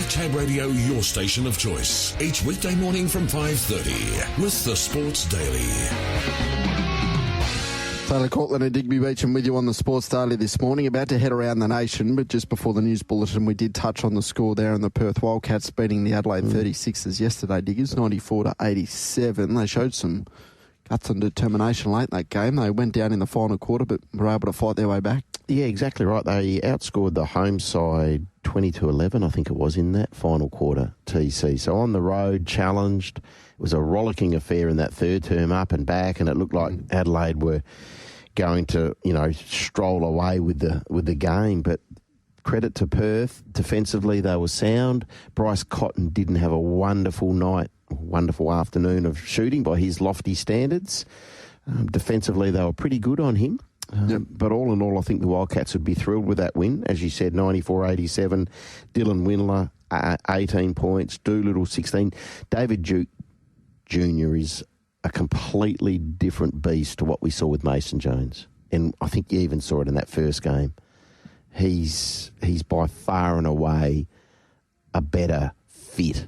Tab Radio, your station of choice. Each weekday morning from 5:30 with the Sports Daily. Taylor Cortland and Digby Beach and with you on the Sports Daily this morning. About to head around the nation, but just before the news bulletin, we did touch on the score there in the Perth Wildcats beating the Adelaide 36ers yesterday, Diggers, 94-87. They showed some guts and determination late in that game. They went down in the final quarter, but were able to fight their way back. Yeah, exactly right. They outscored the home side 20-11, I think it was, in that final quarter, TC. So on the road, challenged. It was a rollicking affair in that third term, up and back, and it looked like Adelaide were going to, stroll away with the game. But credit to Perth. Defensively, they were sound. Bryce Cotton didn't have a wonderful night, wonderful afternoon of shooting by his lofty standards. Defensively, they were pretty good on him. But all in all, I think the Wildcats would be thrilled with that win. As you said, 94-87. Dylan Windler, 18 points. Doolittle, 16. David Duke Jr. is a completely different beast to what we saw with Mason Jones. And I think you even saw it in that first game. He's by far and away a better fit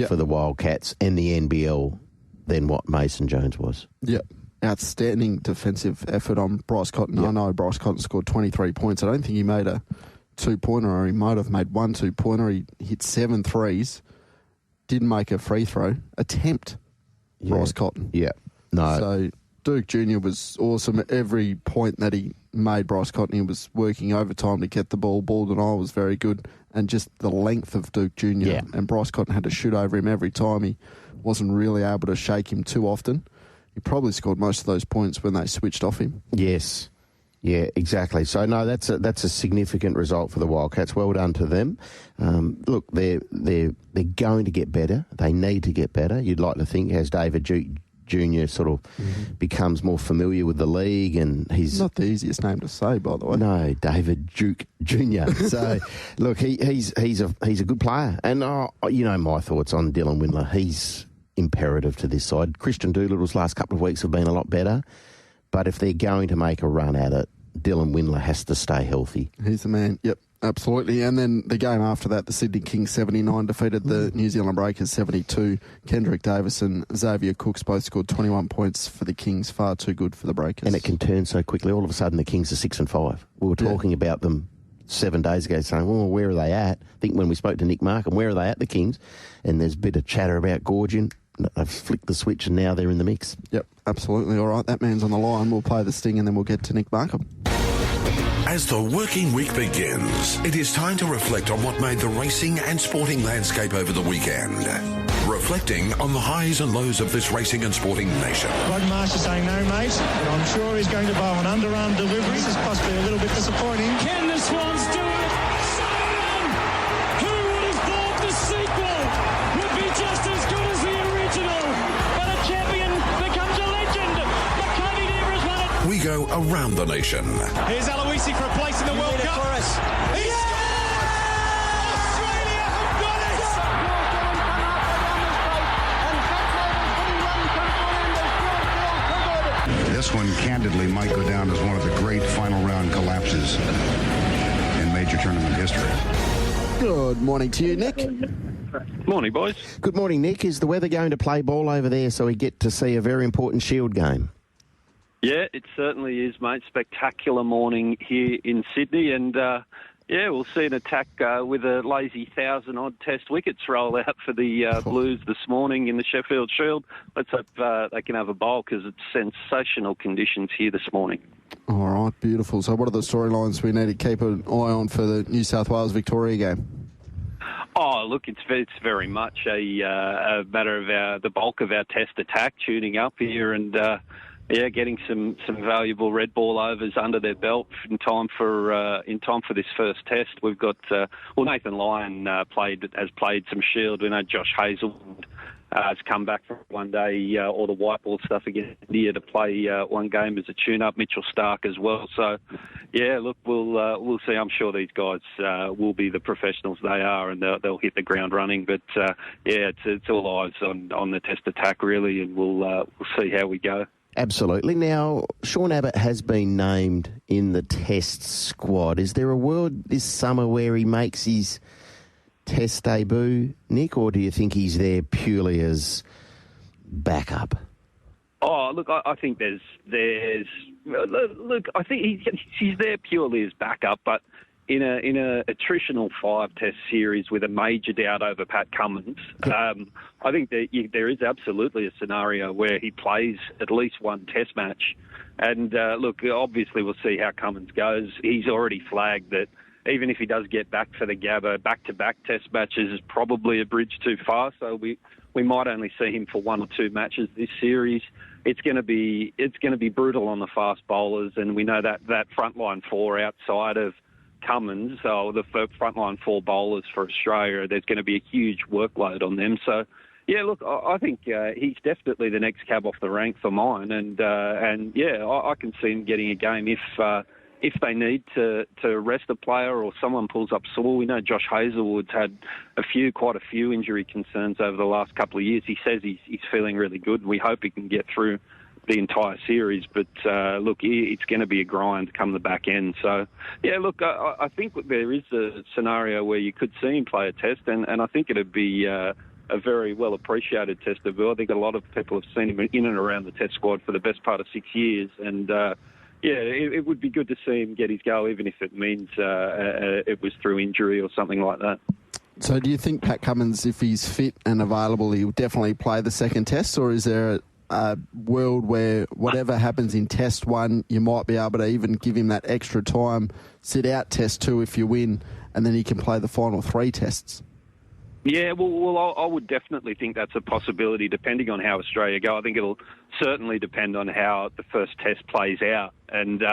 for the Wildcats and the NBL than what Mason Jones was. Yep. Outstanding defensive effort on Bryce Cotton. Yep. I know Bryce Cotton scored 23 points. I don't think he made a two-pointer, or he might have made one two-pointer. He hit 7 threes, didn't make a free throw attempt. Bryce Cotton. Yeah. No. So Duke Jr. was awesome. At every point that he made, Bryce Cotton, he was working overtime to get the ball. Ball denial was very good. And just the length of Duke Jr. Yeah. And Bryce Cotton had to shoot over him every time. He wasn't really able to shake him too often. He probably scored most of those points when they switched off him. Yes. Yeah, exactly. So, no, that's a significant result for the Wildcats. Well done to them. Look, they're going to get better. They need to get better. You'd like to think as David Duke Jr. sort of becomes more familiar with the league, and he's not the easiest name to say, by the way. No, David Duke Jr. So, look, he's a good player, and my thoughts on Dylan Windler. He's imperative to this side. Christian Doolittle's last couple of weeks have been a lot better, but if they're going to make a run at it, Dylan Windler has to stay healthy. He's the man. Yep, absolutely. And then the game after that, the Sydney Kings 79 defeated the New Zealand Breakers 72. Kendrick Davis and Xavier Cooks both scored 21 points for the Kings. Far too good for the Breakers. And it can turn so quickly. All of a sudden, the Kings are 6-5. We were talking about them 7 days ago, saying, well, where are they at? I think when we spoke to Nick Markham, where are they at, the Kings? And there's a bit of chatter about Gorgian. They've flicked the switch and now they're in the mix. Yep, absolutely. All right, that man's on the line. We'll play the sting and then we'll get to Nick Markham. As the working week begins, it is time to reflect on what made the racing and sporting landscape over the weekend. Reflecting on the highs and lows of this racing and sporting nation. Rod Master saying no, mate. But I'm sure he's going to bow an underarm delivery. This is possibly a little bit disappointing. Can the Swans do it? Shayne! Who would have thought the sequel would be just as good as the original? But a champion becomes a legend. McCarthy never has won it. We go around the nation. Here's Aloisi for a place in the World Cup. For us. He's Australia have got it! This one, candidly, might go down as one of the great final round collapses in major tournament history. Good morning to you, Nick. Morning, boys. Good morning, Nick. Is the weather going to play ball over there so we get to see a very important Shield game? Yeah, it certainly is, mate. Spectacular morning here in Sydney, and we'll see an attack with a lazy 1,000-odd test wickets roll out for the Blues this morning in the Sheffield Shield. Let's hope they can have a bowl because it's sensational conditions here this morning. All right, beautiful. So what are the storylines we need to keep an eye on for the New South Wales-Victoria game? Oh, look, it's very much a matter of the bulk of our test attack tuning up here and... getting some valuable red ball overs under their belt in time for this first test. We've got Nathan Lyon has played some Shield. We know Josh Hazelwood has come back from one day all the white ball stuff against India to play one game as a tune-up. Mitchell Stark as well. So look, we'll see. I'm sure these guys will be the professionals they are, and they'll hit the ground running. But it's all eyes on the test attack really, and we'll see how we go. Absolutely. Now, Sean Abbott has been named in the test squad. Is there a world this summer where he makes his Test debut, Nick, or do you think he's there purely as backup? Oh, look, I think there's look, I think he's there purely as backup, but in a attritional 5-test series with a major doubt over Pat Cummins, I think that there is absolutely a scenario where he plays at least one test match. And look, obviously we'll see how Cummins goes. He's already flagged that even if he does get back for the Gabba, back-to-back test matches is probably a bridge too far. So we might only see him for one or two matches this series. It's going to be brutal on the fast bowlers, and we know that frontline four outside of Cummins, so the frontline four bowlers for Australia, there's going to be a huge workload on them. So, yeah, look, I think he's definitely the next cab off the rank for mine, and yeah, I can see him getting a game if they need to rest a player or someone pulls up sore. We know Josh Hazlewood's had quite a few injury concerns over the last couple of years. He says he's feeling really good. We hope he can get through the entire series, but look, it's going to be a grind come the back end. So, yeah, look, I think there is a scenario where you could see him play a test, and I think it'd be a very well appreciated test debut. I think a lot of people have seen him in and around the test squad for the best part of 6 years, and yeah, it would be good to see him get his go, even if it means it was through injury or something like that. So do you think Pat Cummins, if he's fit and available, he'll definitely play the second test, or is there a world where whatever happens in test one, you might be able to even give him that extra time, sit out test two if you win, and then he can play the final 3 tests? Yeah, well, I would definitely think that's a possibility, depending on how Australia go. I think it'll certainly depend on how the first test plays out. And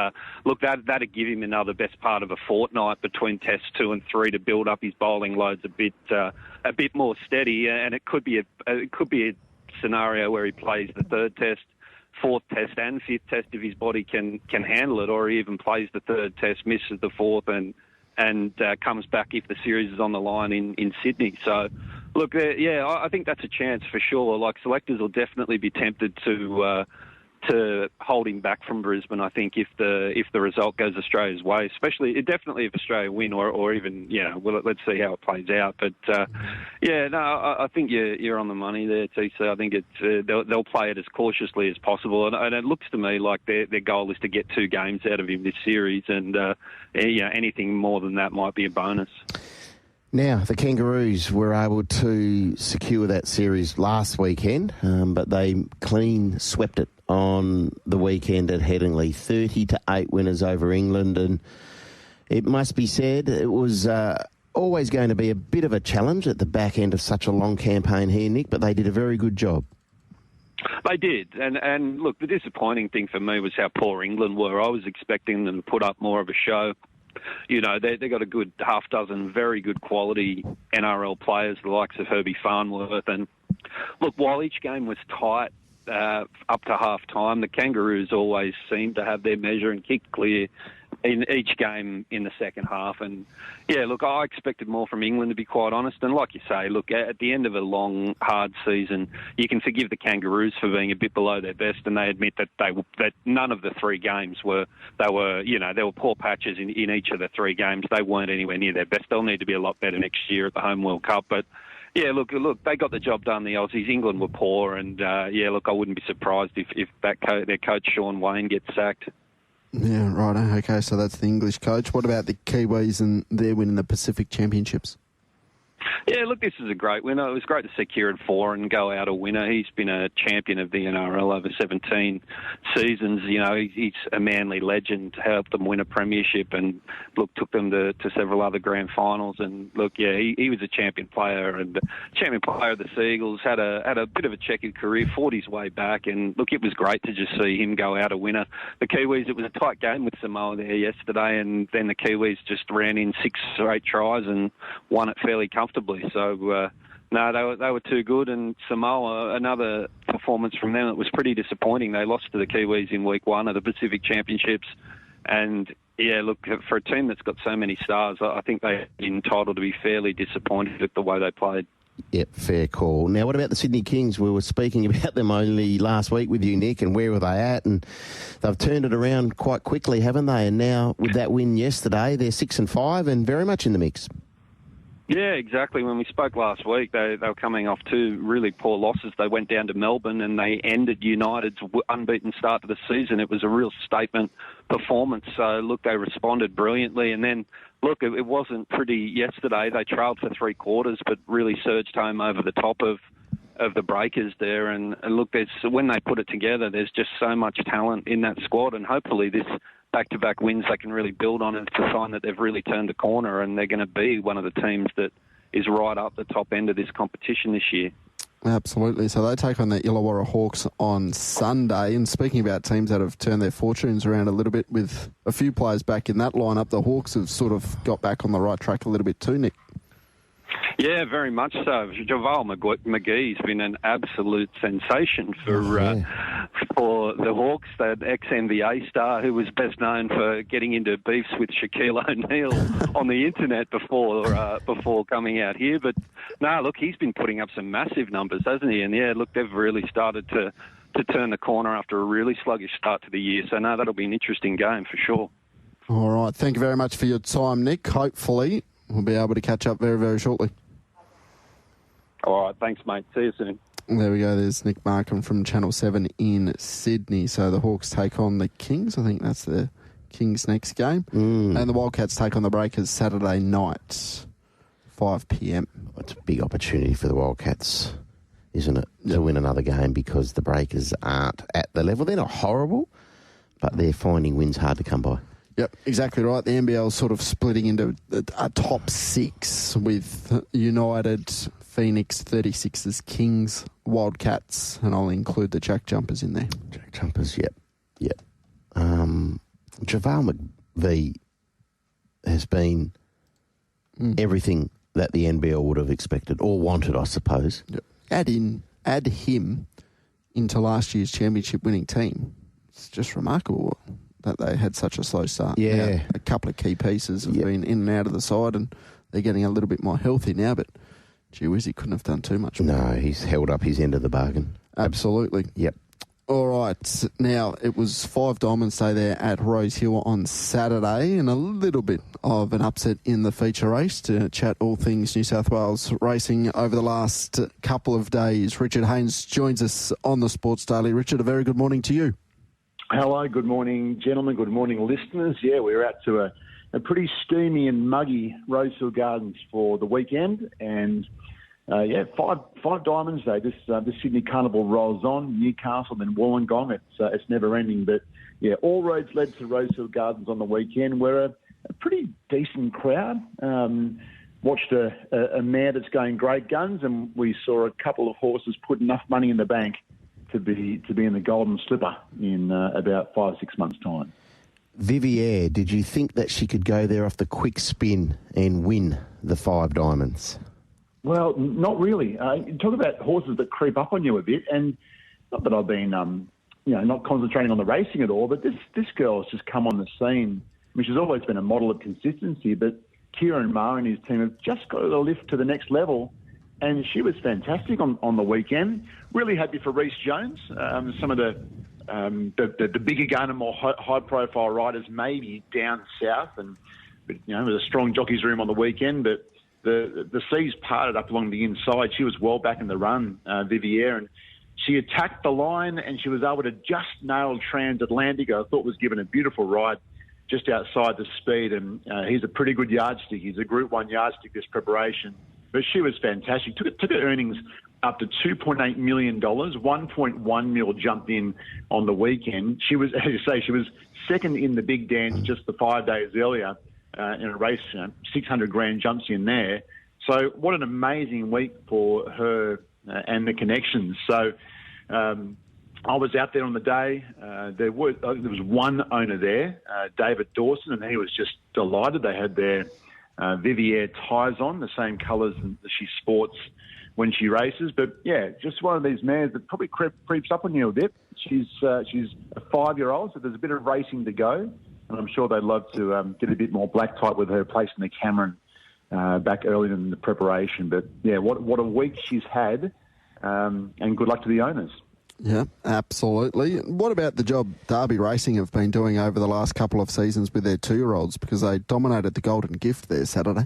look, that'd give him another best part of a fortnight between tests 2 and 3 to build up his bowling loads a bit more steady. And it could be a scenario where he plays the 3rd test, 4th test, and 5th test if his body can handle it, or he even plays the 3rd test, misses the 4th, and comes back if the series is on the line in Sydney. So, look, yeah, I think that's a chance for sure. Like, selectors will definitely be tempted to hold him back from Brisbane, I think, if the result goes Australia's way, especially definitely if Australia win, or even, well, let's see how it plays out. But yeah, no, I think you're on the money there, TC. I think they'll play it as cautiously as possible, and it looks to me like their goal is to get 2 games out of him this series, and anything more than that might be a bonus. Now, the Kangaroos were able to secure that series last weekend, but they clean swept it on the weekend at Headingley. 30-8 winners over England, and it must be said it was always going to be a bit of a challenge at the back end of such a long campaign here, Nick, but they did a very good job. They did, and look, the disappointing thing for me was how poor England were. I was expecting them to put up more of a show. They got a good half dozen very good quality NRL players, the likes of Herbie Farnworth. And look, while each game was tight up to half time, the Kangaroos always seemed to have their measure and kicked clear in each game in the second half. And yeah, look, I expected more from England, to be quite honest. And like you say, look, at the end of a long, hard season, you can forgive the Kangaroos for being a bit below their best, and they admit that none of the 3 games were poor patches in each of the 3 games. They weren't anywhere near their best. They'll need to be a lot better next year at the home World Cup. But yeah, look, they got the job done, the Aussies. England were poor, and yeah, look, I wouldn't be surprised if their coach Sean Wayne gets sacked. Yeah, right. Okay, so that's the English coach. What about the Kiwis and their win in the Pacific Championships? Yeah, look, this is a great winner. It was great to see Kieran Foran and go out a winner. He's been a champion of the NRL over 17 seasons. He's a Manly legend, helped them win a premiership, and look, took them to several other grand finals. And look, yeah, he was a champion player and champion player of the Seagulls. Had a bit of a checkered career, fought his way back, and look, it was great to just see him go out a winner. The Kiwis, it was a tight game with Samoa there yesterday, and then the Kiwis just ran in 6 or 8 tries and won it fairly comfortably. So, no, they were too good. And Samoa, another performance from them, it was pretty disappointing. They lost to the Kiwis in week 1 of the Pacific Championships. And, yeah, look, for a team that's got so many stars, I think they're entitled to be fairly disappointed at the way they played. Yep, fair call. Now, what about the Sydney Kings? We were speaking about them only last week with you, Nick, and where were they at? And they've turned it around quite quickly, haven't they? And now, with that win yesterday, they're 6-5 and very much in the mix. Yeah, exactly. When we spoke last week, they were coming off two really poor losses. They went down to Melbourne and they ended United's unbeaten start to the season. It was a real statement performance. So, look, they responded brilliantly. And then, look, it wasn't pretty yesterday. They trailed for three quarters, but really surged home over the top of the Breakers there. And look, when they put it together, there's just so much talent in that squad. And hopefully this back-to-back wins they can really build on. It's a sign that they've really turned the corner and they're going to be one of the teams that is right up the top end of this competition this year. Absolutely. So they take on the Illawarra Hawks on Sunday. And speaking about teams that have turned their fortunes around a little bit with a few players back in that lineup, the Hawks have sort of got back on the right track a little bit too, Nick. Yeah, very much so. JaVale McGee's been an absolute sensation for the Hawks, that ex-NBA star who was best known for getting into beefs with Shaquille O'Neal on the internet before coming out here. But no, look, he's been putting up some massive numbers, hasn't he? And yeah, look, they've really started to turn the corner after a really sluggish start to the year. So no, that'll be an interesting game for sure. All right, thank you very much for your time, Nick. Hopefully we'll be able to catch up very, very shortly. All right, thanks, mate. See you soon. There we go. There's Nick Markham from Channel 7 in Sydney. So the Hawks take on the Kings. I think that's the Kings' next game. And the Wildcats take on the Breakers Saturday night, 5 p.m. It's a big opportunity for the Wildcats, isn't it, to win another game, because the Breakers aren't at the level. They're not horrible, but they're finding wins hard to come by. Yep, exactly right. The NBL is sort of splitting into a top six with United, Phoenix, 36ers, Kings, Wildcats, and I'll include the Jack Jumpers in there. Jack Jumpers, yep. JaVale McVee has been everything that the NBL would have expected or wanted, I suppose. Yep. Add him into last year's championship winning team. It's just remarkable that they had such a slow start. Yeah. Now, a couple of key pieces have been in and out of the side, and they're getting a little bit more healthy now, but gee whiz, he couldn't have done too much more. No, he's held up his end of the bargain. Absolutely. Yep. All right. Now, it was 5 Diamonds Day there at Rose Hill on Saturday, and a little bit of an upset in the feature race. To chat all things New South Wales racing over the last couple of days, Richard Haynes joins us on the Sports Daily. Richard, a very good morning to you. Hello, good morning, gentlemen. Good morning, listeners. Yeah, we're out to a pretty steamy and muggy Rose Hill Gardens for the weekend, and five Diamonds Day. This Sydney Carnival rolls on. Newcastle, then Wollongong. It's never ending, but yeah, all roads led to Rose Hill Gardens on the weekend. We're a pretty decent crowd. Watched a mare that's going great guns, and we saw a couple of horses put enough money in the bank to be in the Golden Slipper in about 5-6 months' time. Vivier, did you think that she could go there off the quick spin and win the 5 Diamonds? Well, not really. You talk about horses that creep up on you a bit, and not that I've been, not concentrating on the racing at all, but this girl has just come on the scene. I mean, she's always been a model of consistency, but Kieran Maher and his team have just got the lift to the next level, and she was fantastic on the weekend. Really happy for Reece Jones. Some of the bigger gun and more high-profile riders maybe down south, but it was a strong jockey's room on the weekend, but the seas parted up along the inside. She was well back in the run, Vivier, and she attacked the line and she was able to just nail Transatlantic. I thought was given a beautiful ride just outside the speed, and he's a pretty good yardstick. He's a Group 1 yardstick this preparation. But she was fantastic. Took her earnings up to $2.8 million, 1.1 mil jumped in on the weekend. She was, as you say, she was second in the big dance just the 5 days earlier in a race, 600 grand jumps in there. So what an amazing week for her and the connections. So I was out there on the day. There was one owner there, David Dawson, and he was just delighted. They had their Vivier ties on, the same colours that she sports when she races. But yeah, just one of these mares that probably creeps up on you a bit. She's a 5-year-old, so there's a bit of racing to go, and I'm sure they'd love to get a bit more black type with her placing the Cameron back early in the preparation. But yeah, what a week she's had, and good luck to the owners. Yeah, absolutely. What about the job Derby Racing have been doing over the last couple of seasons with their 2-year-olds, because they dominated the Golden Gift there Saturday?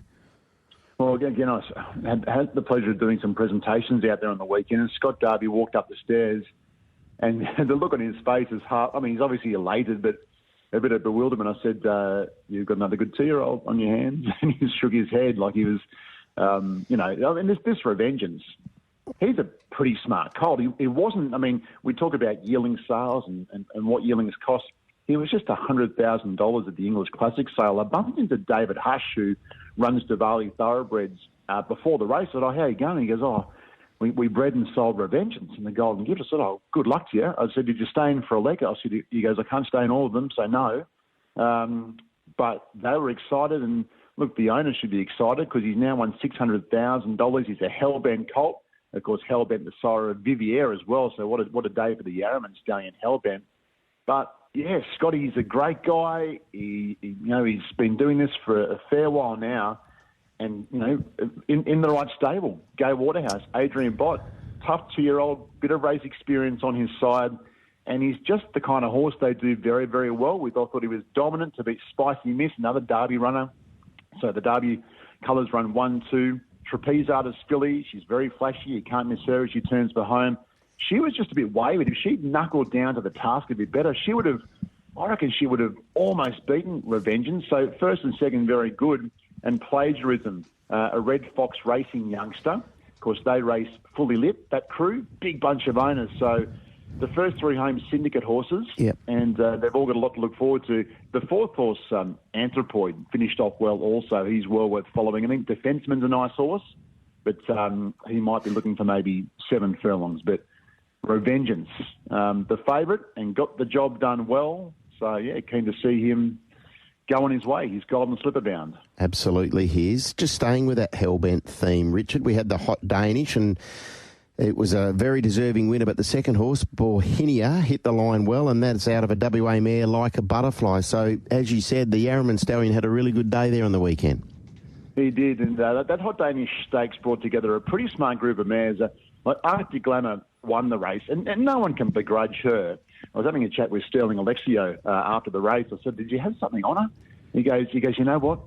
Well, again, I had the pleasure of doing some presentations out there on the weekend, and Scott Darby walked up the stairs, and the look on his face is hard. I mean, he's obviously elated, but a bit of bewilderment. I said, "You've got another good 2-year-old on your hands," and he shook his head like he was, I mean, this Revengeance. He's a pretty smart colt. He wasn't. I mean, we talk about yearling sales and what yearlings cost. He was just $100,000 at the English Classic sale. I bumped into David Hush, who runs Diwali Thoroughbreds, before the race. I said, "Oh, how are you going?" He goes, "Oh, we bred and sold Revengeance in the Golden Gift." I said, "Oh, good luck to you." I said, "Did you stay in for a leg?" I said, he goes, "I can't stay in all of them, so no." But they were excited, and look, the owner should be excited because he's now won $600,000. He's a Hellbent colt. Of course, Hellbent, the sire of Vivier as well. So what a day for the Yarraman stallion Hellbent. But yeah, Scotty's a great guy. He's been doing this for a fair while now, and in the right stable. Gay Waterhouse, Adrian Bott, tough 2-year-old, bit of race experience on his side, and he's just the kind of horse they do very, very well with. I thought he was dominant to beat Spicy Miss, another Derby runner. So the Derby colours run 1-2. Trapeze Artist filly, she's very flashy. You can't miss her as she turns for home. She was just a bit wayward. If she'd knuckled down to the task a bit better, I reckon she would have almost beaten Revengeance. So first and second, very good. And Plagiarism, a Red Fox Racing youngster. Of course, they race fully lit, that crew, big bunch of owners. So the first 3 home syndicate horses, yep. And they've all got a lot to look forward to. The 4th horse, Anthropoid, finished off well also. He's well worth following. I think Defenceman's a nice horse, but he might be looking for maybe 7 furlongs. But Revengeance, the favourite, and got the job done well. So, yeah, keen to see him go on his way, his golden slipper bound. Absolutely, he is. Just staying with that Hellbent theme, Richard, we had the Hot Danish, and it was a very deserving winner, but the second horse, Bohinia, hit the line well, and that's out of a WA mare Like a Butterfly. So, as you said, the Yarraman Stallion had a really good day there on the weekend. He did, and that Hot Danish Stakes brought together a pretty smart group of mares. Like Arctic Glamour won the race, and no one can begrudge her. I was having a chat with Sterling Alexio after the race. I said, "Did you have something on her?" He goes, "You know what?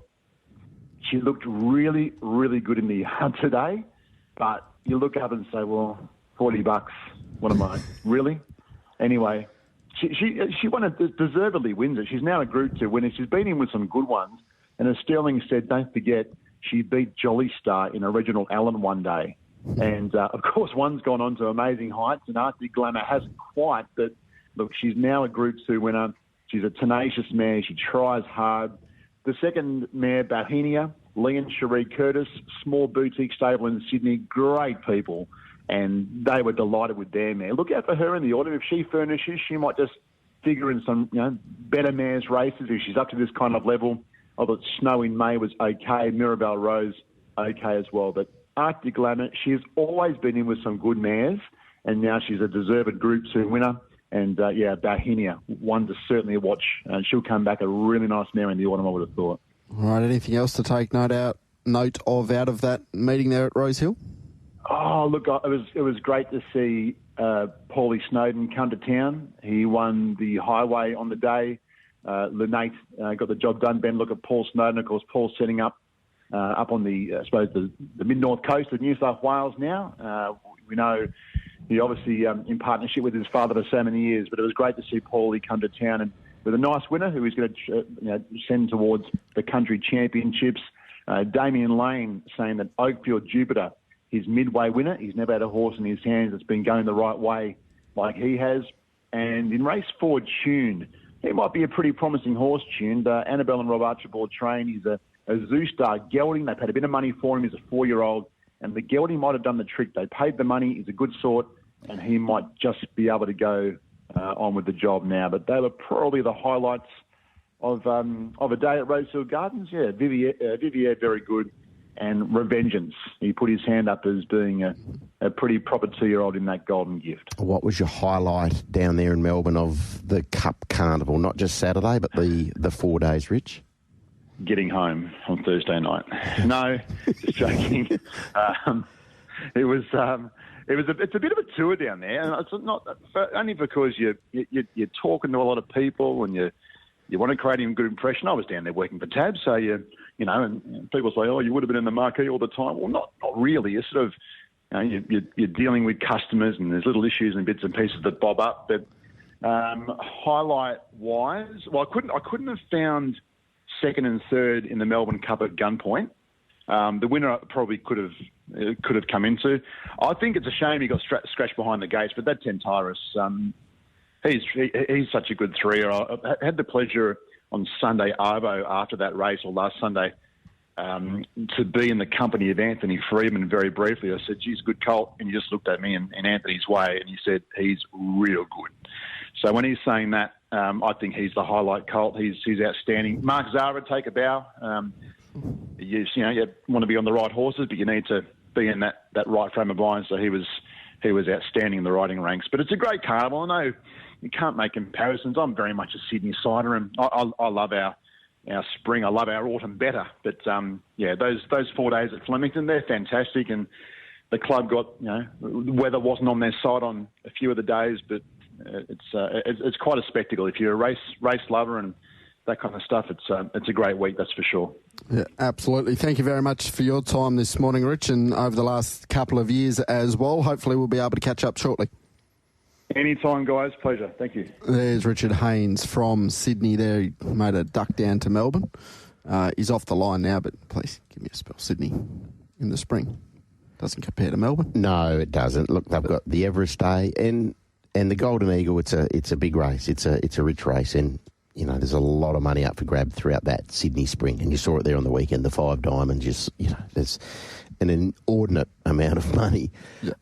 She looked really, really good in the yard today, but you look up and say, well, $40, what am I, really?" Anyway, she won it, deservedly wins it. She's now a Group 2 winner. She's been in with some good ones. And as Sterling said, don't forget, she beat Jolly Star in a Reginald Allen one day. And, of course, one's gone on to amazing heights, and Arctic Glamour hasn't quite. But, look, she's now a Group 2 winner. She's a tenacious mare. She tries hard. The second mare, Bohinia, Lee and Cherie Curtis, small boutique stable in Sydney, great people, and they were delighted with their mare. Look out for her in the autumn. If she furnishes, she might just figure in some better mares races if she's up to this kind of level. I thought Snow in May was okay, Mirabelle Rose okay as well. But Arctic Glamour, she's always been in with some good mares, and now she's a deserved Group 2 winner. And, Bohinia, one to certainly watch. She'll come back a really nice mare in the autumn, I would have thought. All right, anything else to take note of out of that meeting there at Rose Hill? Oh, look, it was great to see Paulie Snowden come to town. He won the highway on the day. Lunate got the job done. Ben, look at Paul Snowden. Of course, Paul's setting up on the mid-north coast of New South Wales now. We know he obviously in partnership with his father for so many years, but it was great to see Paulie come to town and with a nice winner who he's going to send towards the country championships. Damien Lane saying that Oakfield Jupiter, his midway winner, he's never had a horse in his hands that's been going the right way like he has. And in race 4, Tuned, he might be a pretty promising horse, Tuned. Annabelle and Rob Archibald train. He's a Zoo-Star gelding. They paid a bit of money for him. He's a 4-year-old. And the gelding might have done the trick. They paid the money. He's a good sort. And he might just be able to go on with the job now. But they were probably the highlights of a day at Rosehill Gardens. Yeah, Vivier very good. And Revengeance, he put his hand up as being a pretty proper 2-year-old in that Golden Gift. What was your highlight down there in Melbourne of the Cup Carnival? Not just Saturday, but the 4 days, Rich? Getting home on Thursday night. No, just joking. It's a bit of a tour down there, and it's not only because you're talking to a lot of people and you want to create a good impression. I was down there working for Tab, so and people say, oh, you would have been in the marquee all the time. Well, not really. You're sort of, you're dealing with customers, and there's little issues and bits and pieces that bob up. But highlight-wise, well, I couldn't have found second and third in the Melbourne Cup at gunpoint. The winner probably could have come into. I think it's a shame he got scratched behind the gates, but that Tentaris, he's such a good threer. I had the pleasure on Sunday Arvo after that race, or last Sunday, to be in the company of Anthony Freeman very briefly. I said, geez, good colt. And he just looked at me in Anthony's way and he said, he's real good. So when he's saying that, I think he's the highlight colt. He's outstanding. Mark Zara, take a bow. You want to be on the right horses, but you need to be in that right frame of mind. So he was outstanding in the riding ranks. But it's a great carnival. I know you can't make comparisons. I'm very much a Sydney sider, and I love our spring. I love our autumn better. But those 4 days at Flemington, they're fantastic. And the club got, the weather wasn't on their side on a few of the days, but it's quite a spectacle. If you're a race lover and that kind of stuff, it's a great week, that's for sure. Yeah, absolutely. Thank you very much for your time this morning, Rich, and over the last couple of years as well. Hopefully we'll be able to catch up shortly. Anytime, guys. Pleasure. Thank you. There's Richard Haynes from Sydney there. He made a duck down to Melbourne. He's off the line now, but please give me a spell. Sydney in the spring. Doesn't compare to Melbourne. No, it doesn't. Look, they've got the Everest Day and the Golden Eagle. It's a big race. It's a rich race, and there's a lot of money up for grab throughout that Sydney spring. And you saw it there on the weekend, the 5 Diamonds. There's an inordinate amount of money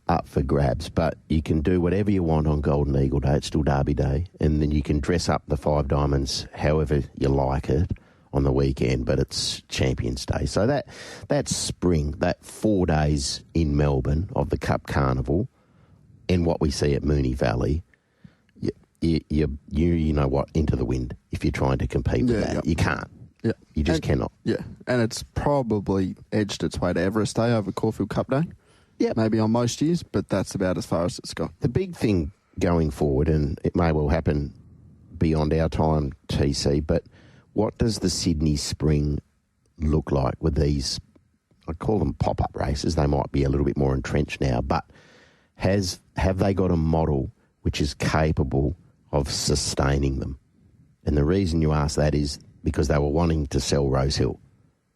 up for grabs. But you can do whatever you want on Golden Eagle Day. It's still Derby Day. And then you can dress up the 5 Diamonds however you like it on the weekend. But it's Champions Day. So that spring, that 4 days in Melbourne of the Cup Carnival and what we see at Moonee Valley, you know what, into the wind if you're trying to compete with that. You can't. Yeah. You just cannot. Yeah, and it's probably edged its way to Everest Day over Caulfield Cup Day. Yeah. Maybe on most years, but that's about as far as it's got. The big thing going forward, and it may well happen beyond our time, TC, but what does the Sydney Spring look like with these, I call them pop-up races. They might be a little bit more entrenched now, but have they got a model which is capable of sustaining them? And the reason you ask that is because they were wanting to sell Rosehill.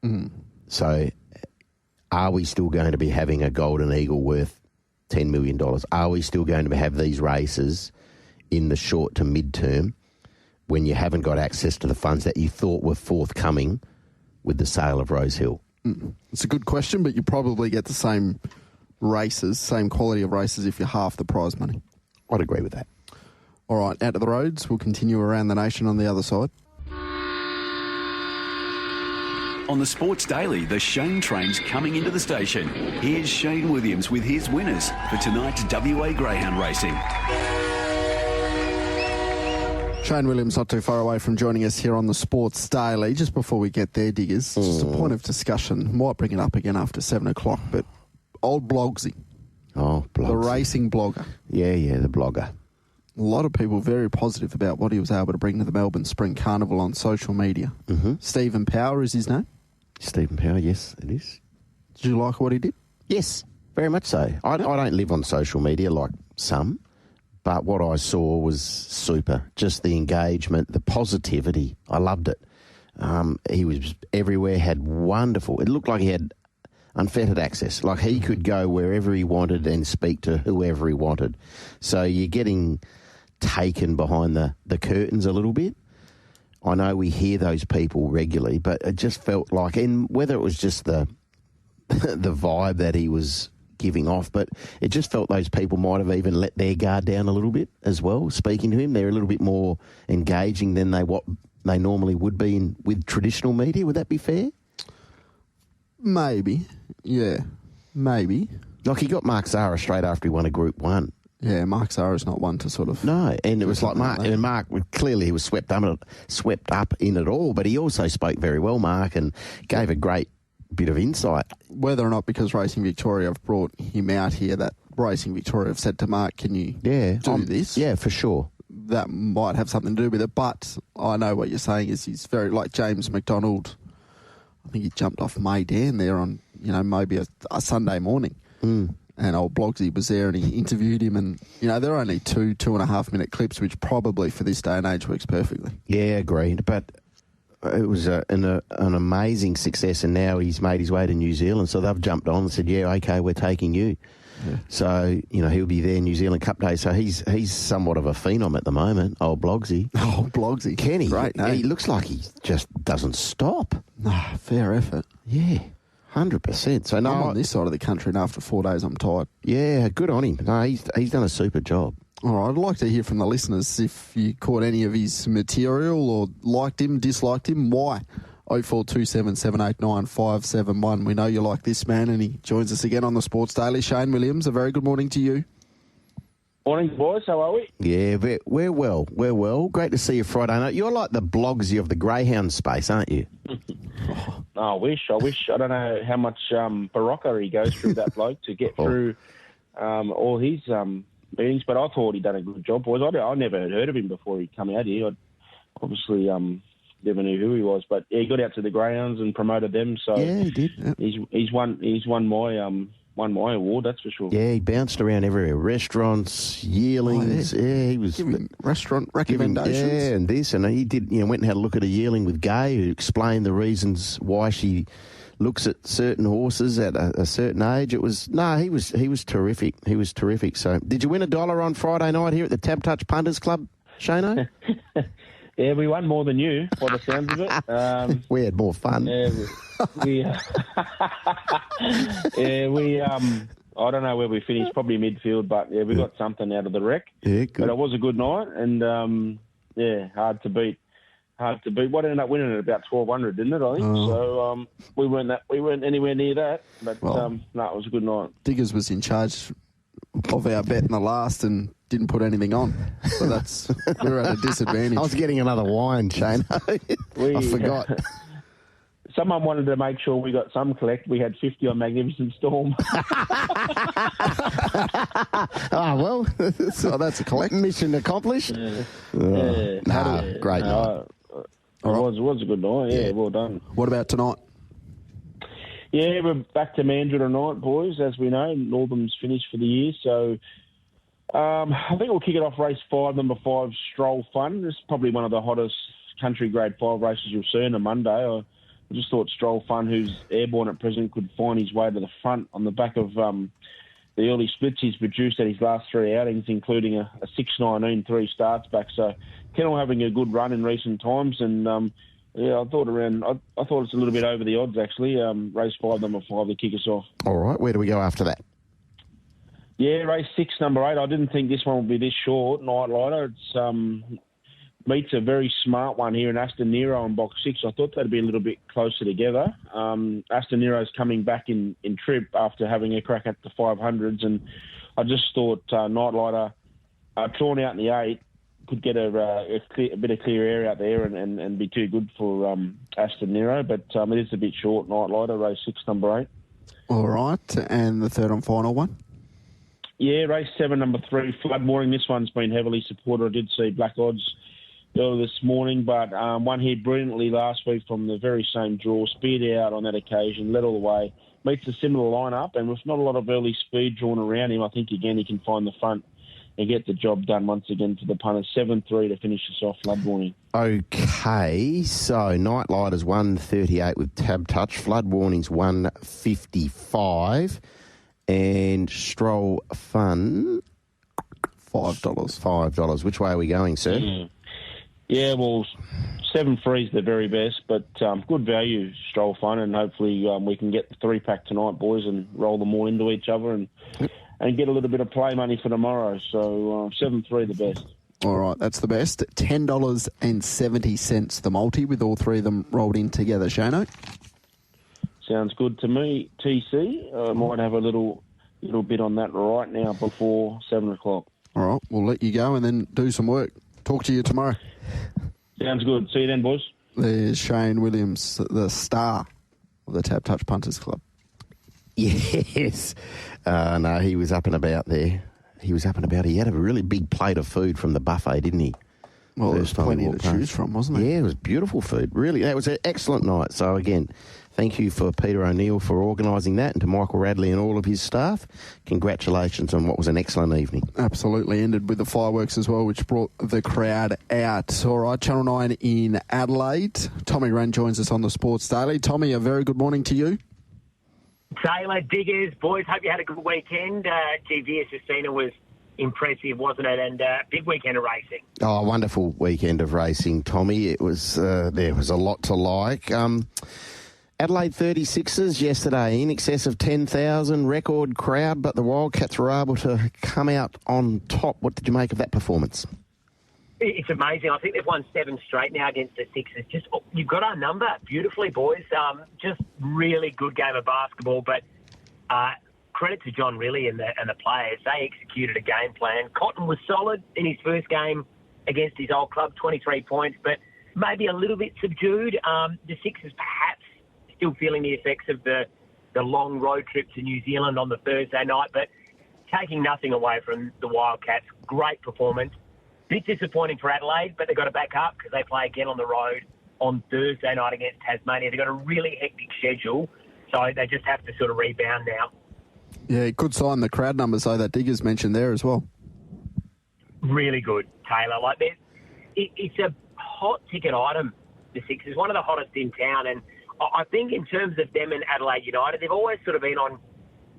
Mm. So are we still going to be having a Golden Eagle worth $10 million? Are we still going to have these races in the short to mid-term when you haven't got access to the funds that you thought were forthcoming with the sale of Rosehill? Mm. It's a good question, but you probably get the same races, same quality of races if you're half the prize money. I'd agree with that. All right, out of the roads. We'll continue around the nation on the other side. On the Sports Daily, the Shayne train's coming into the station. Here's Shayne Williams with his winners for tonight's WA Greyhound Racing. Shayne Williams not too far away from joining us here on the Sports Daily. Just before we get there, Diggers, just a point of discussion. Might bring it up again after 7 o'clock, but old Blogsy. Oh, Blogsy. The racing blogger. Yeah, the blogger. A lot of people very positive about what he was able to bring to the Melbourne Spring Carnival on social media. Mm-hmm. Stephen Power is his name? Stephen Power, yes, it is. Did you like what he did? Yes, very much so. I don't live on social media like some, but what I saw was super. Just the engagement, the positivity. I loved it. He was everywhere, had wonderful... It looked like he had unfettered access. Like he could go wherever he wanted and speak to whoever he wanted. So you're getting taken behind the curtains a little bit. I know we hear those people regularly, but it just felt like, and whether it was just the vibe that he was giving off, but it just felt those people might have even let their guard down a little bit as well. Speaking to him, they're a little bit more engaging than what they normally would be with traditional media. Would that be fair? Maybe. Yeah, maybe. Like he got Mark Zara straight after he won a Group 1. Yeah, Mark Zara's not one to sort of... No, and it was like Mark, clearly he was swept up in it all, but he also spoke very well, Mark, and gave a great bit of insight. Whether or not because Racing Victoria have brought him out here, that Racing Victoria have said to Mark, can you do this? Yeah, for sure. that might have something to do with it. But I know what you're saying is he's very like James McDonald. I think he jumped off Maydan there on, maybe a Sunday morning. Mm. And old Blogsy was there and he interviewed him. And, they're only 2.5 minute clips, which probably for this day and age works perfectly. Yeah, agreed. But it was an amazing success, and now he's made his way to New Zealand. So they've jumped on and said, yeah, OK, we're taking you. Yeah. So, he'll be there New Zealand Cup Day. So he's somewhat of a phenom at the moment, old Blogsy. Oh, Blogsy. Kenny. Great name. He looks like he just doesn't stop. Fair effort. Yeah, 100%. So no, I'm on this side of the country, and after 4 days I'm tired. Yeah, good on him. No, he's done a super job. All right, I'd like to hear from the listeners if you caught any of his material or liked him, disliked him. Why? 0427 789 571. We know you like this man, and he joins us again on the Sports Daily. Shayne Williams, a very good morning to you. Morning, boys. How are we? Yeah, we're well. We're well. Great to see you Friday night. You're like the Blogsy of the Greyhound space, aren't you? I wish. I don't know how much barocca he goes through, that bloke, to get through all his meetings, but I thought he'd done a good job, boys. I never had heard of him before he come out here. I obviously never knew who he was, but yeah, he got out to the Greyhounds and promoted them. So yeah, he did. Yep. He's won my award, that's for sure. Yeah, he bounced around everywhere. Restaurants, yearlings. Yeah, he was giving restaurant recommendations. Yeah, and this, and he did. Went and had a look at a yearling with Gay, who explained the reasons why she looks at certain horses at a certain age. He was terrific. He was terrific. So, did you win $1 on Friday night here at the Tab Touch Punters Club, Shayne? Yeah, we won more than you, by the sounds of it. We had more fun. Yeah, I don't know where we finished, probably midfield, but yeah, we got something out of the wreck. Yeah, good. But it was a good night, and hard to beat. What ended up winning at about 1,200, didn't it? I think so. We weren't anywhere near that, but it was a good night. Diggers was in charge of our bet in the last and didn't put anything on, so we're at a disadvantage. I was getting another wine, Shayne. I forgot. Someone wanted to make sure we got some collect. We had 50 on Magnificent Storm. Well, so that's a collect. Mission accomplished. Great night. It was a good night. Yeah, well done. What about tonight? Yeah, we're back to Mandurah tonight, boys. As we know, Northam's finished for the year, so I think we'll kick it off race 5, number 5, Stroll Fun. This is probably one of the hottest country grade 5 races you'll see on a Monday. I just thought Stroll Fun, who's airborne at present, could find his way to the front on the back of the early splits he's produced at his last 3 outings, including a 6.19 3 starts back. So Kennel having a good run in recent times, and I thought it's a little bit over the odds actually. Race 5, number 5, to kick us off. All right, where do we go after that? Yeah, race 6, number 8. I didn't think this one would be this short. Nightlighter. It's meets a very smart one here in Aston Nero in box 6. I thought they'd be a little bit closer together. Aston Nero's coming back in trip after having a crack at the 500s, and I just thought Nightlighter, drawn out in the 8, could get a bit of clear air out there and be too good for Aston Nero, but it is a bit short. Nightlighter, race 6, number 8. All right, and the third and final one? Yeah, race 7, number 3, Flood Morning. This one's been heavily supported. I did see black odds earlier this morning, but won here brilliantly last week from the very same draw. Speared out on that occasion, led all the way. Meets a similar lineup, and with not a lot of early speed drawn around him, I think again he can find the front and get the job done once again for the punters. 7-3 to finish us off, Flood Morning. Okay, so Nightlighter's 138 with Tab Touch, Flood Warning's 155, and Stroll Fun $5. Which way are we going, sir? Yeah, well, 7-3 is the very best, but good value, Stroll Fun, and hopefully we can get the 3-pack tonight, boys, and roll them all into each other and get a little bit of play money for tomorrow. So 7-3 the best. All right, that's the best. $10.70 the multi with all 3 of them rolled in together, Shayne. Sounds good to me, TC. I might have a little bit on that right now before 7 o'clock. All right, we'll let you go and then do some work. Talk to you tomorrow. Sounds good. See you then, boys. There's Shayne Williams, the star of the Tab Touch Punters Club. Yes. No, he was up and about there. he was up and about. He had a really big plate of food from the buffet, didn't he? Well, there's plenty to choose from, wasn't there? Yeah, it was beautiful food. Really, that was an excellent night. So, again, thank you for Peter O'Neill for organising that, and to Michael Radley and all of his staff. Congratulations on what was an excellent evening. Absolutely. Ended with the fireworks as well, which brought the crowd out. All right, Channel 9 in Adelaide. Tommy Rehn joins us on the Sports Daily. Tommy, a very good morning to you. Taylor, Diggers, boys, hope you had a good weekend. GVS Justina was impressive, wasn't it? And big weekend of racing. Oh, a wonderful weekend of racing, Tommy. It was there was a lot to like. Adelaide 36ers yesterday, in excess of 10,000, record crowd, but the Wildcats were able to come out on top. What did you make of that performance? It's amazing. I think they've won 7 straight now against the Sixers. Just you've got our number beautifully, boys. Just really good game of basketball, but credit to John really and the players. They executed a game plan. Cotton was solid in his first game against his old club, 23 points, but maybe a little bit subdued. The Sixers perhaps still feeling the effects of the long road trip to New Zealand on the Thursday night, but taking nothing away from the Wildcats. Great performance. Bit disappointing for Adelaide, but they've got to back up because they play again on the road on Thursday night against Tasmania. They've got a really hectic schedule, so they just have to sort of rebound now. Yeah, good sign, the crowd numbers, though, that Diggers mentioned there as well. Really good, Taylor. It's a hot ticket item, the Sixers, one of the hottest in town. And I think in terms of them and Adelaide United, they've always sort of been on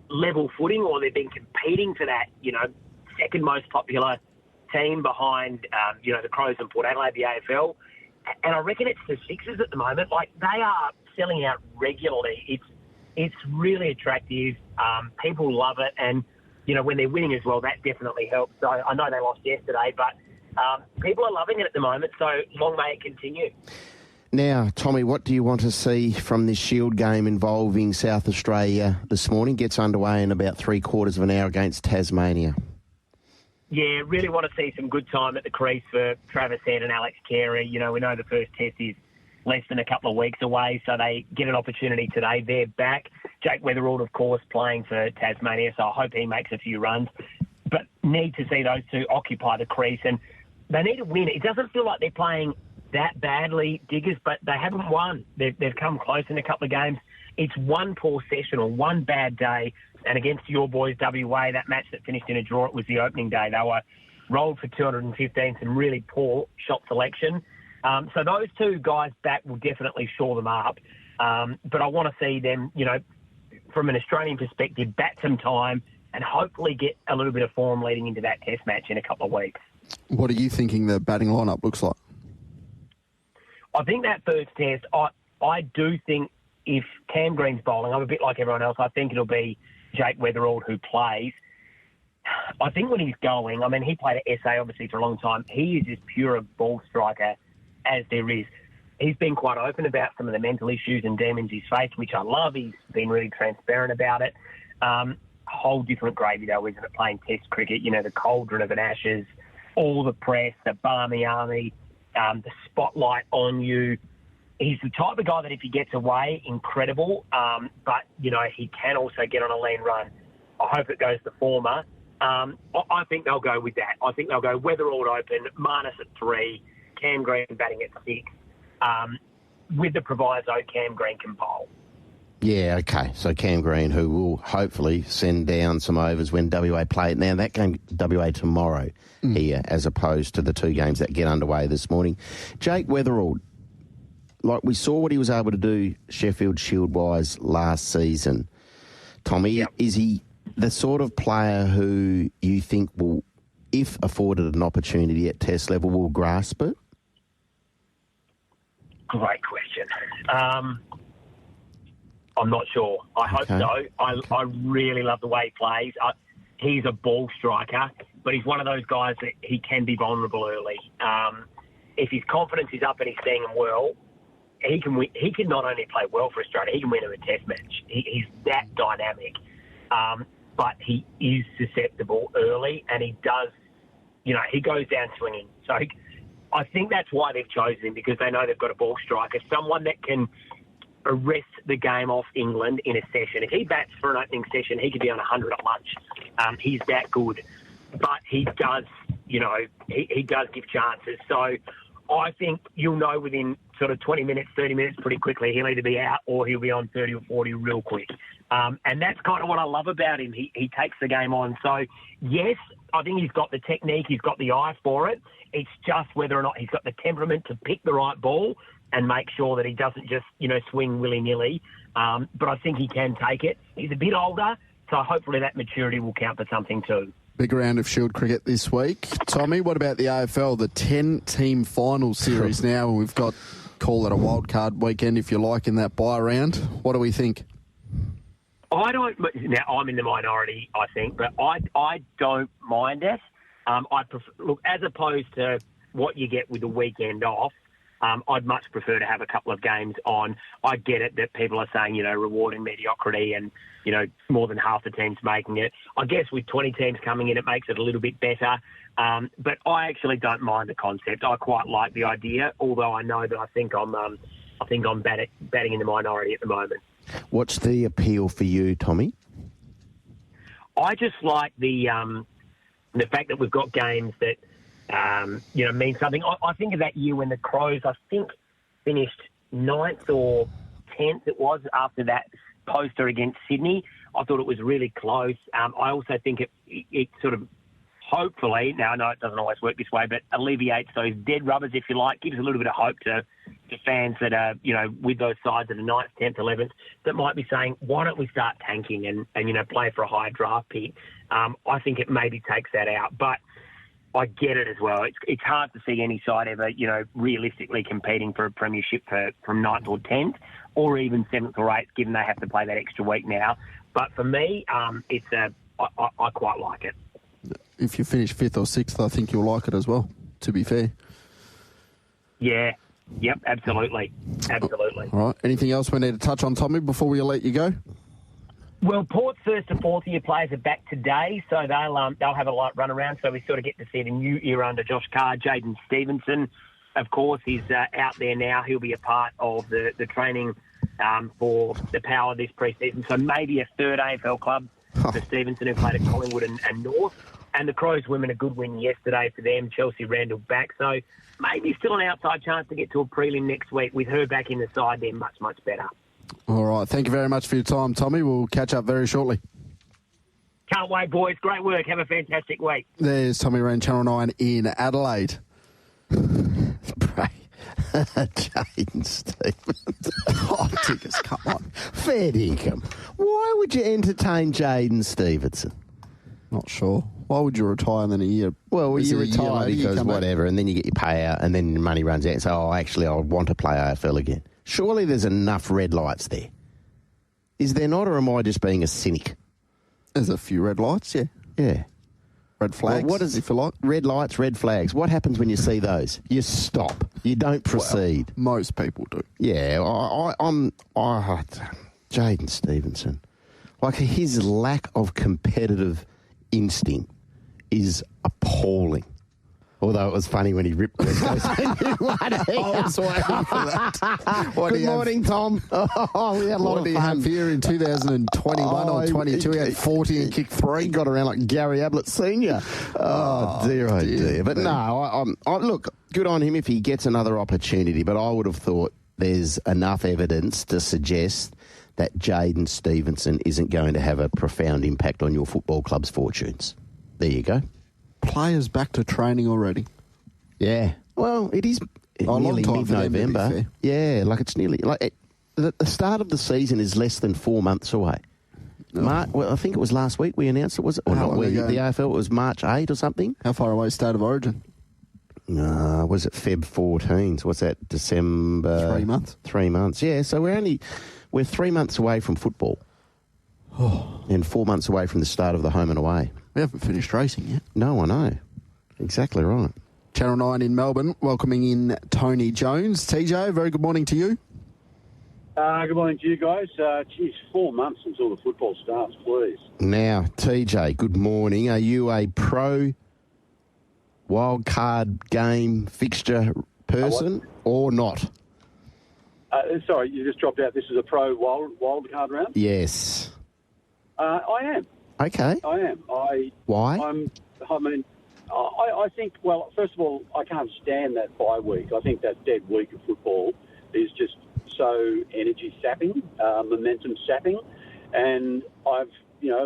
level footing, or they've been competing for that, second most popular team behind, the Crows and Port Adelaide, the AFL. And I reckon it's the Sixers at the moment. They are selling out regularly. It's really attractive. People love it. And, when they're winning as well, that definitely helps. So I know they lost yesterday, but people are loving it at the moment. So long may it continue. Now, Tommy, what do you want to see from this Shield game involving South Australia this morning? Gets underway in about 3/4 of an hour against Tasmania. Yeah, really want to see some good time at the crease for Travis Head and Alex Carey. We know the first test is less than a couple of weeks away, so they get an opportunity today. They're back. Jake Weatherald, of course, playing for Tasmania, so I hope he makes a few runs. But need to see those two occupy the crease, and they need to win. It doesn't feel like they're playing that badly, Diggers, but they haven't won. They've come close in a couple of games. It's one poor session or one bad day, and against your boys, WA, that match that finished in a draw, it was the opening day. They were rolled for 215, some really poor shot selection. So those two guys back will definitely shore them up. But I want to see them, from an Australian perspective, bat some time and hopefully get a little bit of form leading into that test match in a couple of weeks. What are you thinking the batting lineup looks like? I think that first test, I do think if Cam Green's bowling, I'm a bit like everyone else, I think it'll be Jake Weatherald who plays. I think when he's going, he played at SA obviously for a long time. He is as pure a ball striker as there is. He's been quite open about some of the mental issues and demons he's faced, which I love. He's been really transparent about it. Whole different gravy, though, isn't it, playing Test cricket? The cauldron of an Ashes, all the press, the Barmy Army, the spotlight on you. He's the type of guy that if he gets away, incredible. But, he can also get on a lean run. I hope it goes the former. I think they'll go with that. I think they'll go Weatherald open, Marnus at 3, Cam Green batting at 6, with the proviso Cam Green can bowl. Yeah, okay. So Cam Green, who will hopefully send down some overs when WA play. Now, that game, WA tomorrow here, as opposed to the 2 games that get underway this morning. Jake Weatherald, we saw what he was able to do Sheffield Shield-wise last season. Tommy, is he the sort of player who you think will, if afforded an opportunity at Test level, will grasp it? Great question. I'm not sure. I hope so. I really love the way he plays. He's a ball striker, but he's one of those guys that he can be vulnerable early. If his confidence is up and he's seeing him well, he can win. He can not only play well for Australia, he can win in a Test match. He's that dynamic. But he is susceptible early, and he does, he goes down swinging. So I think that's why they've chosen him, because they know they've got a ball striker, someone that can arrest the game off England in a session. If he bats for an opening session, he could be on 100 at lunch. He's that good. but he does, he does give chances. So I think you'll know within sort of 20 minutes, 30 minutes pretty quickly he'll either be out or he'll be on 30 or 40 real quick. And that's kind of what I love about him. He takes the game on. So, yes, I think he's got the technique, he's got the eye for it. It's just whether or not he's got the temperament to pick the right ball and make sure that he doesn't just, swing willy-nilly. But I think he can take it. He's a bit older, so hopefully that maturity will count for something too. Big round of Shield cricket this week. Tommy, what about the AFL, the 10-team final series now? We've got, call it a wildcard weekend if you like, in that bye round. What do we think? Now, I'm in the minority, I think, but I don't mind it. I prefer, look, as opposed to what you get with the weekend off, I'd much prefer to have a couple of games on. I get it that people are saying, rewarding mediocrity and, more than half the teams making it. I guess with 20 teams coming in, it makes it a little bit better. But I actually don't mind the concept. I quite like the idea, although I know that I think I'm batting in the minority at the moment. What's the appeal for you, Tommy? I just like the fact that we've got games that mean something. I think of that year when the Crows, I think, finished 9th or 10th. It was after that poster against Sydney. I thought it was really close. I also think it sort of hopefully, now I know it doesn't always work this way, but alleviates those dead rubbers, if you like, gives a little bit of hope to fans that are, with those sides that are 9th, 10th, 11th, that might be saying, why don't we start tanking and play for a high draft pick? I think it maybe takes that out. But I get it as well. It's hard to see any side ever, realistically competing for a premiership from 9th or 10th or even 7th or 8th, given they have to play that extra week now. But for me, I quite like it. If you finish 5th or 6th, I think you'll like it as well, to be fair. Yeah. Yep, absolutely. Absolutely. All right. Anything else we need to touch on, Tommy, before we let you go? Well, Port's first and fourth year players are back today, so they'll have a light run around. So we sort of get to see the new era under Josh Carr. Jaden Stevenson, of course, he's out there now. He'll be a part of the training for the Power this pre-season. So maybe a third AFL club for Stevenson, who played at Collingwood and North. And the Crows women, a good win yesterday for them. Chelsea Randall back. So maybe still an outside chance to get to a prelim next week. With her back in the side, they're much, much better. All right. Thank you very much for your time, Tommy. We'll catch up very shortly. Can't wait, boys. Great work. Have a fantastic week. There's Tommy Rehn, Channel 9 in Adelaide. Jaden Stevenson. Oh, Tickers, come on. Fair dinkum. Why would you entertain Jaden Stevenson? Not sure. Why would you retire and then a year? Well, you retire later, because whatever, and then you get your payout, and then your money runs out. So, actually, I want to play AFL again. Surely there's enough red lights there. Is there not, or am I just being a cynic? There's a few red lights, yeah. Yeah. Red flags, what is, if you like. Red lights, red flags. What happens when you see those? You stop. You don't proceed. Well, most people do. Yeah, I'm Jaden Stevenson. Like, his lack of competitive instinct is appalling. Although it was funny when he ripped West Coast. I was waiting for that. Good morning, Tom. Oh, we had a lot of fun here in 2021 or 22. He had 40 and kicked 3. He got around like Gary Ablett Sr. Oh, dear. But no, I look, good on him if he gets another opportunity. But I would have thought there's enough evidence to suggest that Jaden Stevenson isn't going to have a profound impact on your football club's fortunes. There you go. Players back to training already. Yeah. Well, it is nearly mid-November. Yeah, like it's nearly... the start of the season is less than 4 months away. Well, I think it was last week we announced it, was it? Or not we? The AFL, it was March 8 or something. How far away is State of Origin? Was it Feb 14? So what's that, December? 3 months. 3 months, yeah. So we're 3 months away from football. And 4 months away from the start of the home and away. We haven't finished racing yet. No, I know. Exactly right. Channel 9 in Melbourne, welcoming in Tony Jones. TJ, very good morning to you. Good morning to you guys. 4 months until the football starts, please. Now, TJ, good morning. Are you a pro wildcard game fixture person or not? Sorry, you just dropped out. This is a pro wildcard round? Yes. I am. Okay. I am. Why? I'm I mean, I think, well, first of all, I can't stand that bye week. I think that dead week of football is just so energy sapping, momentum sapping. And I've,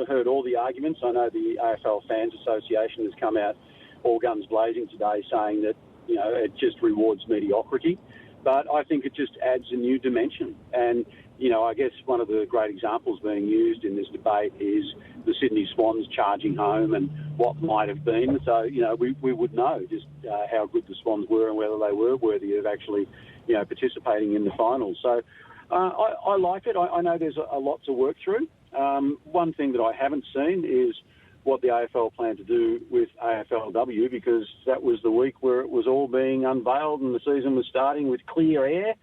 heard all the arguments. I know the AFL Fans Association has come out all guns blazing today saying that, it just rewards mediocrity. But I think it just adds a new dimension. And, I guess one of the great examples being used in this debate is the Sydney Swans charging home and what might have been. So, we would know just how good the Swans were and whether they were worthy of actually, participating in the finals. So I like it. I know there's a lot to work through. One thing that I haven't seen is what the AFL plan to do with AFLW, because that was the week where it was all being unveiled and the season was starting with clear air.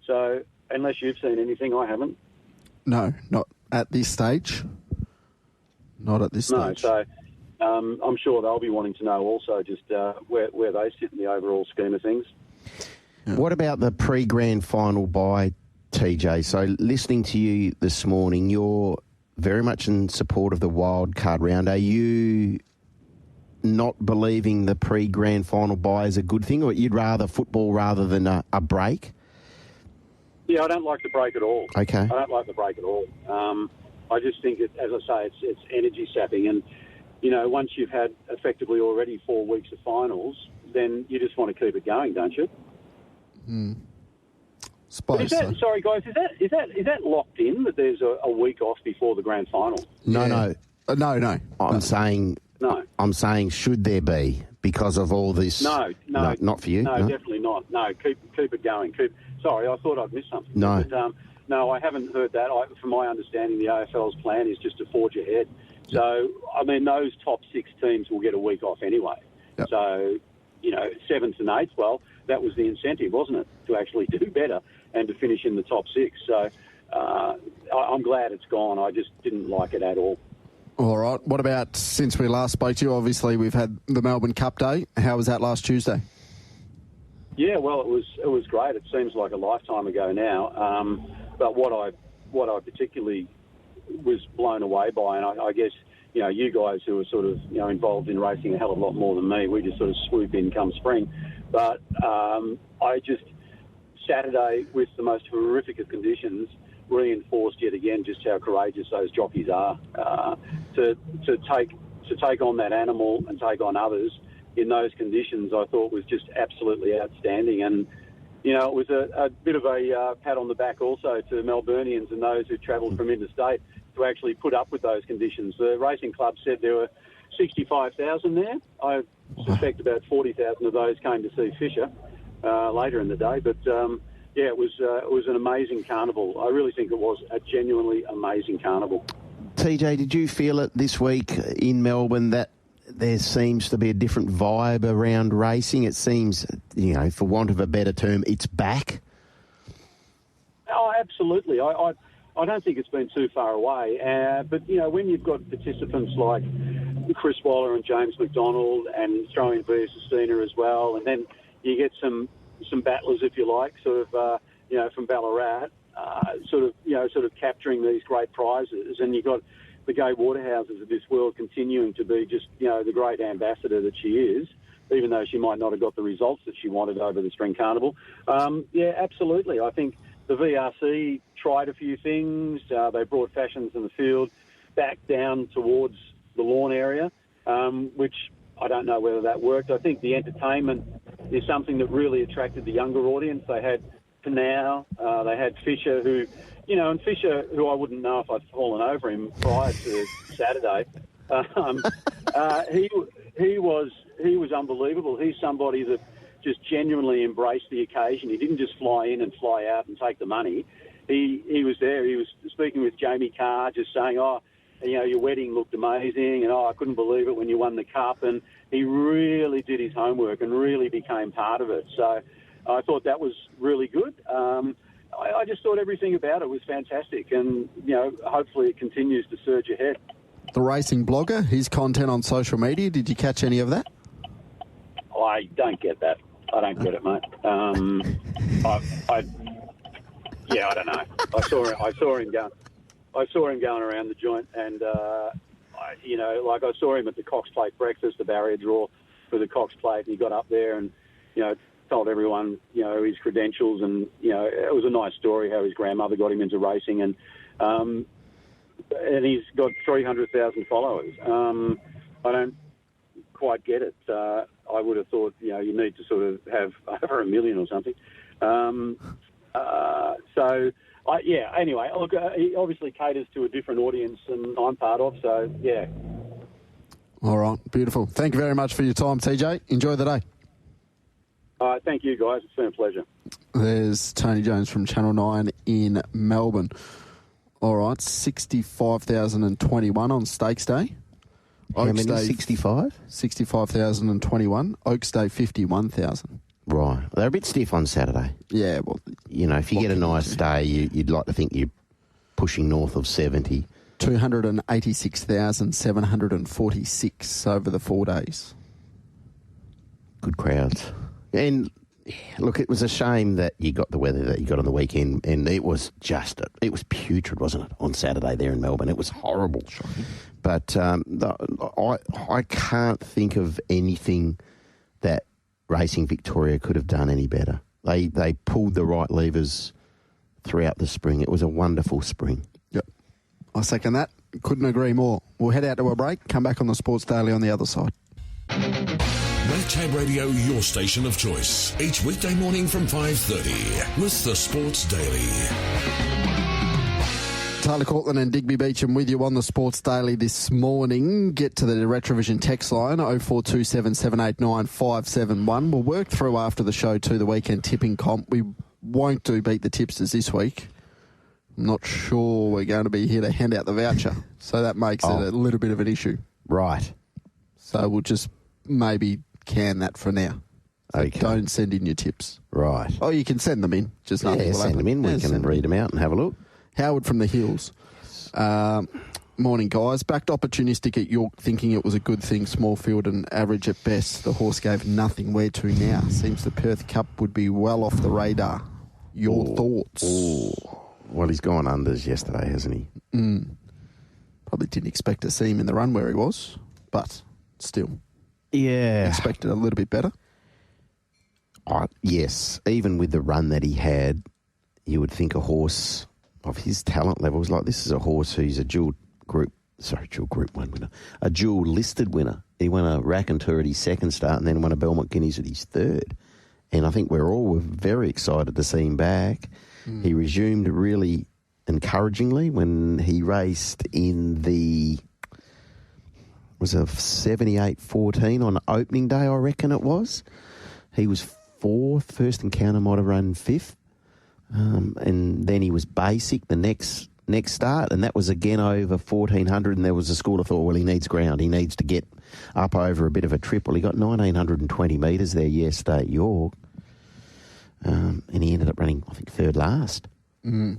So unless you've seen anything, I haven't. No, not at this stage. Not at this stage. No, so I'm sure they'll be wanting to know also just where they sit in the overall scheme of things. Yeah. What about the pre-grand final bye, TJ? So listening to you this morning, you're very much in support of the wild card round. Are you not believing the pre-grand final bye is a good thing, or you'd rather football rather than a break? Yeah, I don't like the break at all. Okay. I don't like the break at all. I just think, as I say, it's energy sapping. And, once you've had effectively already 4 weeks of finals, then you just want to keep it going, don't you? Suppose so. Sorry, guys, is that locked in that there's a week off before the grand final? No. No. I'm saying should there be because of all this? No, not for you. No, definitely not. No, keep it going. Sorry, I thought I'd missed something. No, but, no, I haven't heard that. From my understanding, the AFL's plan is just to forge ahead. So, I mean, those top 6 teams will get a week off anyway. Yep. So, 7th and 8th, well, that was the incentive, wasn't it, to actually do better and to finish in the top 6. So, I'm glad it's gone. I just didn't like it at all. All right. What about since we last spoke to you? Obviously, we've had the Melbourne Cup Day. How was that last Tuesday? Yeah, well, it was great. It seems like a lifetime ago now. But what I particularly was blown away by, and I guess you guys who are sort of involved in racing a hell of a lot more than me, we just sort of swoop in come spring. But I just Saturday with the most horrific of conditions reinforced yet again just how courageous those jockeys are to take on that animal and take on others in those conditions. I thought was just absolutely outstanding, and it was a bit of a pat on the back also to Melburnians and those who travelled from interstate to actually put up with those conditions. The racing club said there were 65,000 there. I suspect about 40,000 of those came to see Fisher later in the day, but it was an amazing carnival. I really think it was a genuinely amazing carnival. TJ, did you feel it this week in Melbourne that there seems to be a different vibe around racing? It seems, for want of a better term, it's back. Oh, absolutely. I don't think it's been too far away. But, when you've got participants like Chris Waller and James McDonald and throw in Via Sistina as well, and then you get some battlers, if you like, sort of, from Ballarat, sort of capturing these great prizes. And you've got the Gay Waterhouses of this world continuing to be just, the great ambassador that she is, even though she might not have got the results that she wanted over the Spring Carnival. Yeah, absolutely. I think the VRC tried a few things. They brought Fashions in the Field back down towards the lawn area, which I don't know whether that worked. I think the entertainment is something that really attracted the younger audience. They had Panau, they had Fisher, who, and Fisher, who I wouldn't know if I'd fallen over him prior to Saturday. He was unbelievable. He's somebody that just genuinely embraced the occasion. He didn't just fly in and fly out and take the money. He was there. He was speaking with Jamie Carr, just saying, your wedding looked amazing, and I couldn't believe it when you won the cup. And he really did his homework and really became part of it. So I thought that was really good. I just thought everything about it was fantastic, and hopefully it continues to surge ahead. The racing blogger, his content on social media, did you catch any of that? I don't get that. I don't get it, mate. I don't know. I saw him going around the joint, and like I saw him at the Cox Plate breakfast, the barrier draw for the Cox Plate, and he got up there and, told everyone, his credentials, and, it was a nice story how his grandmother got him into racing, and he's got 300,000 followers. I don't quite get it. I would have thought, you need to sort of have over 1 million or something. Anyway, look, he obviously caters to a different audience than I'm part of, so, yeah. All right, beautiful. Thank you very much for your time, TJ. Enjoy the day. All right, thank you, guys. It's been a pleasure. There's Tony Jones from Channel 9 in Melbourne. All right, 65,021 on Stakes Day. How many? 65? 65,021. Oaks Day, 51,000. Right. They're a bit stiff on Saturday. Yeah, well... if you get a nice day, you'd like to think you're pushing north of 70. 286,746 over the 4 days. Good crowds. And, look, it was a shame that you got the weather that you got on the weekend, and it was it was putrid, wasn't it, on Saturday there in Melbourne? It was horrible. Shocking. But I can't think of anything that Racing Victoria could have done any better. They pulled the right levers throughout the spring. It was a wonderful spring. Yep. I second that. Couldn't agree more. We'll head out to a break, come back on the Sports Daily on the other side. Tab Radio, your station of choice. Each weekday morning from 5:30 with the Sports Daily. Tyler Cortland and Digby Beecham with you on the Sports Daily this morning. Get to the Retrovision text line, 0427 789 571. We'll work through after the show too, the weekend tipping comp. We won't do Beat the Tipsters this week. I'm not sure we're going to be here to hand out the voucher, so that makes it a little bit of an issue. Right. So we'll just maybe can that for now. So okay. Don't send in your tips. Right. Oh, you can send them in. Just nothing will send happen. them in. We can read them out and have a look. Howard from the Hills. Morning, guys. Backed opportunistic at York, thinking it was a good thing. Small field and average at best. The horse gave nothing. Where to now? Seems the Perth Cup would be well off the radar. Your thoughts? Well, he's gone unders yesterday, hasn't he? Probably didn't expect to see him in the run where he was, but still. Yeah. Expected a little bit better. Yes. Even with the run that he had, you would think a horse of his talent levels, like this is a horse who's a dual Group 1 winner, a dual listed winner. He won a Rackham Tour at his second start and then won a Belmont Guineas at his third. And I think we're very excited to see him back. He resumed really encouragingly when he raced in the... was a 78-14 on opening day, I reckon it was. He was fourth. First encounter might have run fifth. And then he was basic the next start, and that was again over 1,400, and there was a school of thought, well, he needs ground. He needs to get up over a bit of a triple. He got 1,920 metres there yesterday at York, and he ended up running, I think, third last.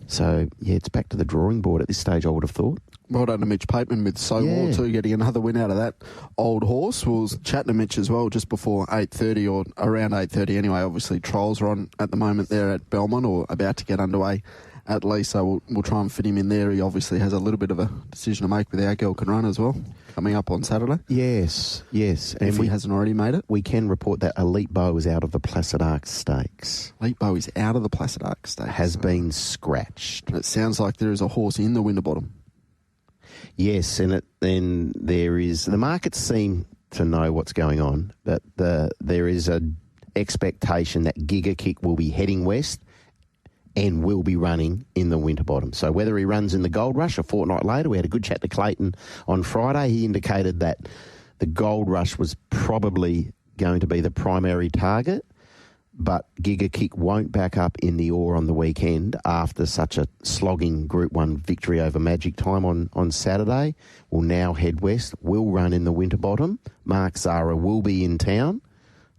So, yeah, it's back to the drawing board at this stage, I would have thought. Well done to Mitch Pateman with War too, getting another win out of that old horse. We'll chat to Mitch as well just before 8:30 or around 8:30 anyway. Obviously, trials are on at the moment there at Belmont or about to get underway at least, so we'll try and fit him in there. He obviously has a little bit of a decision to make with Our Girl Can Run as well, coming up on Saturday. Yes. And if he hasn't already made it. We can report that Elite Bow is out of the Placid Arc Stakes. Elite Bow is out of the Placid Arc Stakes. Has been scratched. It sounds like there is a horse in the Winterbottom. Yes, and then there is... The markets seem to know what's going on, that there is an expectation that Giga Kick will be heading west and will be running in the Winterbottom. So whether he runs in the Gold Rush a fortnight later, we had a good chat to Clayton on Friday. He indicated that the Gold Rush was probably going to be the primary target, but Giga Kick won't back up in the Ore on the weekend after such a slogging Group 1 victory over Magic Time on Saturday. Will now head west, will run in the Winterbottom. Mark Zara will be in town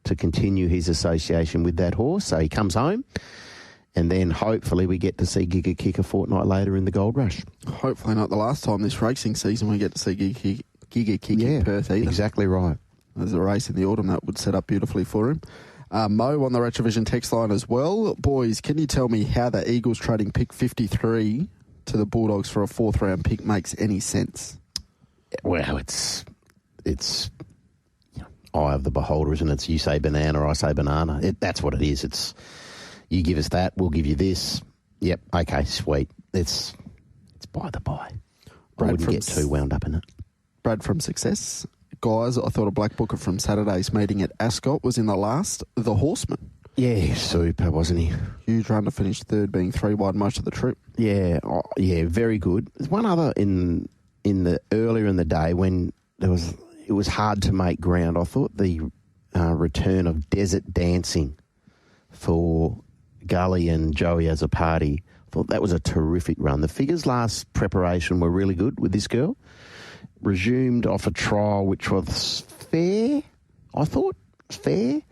to continue his association with that horse, so he comes home. And then hopefully we get to see Giga Kick a fortnight later in the Gold Rush. Hopefully not the last time this racing season we get to see Giga Kick in Perth either. Exactly right. There's a race in the autumn that would set up beautifully for him. Mo on the Retrovision text line as well. Boys, can you tell me how the Eagles trading pick 53 to the Bulldogs for a fourth round pick makes any sense? Well, it's eye of the beholder, isn't it? You say banana, I say banana. That's what it is. It's you give us that, we'll give you this. Yep, okay, sweet. It's by the by. I wouldn't get too wound up in it. Brad from Success. Guys, I thought a black booker from Saturday's meeting at Ascot was in the last, the Horseman. Yeah, super, wasn't he? Huge run to finish third, being 3 wide most of the trip. Yeah, very good. There's one other in the earlier in the day when it was hard to make ground. I thought the return of Desert Dancing for Gully and Joey as a party, I thought that was a terrific run. The figures last preparation were really good with this girl. Resumed off a trial which was fair, I thought, fair.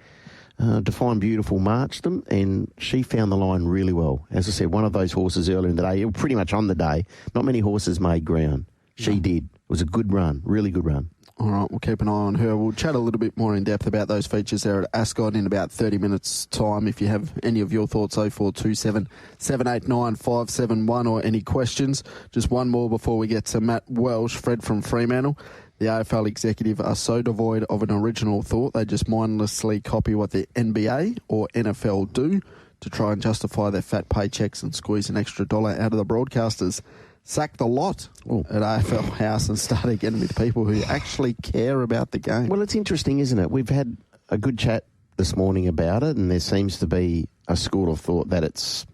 Define Beautiful marched them, and she found the line really well. As I said, one of those horses earlier in the day, pretty much on the day, not many horses made ground. She did. It was a good run, really good run. All right, we'll keep an eye on her. We'll chat a little bit more in depth about those features there at Ascot in about 30 minutes' time. If you have any of your thoughts, 0427 789 571 or any questions. Just one more before we get to Matt Welsh, Fred from Fremantle. The AFL executive are so devoid of an original thought, they just mindlessly copy what the NBA or NFL do to try and justify their fat paychecks and squeeze an extra dollar out of the broadcasters. Sack the lot at AFL House and start again with people who actually care about the game. Well, it's interesting, isn't it? We've had a good chat this morning about it, and there seems to be a school of thought that it's,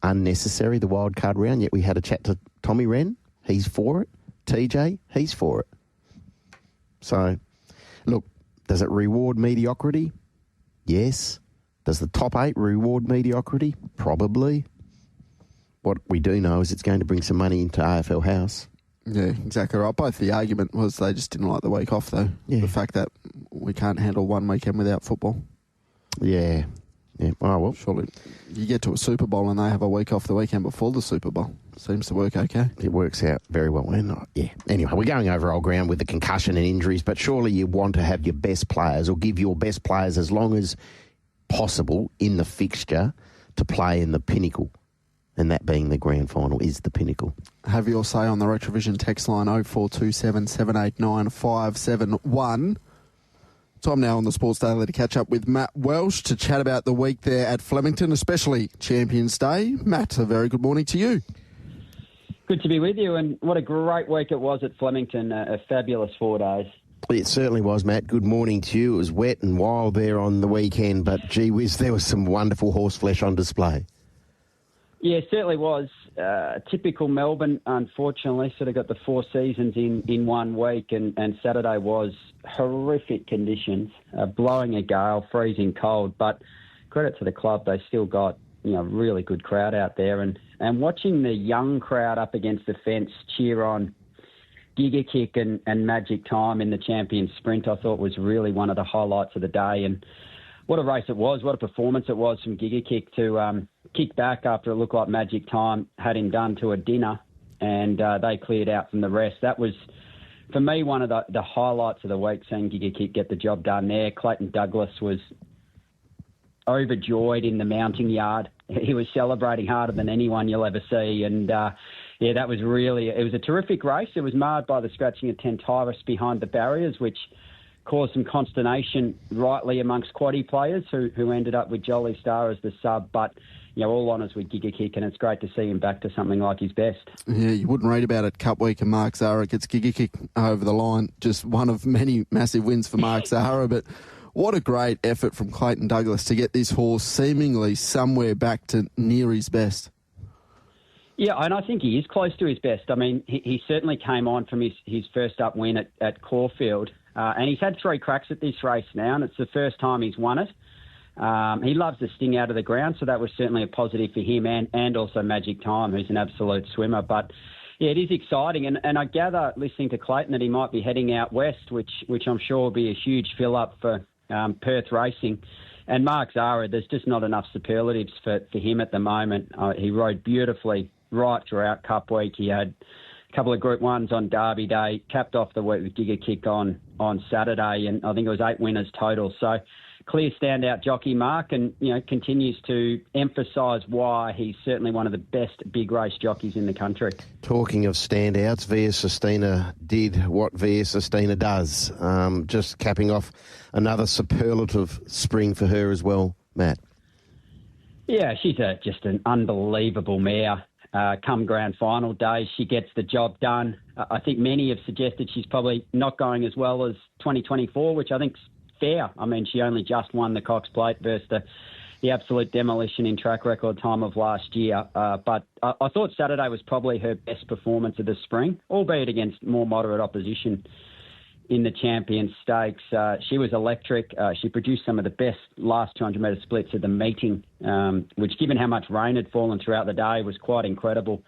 unnecessary, the wild card round, yet we had a chat to Tommy Rehn. He's for it. TJ, he's for it. So, look, does it reward mediocrity? Yes. Does the top 8 reward mediocrity? Probably. What we do know is it's going to bring some money into AFL House. Yeah, exactly right. Both the argument was they just didn't like the week off, though. Yeah. The fact that we can't handle one weekend without football. Yeah. Oh, well. Surely you get to a Super Bowl and they have a week off the weekend before the Super Bowl. Seems to work okay. It works out very well. Anyway, we're going over old ground with the concussion and injuries, but surely you want to have your best players or give your best players as long as possible in the fixture to play in the pinnacle. And that being the grand final is the pinnacle. Have your say on the Retrovision text line 0427 789 571. Time now on the Sports Daily to catch up with Matt Welsh to chat about the week there at Flemington, especially Champions Day. Matt, a very good morning to you. Good to be with you, and what a great week it was at Flemington. A fabulous 4 days. It certainly was, Matt. Good morning to you. It was wet and wild there on the weekend, but gee whiz, there was some wonderful horse flesh on display. Yeah, it certainly was. Typical Melbourne, unfortunately, sort of got the 4 seasons in 1 week, and Saturday was horrific conditions, blowing a gale, freezing cold, but credit to the club, they still got really good crowd out there, and watching the young crowd up against the fence cheer on Giga Kick and Magic Time in the Champions Sprint, I thought was really one of the highlights of the day, and what a race it was, what a performance it was from Giga Kick to kick back after it looked like Magic Time had him done to a dinner, and they cleared out from the rest. That was, for me, one of the highlights of the week, seeing Giga Kick get the job done there. Clayton Douglas was overjoyed in the mounting yard. He was celebrating harder than anyone you'll ever see, and that was really, it was a terrific race. It was marred by the scratching of Tentyrus behind the barriers, which caused some consternation rightly amongst quaddie players who ended up with Jolly Star as the sub, but all honours with Giga Kick, and it's great to see him back to something like his best. Yeah, you wouldn't read about it Cup Week and Mark Zahra gets Giga Kick over the line. Just one of many massive wins for Mark Zahra, but what a great effort from Clayton Douglas to get this horse seemingly somewhere back to near his best. Yeah, and I think he is close to his best. I mean, he certainly came on from his first up win at Caulfield, and he's had 3 cracks at this race now, and it's the first time he's won it. He loves the sting out of the ground, so that was certainly a positive for him and also Magic Time, who's an absolute swimmer. But, yeah, it is exciting, and I gather, listening to Clayton, that he might be heading out west, which I'm sure will be a huge fill-up for Perth racing. And Mark Zahra, there's just not enough superlatives for him at the moment. He rode beautifully right throughout Cup Week. He had a couple of Group 1s on Derby Day, capped off the week with Giga Kick on Saturday, and I think it was 8 winners total. So clear standout jockey mark, and continues to emphasise why he's certainly one of the best big race jockeys in the country. Talking of standouts, Via Sistina did what Via Sistina does, just capping off another superlative spring for her as well, Matt. Yeah, she's just an unbelievable mare. Come grand final day, she gets the job done. I think many have suggested she's probably not going as well as 2024, which I think's fair. I mean, she only just won the Cox Plate versus the absolute demolition in track record time of last year. But I thought Saturday was probably her best performance of the spring, albeit against more moderate opposition in the Champions Stakes. She was electric. She produced some of the best last 200-metre splits at the meeting, which, given how much rain had fallen throughout the day, was quite incredible.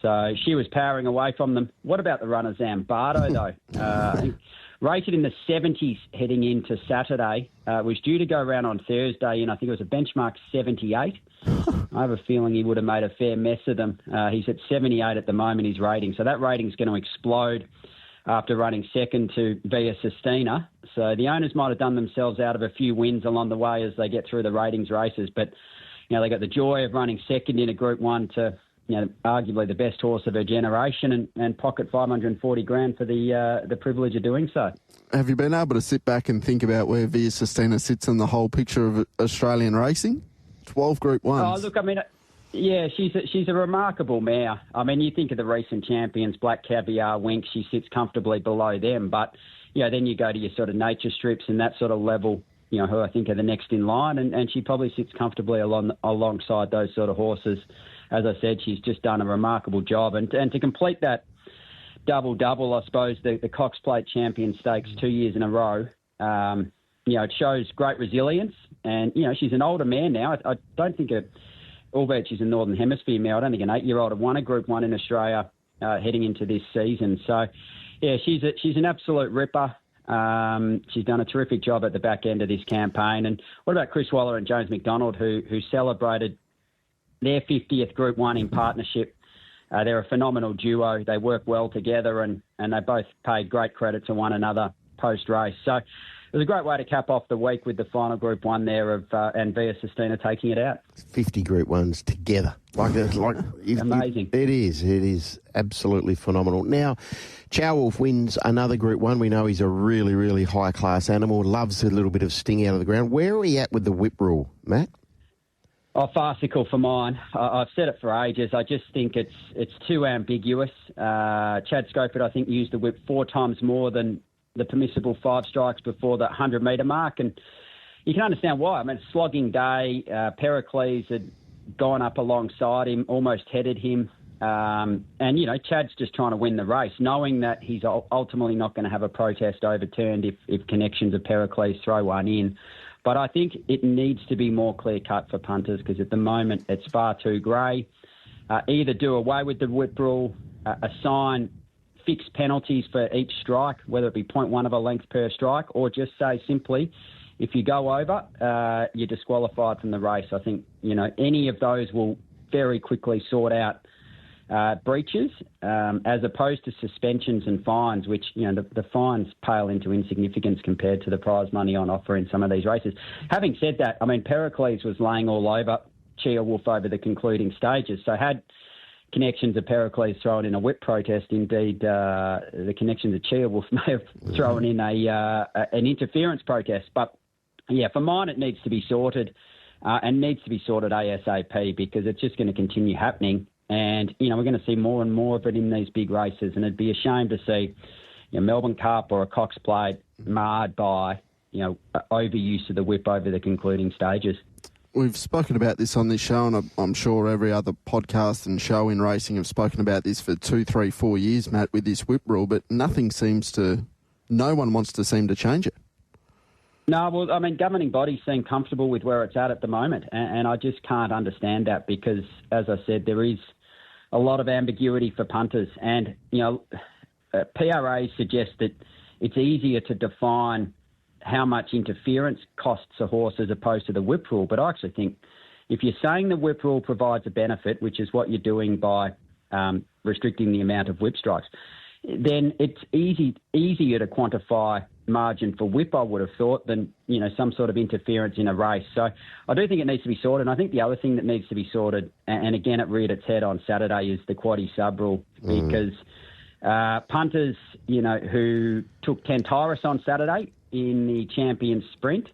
So she was powering away from them. What about the runner Zambardo, though? I think rated in the 70s heading into Saturday, was due to go around on Thursday in, I think it was a benchmark 78. I have a feeling he would have made a fair mess of them. He's at 78 at the moment, his rating. So that rating's going to explode after running second to Via Sistina. So the owners might have done themselves out of a few wins along the way as they get through the ratings races. But, they got the joy of running second in a Group 1 to, arguably the best horse of her generation and pocket $540,000 for the privilege of doing so. Have you been able to sit back and think about where Via Sistina sits in the whole picture of Australian racing? 12 Group 1s. Oh, look, I mean, yeah, she's a remarkable mare. I mean, you think of the recent champions, Black Caviar, Wink, she sits comfortably below them. But, then you go to your sort of nature strips and that sort of level, who I think are the next in line. And she probably sits comfortably alongside those sort of horses. As I said, she's just done a remarkable job. And to complete that double-double, I suppose, the Cox Plate Champion Stakes 2 years in a row, it shows great resilience. And, she's an older mare now. I don't think albeit she's a Northern Hemisphere mare, I don't think an 8-year-old had won a Group 1 in Australia heading into this season. So, yeah, she's an absolute ripper. She's done a terrific job at the back end of this campaign. And what about Chris Waller and James McDonald, who celebrated their 50th Group 1 in partnership? They're a phenomenal duo. They work well together, and they both paid great credit to one another post-race. So it was a great way to cap off the week with the final Group 1 there and Via Sistina taking it out. 50 Group 1s together. Amazing. It is absolutely phenomenal. Now, Chow Wolf wins another Group 1. We know he's a really, really high-class animal, loves a little bit of sting out of the ground. Where are we at with the whip rule, Matt? Oh, farcical for mine. I've said it for ages. I just think it's too ambiguous. Chad Scopert, I think, used the whip 4 times more than the permissible 5 strikes before the 100-metre mark. And you can understand why. I mean, slogging day. Pericles had gone up alongside him, almost headed him. And, Chad's just trying to win the race, knowing that he's ultimately not going to have a protest overturned if connections of Pericles throw one in. But I think it needs to be more clear-cut for punters because at the moment it's far too grey. Either do away with the whip rule, assign fixed penalties for each strike, whether it be 0.1 of a length per strike, or just say simply, if you go over, you're disqualified from the race. I think, any of those will very quickly sort out breaches, as opposed to suspensions and fines, which, the fines pale into insignificance compared to the prize money on offer in some of these races. Having said that, I mean, Pericles was laying all over Chia Wolf over the concluding stages. So had connections of Pericles thrown in a whip protest, indeed, the connections of Chia Wolf may have thrown in an interference protest. But, yeah, for mine, it needs to be sorted and needs to be sorted ASAP because it's just going to continue happening. And, we're going to see more and more of it in these big races. And it'd be a shame to see Melbourne Cup or a Cox Plate marred by, overuse of the whip over the concluding stages. We've spoken about this on this show, and I'm sure every other podcast and show in racing have spoken about this for 2, 3, 4 years, Matt, with this whip rule, but no one wants to seem to change it. No, well, I mean, governing bodies seem comfortable with where it's at the moment, and I just can't understand that because, as I said, there is a lot of ambiguity for punters. And, PRAs suggest that it's easier to define how much interference costs a horse as opposed to the whip rule. But I actually think if you're saying the whip rule provides a benefit, which is what you're doing by restricting the amount of whip strikes, then it's easier to quantify margin for whip, I would have thought, than, some sort of interference in a race. So I do think it needs to be sorted. And I think the other thing that needs to be sorted, and again, it reared its head on Saturday, is the quaddie sub rule, because punters, who took Tentyrus on Saturday in the Champions Sprint,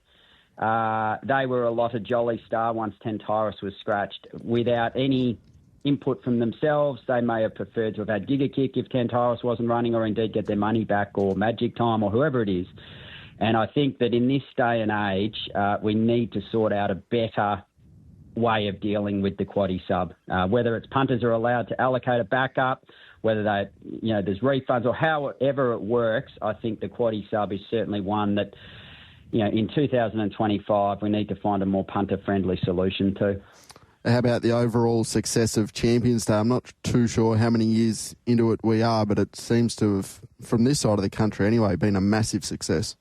they were allotted Jolly Star once Tentyrus was scratched without any input from themselves. They may have preferred to have had Giga Kick if Tentyrus wasn't running, or indeed get their money back, or Magic Time, or whoever it is. And I think that in this day and age, we need to sort out a better way of dealing with the quaddie sub. Whether it's punters are allowed to allocate a backup, whether there's refunds, or however it works, I think the quaddie sub is certainly one that, in 2025, we need to find a more punter-friendly solution to. How about the overall success of Champions Day? I'm not too sure how many years into it we are, but it seems to have, from this side of the country anyway, been a massive success.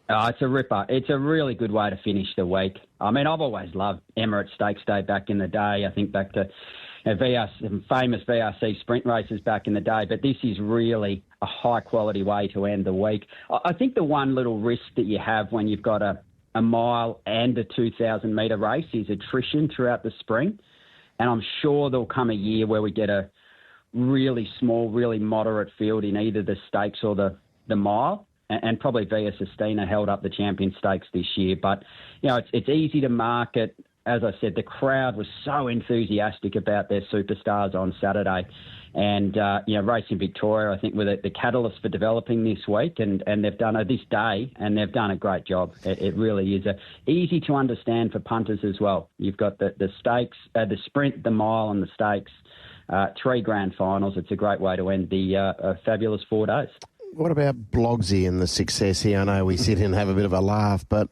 It's a ripper. It's a really good way to finish the week. I mean, I've always loved Emirates Stakes Day back in the day. I think back to famous VRC sprint races back in the day, but this is really a high-quality way to end the week. I think the one little risk that you have when you've got a mile and a 2,000-metre race is attrition throughout the spring. And I'm sure there'll come a year where we get a really small, really moderate field in either the stakes or the mile. And probably Via Sistina held up the Champion Stakes this year. But, it's easy to market. As I said, the crowd was so enthusiastic about their superstars on Saturday. And, Racing Victoria, I think, were the catalyst for developing this week, and they've done this day, and they've done a great job. It really is easy to understand for punters as well. You've got the stakes, the sprint, the mile, and the stakes, 3 grand finals. It's a great way to end the fabulous 4 days. What about Blogsy and the success here? I know we sit and have a bit of a laugh, but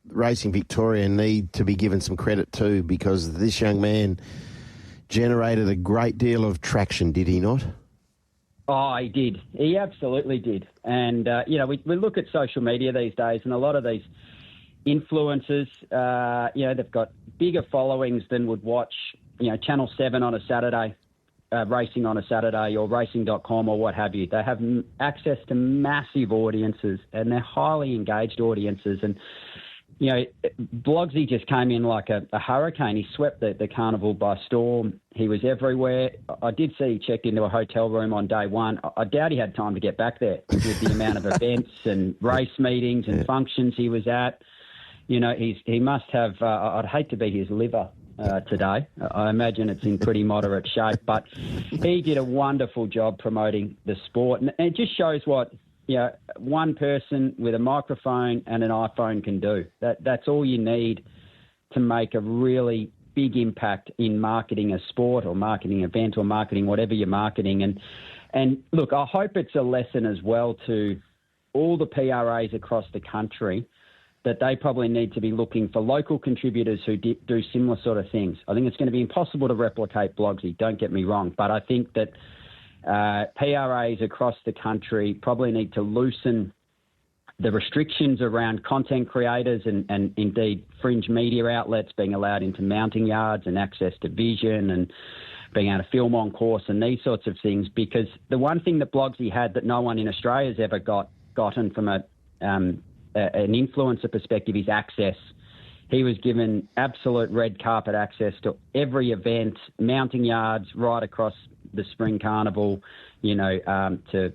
Racing Victoria need to be given some credit too, because this young man generated a great deal of traction, did he not? Oh, he did. He absolutely did. And, we look at social media these days, and a lot of these influencers, they've got bigger followings than would watch, Channel 7 on a Saturday, racing on a Saturday, or racing.com or what have you. They have access to massive audiences, and they're highly engaged audiences. And, Blogsy just came in like a hurricane. He swept the carnival by storm. He was everywhere. I did see he checked into a hotel room on day one. I doubt he had time to get back there with the amount of events and race meetings and functions he was at. He must have, I'd hate to be his liver today. I imagine it's in pretty moderate shape, but he did a wonderful job promoting the sport. And it just shows what one person with a microphone and an iPhone can do. That's all you need to make a really big impact in marketing a sport or marketing an event or marketing whatever you're marketing. And look, I hope it's a lesson as well to all the PRAs across the country that they probably need to be looking for local contributors who do similar sort of things. I think it's going to be impossible to replicate Blogsy, don't get me wrong, but I think that PRAs across the country probably need to loosen the restrictions around content creators and indeed fringe media outlets being allowed into mounting yards and access to vision and being able to film on course and these sorts of things, because the one thing that Blogsy had that no one in Australia has ever gotten from an influencer perspective is access. He was given absolute red carpet access to every event, mounting yards right across the Spring Carnival, to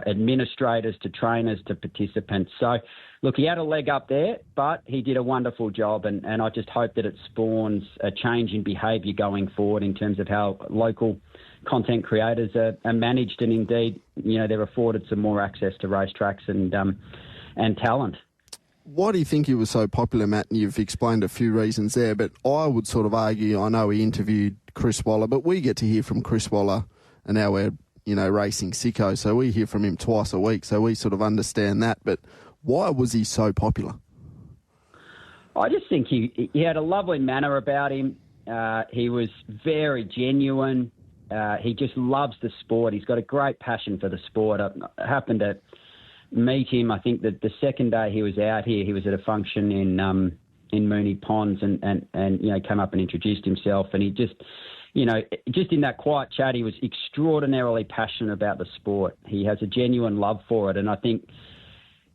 administrators, to trainers, to participants. So, look, he had a leg up there, but he did a wonderful job, and I just hope that it spawns a change in behaviour going forward in terms of how local content creators are managed, and indeed, they're afforded some more access to racetracks and talent. Why do you think he was so popular, Matt? And you've explained a few reasons there, but I would sort of argue, I know he interviewed Chris Waller, but we get to hear from Chris Waller, and now we're, racing sicko, so we hear from him twice a week, so we sort of understand that. But why was he so popular? I just think he had a lovely manner about him. He was very genuine. He just loves the sport. He's got a great passion for the sport. I happened to meet him, I think that the second day he was out here, he was at a function in Moonee Ponds and came up and introduced himself, and he just in that quiet chat, he was extraordinarily passionate about the sport. He has a genuine love for it, and I think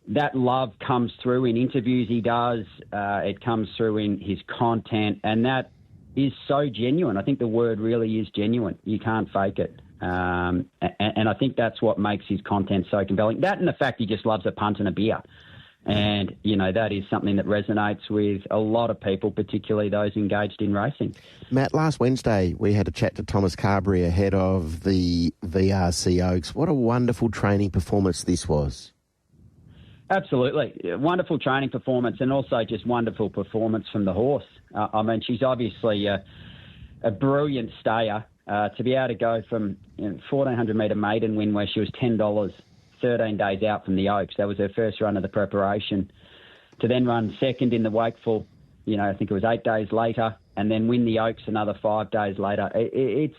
that love comes through in interviews he does. It comes through in his content, and that is so genuine. I think the word really is genuine. You can't fake it. And I think that's what makes his content so compelling. That and the fact he just loves a punt and a beer. And, that is something that resonates with a lot of people, particularly those engaged in racing. Matt, last Wednesday we had a chat to Thomas Carberry ahead of the VRC Oaks. What a wonderful training performance this was. Absolutely. Wonderful training performance, and also just wonderful performance from the horse. She's obviously a brilliant stayer. To be able to go from 1,400-metre maiden win where she was $10 13 days out from the Oaks, that was her first run of the preparation, to then run second in the Wakeful, I think it was 8 days later, and then win the Oaks another 5 days later. It's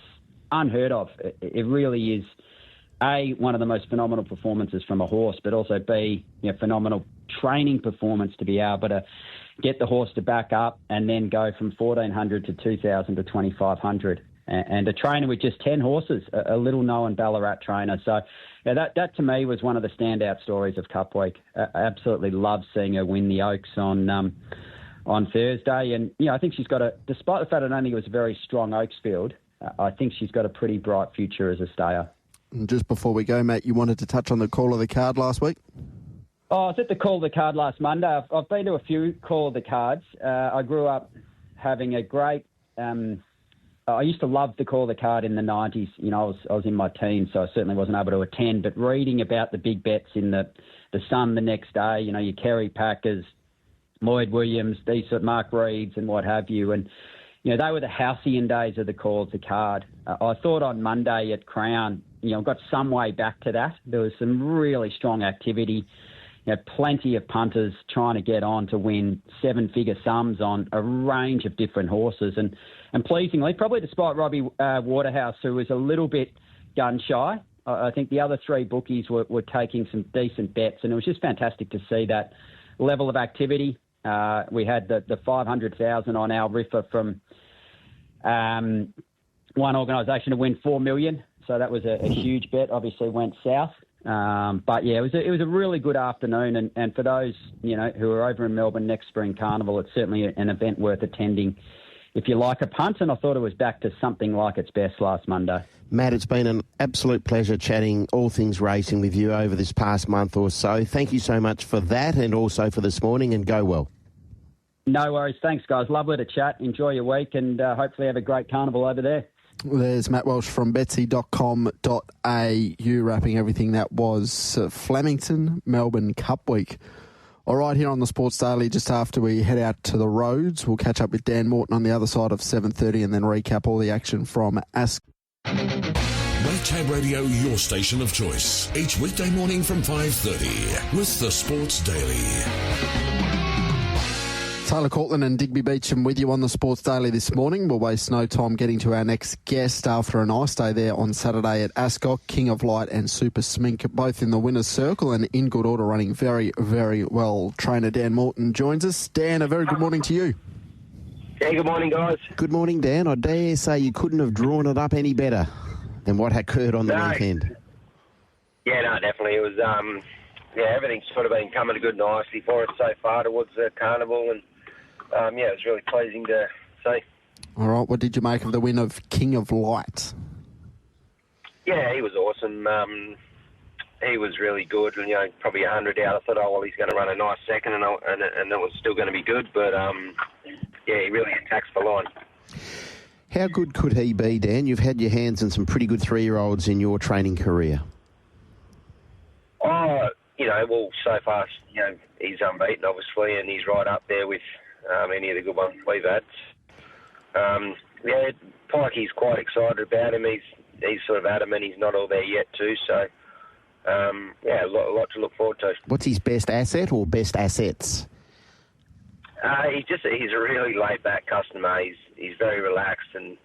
unheard of. It really is, A, one of the most phenomenal performances from a horse, but also B, phenomenal training performance to be able to get the horse to back up and then go from 1,400 to 2,000 to 2,500. And a trainer with just 10 horses, a little-known Ballarat trainer. So that to me was one of the standout stories of Cup Week. I absolutely loved seeing her win the Oaks on Thursday. And, I think she's got despite the fact I don't think it was a very strong Oaks field, I think she's got a pretty bright future as a stayer. And just before we go, Matt, you wanted to touch on the call of the card last week? Oh, I was at the call of the card last Monday. I've been to a few call of the cards. I grew up having a great... I used to love the call of the card in the 90s. I was in my teens, so I certainly wasn't able to attend. But reading about the big bets in the Sun the next day, your Kerry Packers, Lloyd Williams, these sort of Mark Reeds and what have you. And, they were the halcyon days of the call of the card. I thought on Monday at Crown, got some way back to that. There was some really strong activity. Plenty of punters trying to get on to win seven-figure sums on a range of different horses. And pleasingly, probably despite Robbie Waterhouse, who was a little bit gun-shy, I think the other three bookies were taking some decent bets, and it was just fantastic to see that level of activity. We had the 500,000 on Al Riffa from one organisation to win $4 million. So that was a huge bet. Obviously went south. But yeah, it was a really good afternoon. And for those, who are over in Melbourne next spring carnival, it's certainly an event worth attending if you like a punt. And I thought it was back to something like its best last Monday. Matt, it's been an absolute pleasure chatting all things racing with you over this past month or so. Thank you so much for that and also for this morning, and go well. No worries. Thanks, guys. Lovely to chat. Enjoy your week and hopefully have a great carnival over there. There's Matt Welsh from betsy.com.au wrapping everything that was Flemington Melbourne Cup Week. All right, here on the Sports Daily, just after we head out to the roads, we'll catch up with Dan Morton on the other side of 7:30 and then recap all the action from Ascot. Wave Tab Radio, your station of choice. Each weekday morning from 5:30 with the Sports Daily. Taylor Cortland and Digby Beecham with you on the Sports Daily this morning. We'll waste no time getting to our next guest after a nice day there on Saturday at Ascot. King of Light and Super Smink, both in the winner's circle and in good order, running very, very well. Trainer Dan Morton joins us. Dan, a very good morning to you. Yeah, good morning, guys. Good morning, Dan. I dare say you couldn't have drawn it up any better than what occurred on the weekend. Yeah, no, definitely. It was, everything's sort of been coming good nicely for us so far towards the carnival, and it was really pleasing to see. All right, what did you make of the win of King of Light? Yeah, he was awesome. He was really good, and probably 100 out. I thought, he's going to run a nice second, and it was still going to be good. But he really attacks the line. How good could he be, Dan? You've had your hands in some pretty good 3-year-olds in your training career. So far, he's unbeaten, obviously, and he's right up there with any of the good ones we've had. Pikey's quite excited about him. He's sort of adamant he's not all there yet too. So, a lot to look forward to. What's his best asset or best assets? He's a really laid-back customer. He's very relaxed and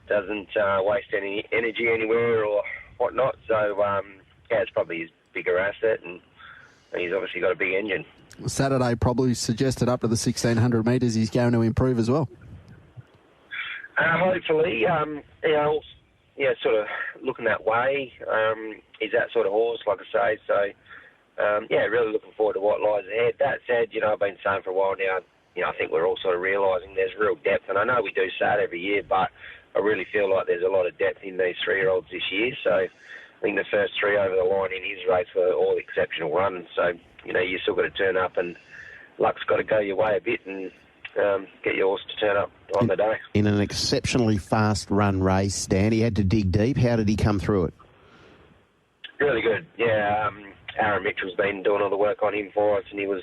doesn't waste any energy anywhere or whatnot. So, it's probably his bigger asset, and he's obviously got a big engine. Saturday probably suggested up to the 1,600 metres he's going to improve as well. Hopefully, sort of looking that way. He's that sort of horse, like I say. So, really looking forward to what lies ahead. That said, I've been saying for a while now, I think we're all sort of realising there's real depth, and I know we do say it every year, but I really feel like there's a lot of depth in these 3-year-olds this year. So I think the first 3 over the line in his race were all exceptional runs. So, you still got to turn up, and luck's got to go your way a bit and get your horse to turn up on the day. In an exceptionally fast run race, Dan, he had to dig deep. How did he come through it? Really good, yeah. Aaron Mitchell's been doing all the work on him for us, and he was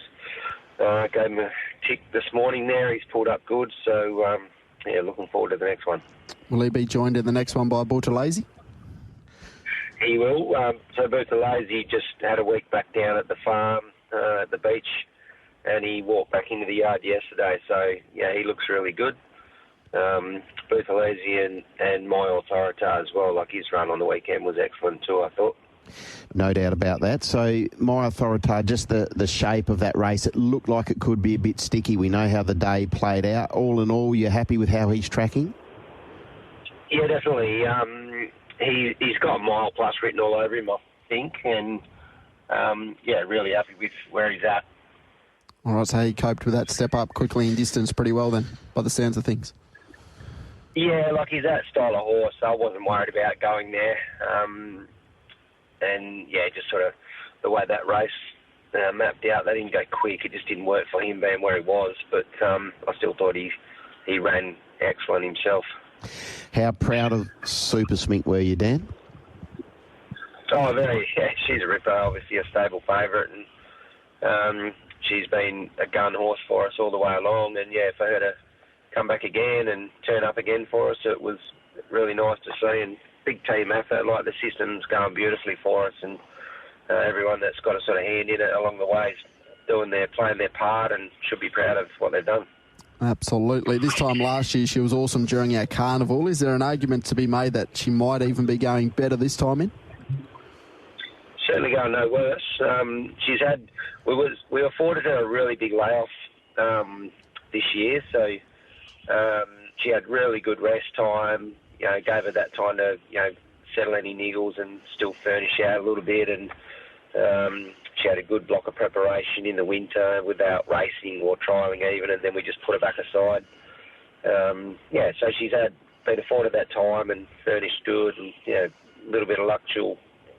gave him a tick this morning there. He's pulled up good, so looking forward to the next one. Will he be joined in the next one by Bortolese? He will. So Bortolese just had a week back down at the farm, at the beach, and he walked back into the yard yesterday. So, he looks really good. Bortolese and My Autorita as well, like his run on the weekend was excellent too, I thought. No doubt about that. So, My Authority, just the shape of that race, it looked like it could be a bit sticky. We know how the day played out. All in all, you're happy with how he's tracking? Yeah, definitely. He's got a mile plus written all over him, I think, and really happy with where he's at. All right, so he coped with that step up quickly in distance pretty well then, by the sounds of things. Yeah, like he's that style of horse, so I wasn't worried about going there. And, just sort of the way that race mapped out, they didn't go quick. It just didn't work for him being where he was. But I still thought he ran excellent himself. How proud of Super Smink were you, Dan? Oh, very. Yeah, she's a ripper, obviously a stable favourite. And she's been a gun horse for us all the way along. And, for her to come back again and turn up again for us, it was really nice to see. And big team effort, like the system's going beautifully for us, and everyone that's got a sort of hand in it along the way is playing their part and should be proud of what they've done. Absolutely. This time last year she was awesome during our carnival. Is there an argument to be made that she might even be going better this time in? Certainly going no worse. We afforded her a really big layoff this year, so she had really good rest time. Gave her that time to, settle any niggles and still furnish out a little bit. And she had a good block of preparation in the winter without racing or trialling even, and then we just put her back aside. So she's been afforded that time and furnished good, and, a little bit of luck she'll,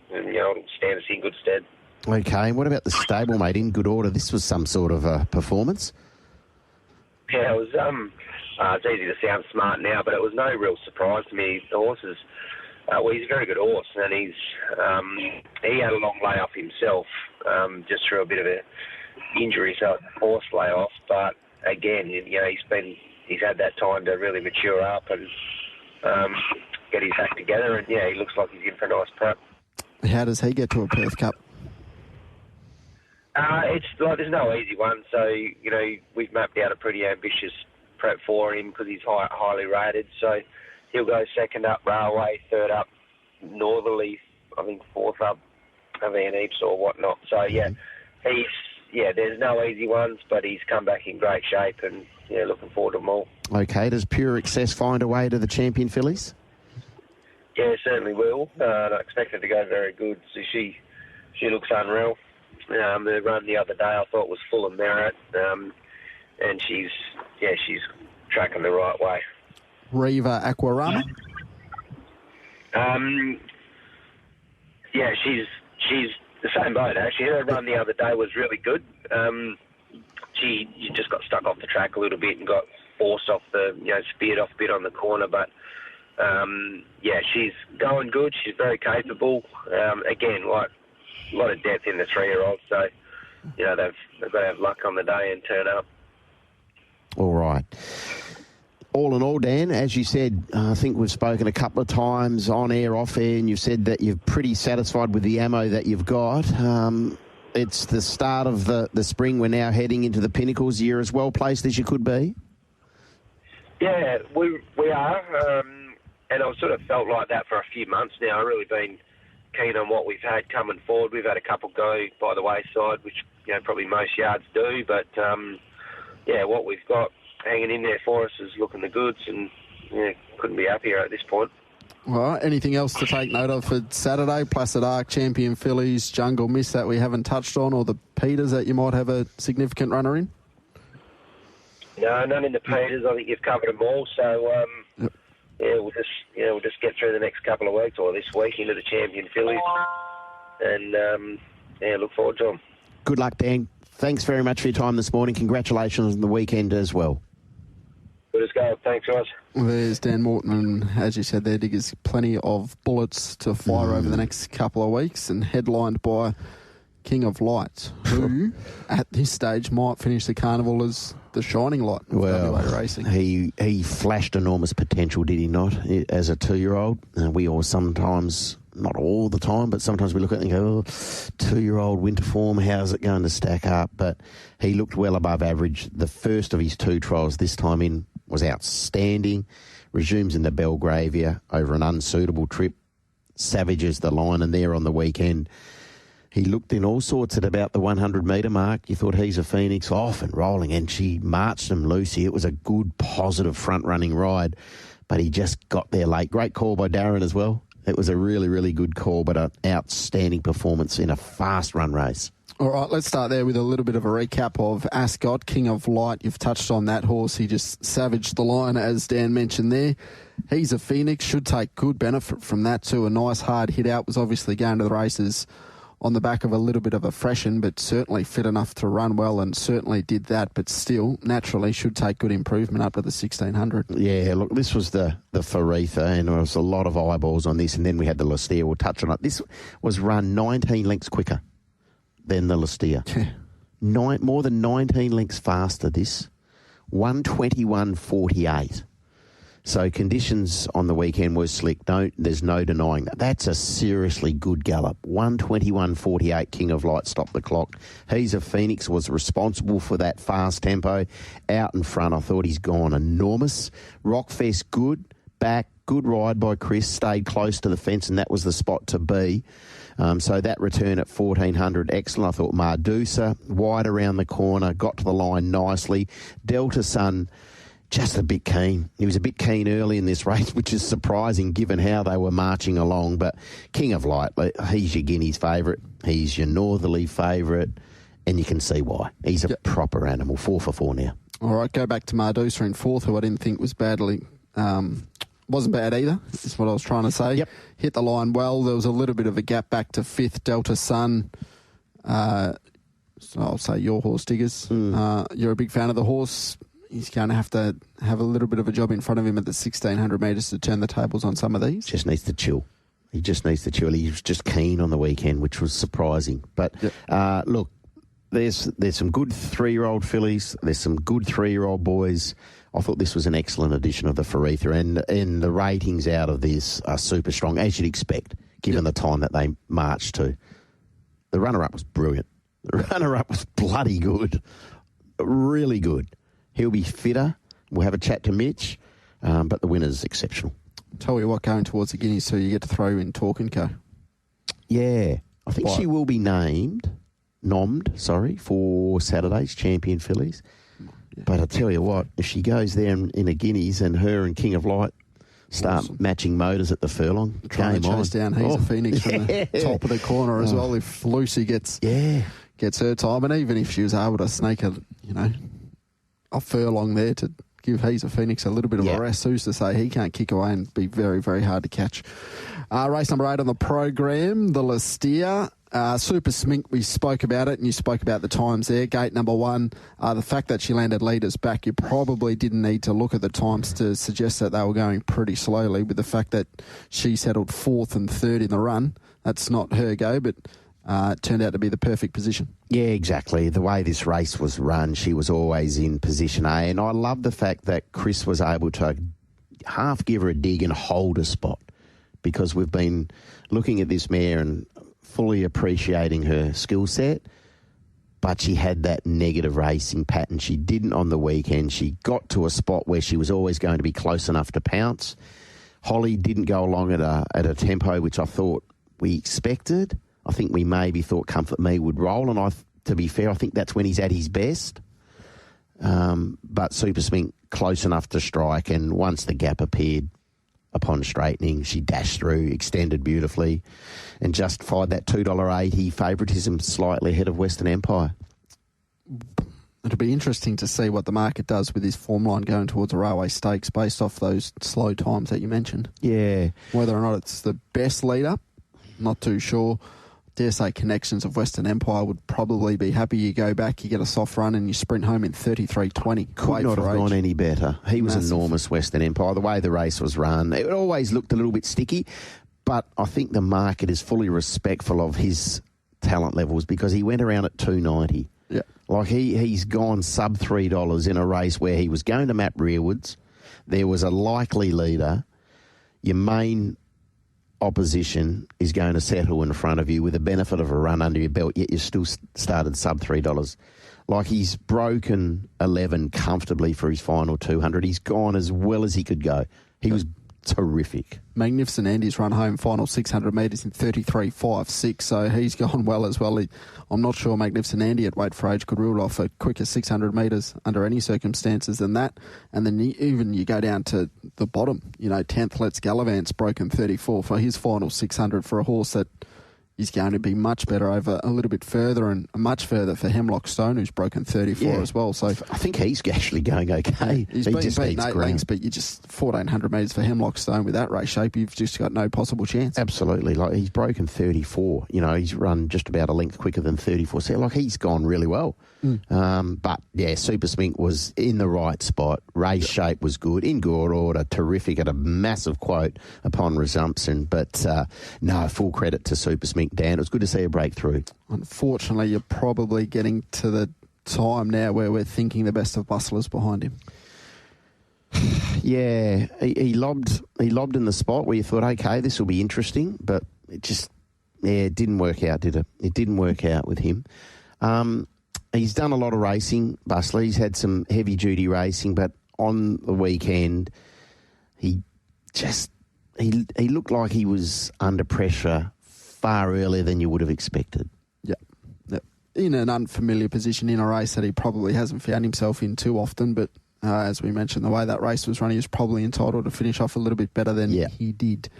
stand us in good stead. Okay, and what about the stablemate in good order? This was some sort of a performance? Yeah, it was... it's easy to sound smart now, but it was no real surprise to me. The horse is, he's a very good horse, and he had a long layoff himself, just through a bit of a injury, so a horse layoff. But again, he's had that time to really mature up and get his act together, and he looks like he's in for a nice prep. How does he get to a Perth Cup? It's like there's no easy one, so we've mapped out a pretty ambitious prep for him because he's highly rated. So he'll go second up Railway, third up Northerly, I think fourth up Van Eeps or whatnot. So there's no easy ones, but he's come back in great shape and looking forward to them all. Okay, does Pure Excess find a way to the champion fillies? Yeah, certainly will. I expect her to go very good. So she looks unreal. The run the other day I thought was full of merit. And she's tracking the right way. Riva Aquarama? She's the same boat, actually. Her run the other day was really good. She just got stuck off the track a little bit and got forced off speared off a bit on the corner, but she's going good. She's very capable. Again, like a lot of depth in the 3-year-olds, so they've got to have luck on the day and turn up. All right. All in all, Dan, as you said, I think we've spoken a couple of times on air, off air, and you've said that you're pretty satisfied with the ammo that you've got. It's the start of the spring. We're now heading into the Pinnacles. You're as well placed as you could be. Yeah, we are. And I've sort of felt like that for a few months now. I've really been keen on what we've had coming forward. We've had a couple go by the wayside, which probably most yards do, but what we've got hanging in there for us is looking the goods, and couldn't be happier at this point. All right, anything else to take note of for Saturday? Placid Arc, Champion Fillies, Jungle Miss that we haven't touched on, or the Peters that you might have a significant runner in? No, none in the Peters. I think you've covered them all. So, we'll just get through the next couple of weeks or this week into the Champion Fillies, and look forward to them. Good luck, Dan. Thanks very much for your time this morning. Congratulations on the weekend as well. Good as gold. Thanks, guys. There's Dan Morton, and as you said there, Diggers, plenty of bullets to fire over the next couple of weeks, and headlined by King of Light, who at this stage might finish the carnival as the shining light of WA racing. He flashed enormous potential, did he not, as a 2-year-old? And we all sometimes, not all the time, but sometimes we look at it and go, 2-year-old winter form, how's it going to stack up? But he looked well above average. The first of his 2 trials this time in was outstanding. Resumes in the Belgravia over an unsuitable trip. Savages the line, and there on the weekend, he looked in all sorts at about the 100-metre mark. You thought he's a Phoenix, off and rolling, and she marched him, Lucy. It was a good, positive front-running ride, but he just got there late. Great call by Darren as well. It was a really, really good call, but an outstanding performance in a fast-run race. All right, let's start there with a little bit of a recap of Ascot, King of Light. You've touched on that horse. He just savaged the line, as Dan mentioned there. He's a Phoenix, should take good benefit from that too. A nice hard hit out, was obviously going to the races on the back of a little bit of a freshen, but certainly fit enough to run well, and certainly did that, but still, naturally, should take good improvement up to the 1600. Yeah, look, this was the Faritha, and there was a lot of eyeballs on this, and then we had the Lustia. We'll touch on it. This was run 19 lengths quicker than the Lustia. More than 19 lengths faster, this. 121.48. So conditions on the weekend were slick. There's no denying that. That's a seriously good gallop. 121.48, King of Light stopped the clock. He's a Phoenix, was responsible for that fast tempo. Out in front, I thought he's gone enormous. Rockfest, good. Back, good ride by Chris. Stayed close to the fence, and that was the spot to be. So that return at 1400, excellent. I thought Mardusa, wide around the corner, got to the line nicely. Delta Sun, just a bit keen. He was a bit keen early in this race, which is surprising given how they were marching along. But King of Light, he's your Guineas favourite. He's your Northerly favourite. And you can see why. He's a proper animal. 4 for 4 now. All right, go back to Mardusa in 4th, who I didn't think was badly... wasn't bad either, is what I was trying to say. Yep. Hit the line well. There was a little bit of a gap back to 5th, Delta Sun. So I'll say your horse, Diggers. You're a big fan of the horse. He's going to have a little bit of a job in front of him at the 1600 metres to turn the tables on some of these. Just needs to chill. He just needs to chill. He was just keen on the weekend, which was surprising. But look, there's some good 3-year-old fillies. There's some good 3-year-old boys. I thought this was an excellent edition of the Faritha, and the ratings out of this are super strong, as you'd expect, given the time that they marched to. The runner-up was brilliant. The runner-up was bloody good. Really good. He'll be fitter. We'll have a chat to Mitch, but the winner's exceptional. Tell you what, going towards the Guineas, so you get to throw in Talk and Co. Yeah. I think she will be nommed, for Saturday's Champion Fillies. Yeah. But I tell you what, if she goes there in a Guineas and her and King of Light start matching motors at the furlong, trying to chase down He's a Phoenix from the top of the corner as well. If Lucy gets her time, and even if she was able to snake a furlong there to give He's a Phoenix a little bit of a rest, who's to say he can't kick away and be very, very hard to catch. Race number 8 on the program, the Lustia. Super Smink, we spoke about it, and you spoke about the times there. Gate number 1, the fact that she landed leaders back, you probably didn't need to look at the times to suggest that they were going pretty slowly, with the fact that she settled 4th and 3rd in the run. That's not her go, but it turned out to be the perfect position. Yeah, exactly. The way this race was run, she was always in position A, and I love the fact that Chris was able to half give her a dig and hold a spot, because we've been looking at this mare and fully appreciating her skill set, but she had that negative racing pattern. She didn't on the weekend. She got to a spot where she was always going to be close enough to pounce. Holly didn't go along at a tempo which I thought we expected. I think we maybe thought Comfort Me would roll, and to be fair, I think that's when he's at his best. But Super Smink close enough to strike, and once the gap appeared, upon straightening. She dashed through, extended beautifully, and justified that $2.80 favouritism slightly ahead of Western Empire. It'll be interesting to see what the market does with his form line going towards a railway stakes based off those slow times that you mentioned. Yeah. Whether or not it's the best leader, not too sure. Dare say Connections of Western Empire would probably be happy. You go back, you get a soft run, and you sprint home in 33.20. Could not have gone any better. He was enormous, Western Empire. The way the race was run, it always looked a little bit sticky, but I think the market is fully respectful of his talent levels because he went around at $2.90. Yeah. Like he's gone sub $3 in a race where he was going to map rearwards. There was a likely leader. Your main opposition is going to settle in front of you with the benefit of a run under your belt, yet you still started sub $3. Like he's broken 11 comfortably for his final 200. He's gone as well as he could go. He was terrific. Magnificent Andy's run home final 600 metres in 33.56, so he's gone well as well. I'm not sure Magnificent Andy at weight for age could rule off a quicker 600 metres under any circumstances than that. And then even you go down to the bottom, 10th Let's Gallivant's broken 34 for his final 600 for a horse that is going to be much better over a little bit further and much further for Hemlock Stone, who's broken 34 as well. So I think he's actually going okay. He's beaten 8 lengths, but you just 1,400 metres for Hemlock Stone with that race shape, you've just got no possible chance. Absolutely. Like he's broken 34. He's run just about a length quicker than 34. So like he's gone really well. But yeah, Super Smink was in the right spot. Race shape was good, in good order, terrific at a massive quote upon resumption. But no, full credit to Super Smink, Dan. It was good to see a breakthrough. Unfortunately, you're probably getting to the time now where we're thinking the best of Bustler's behind him. Yeah, he lobbed in the spot where you thought, okay, this will be interesting, but it just, it didn't work out, did it? It didn't work out with him. He's done a lot of racing, Bustler. He's had some heavy-duty racing, but on the weekend, he looked like he was under pressure far earlier than you would have expected. Yeah. In an unfamiliar position in a race that he probably hasn't found himself in too often, but as we mentioned, the way that race was run, he was probably entitled to finish off a little bit better than he did.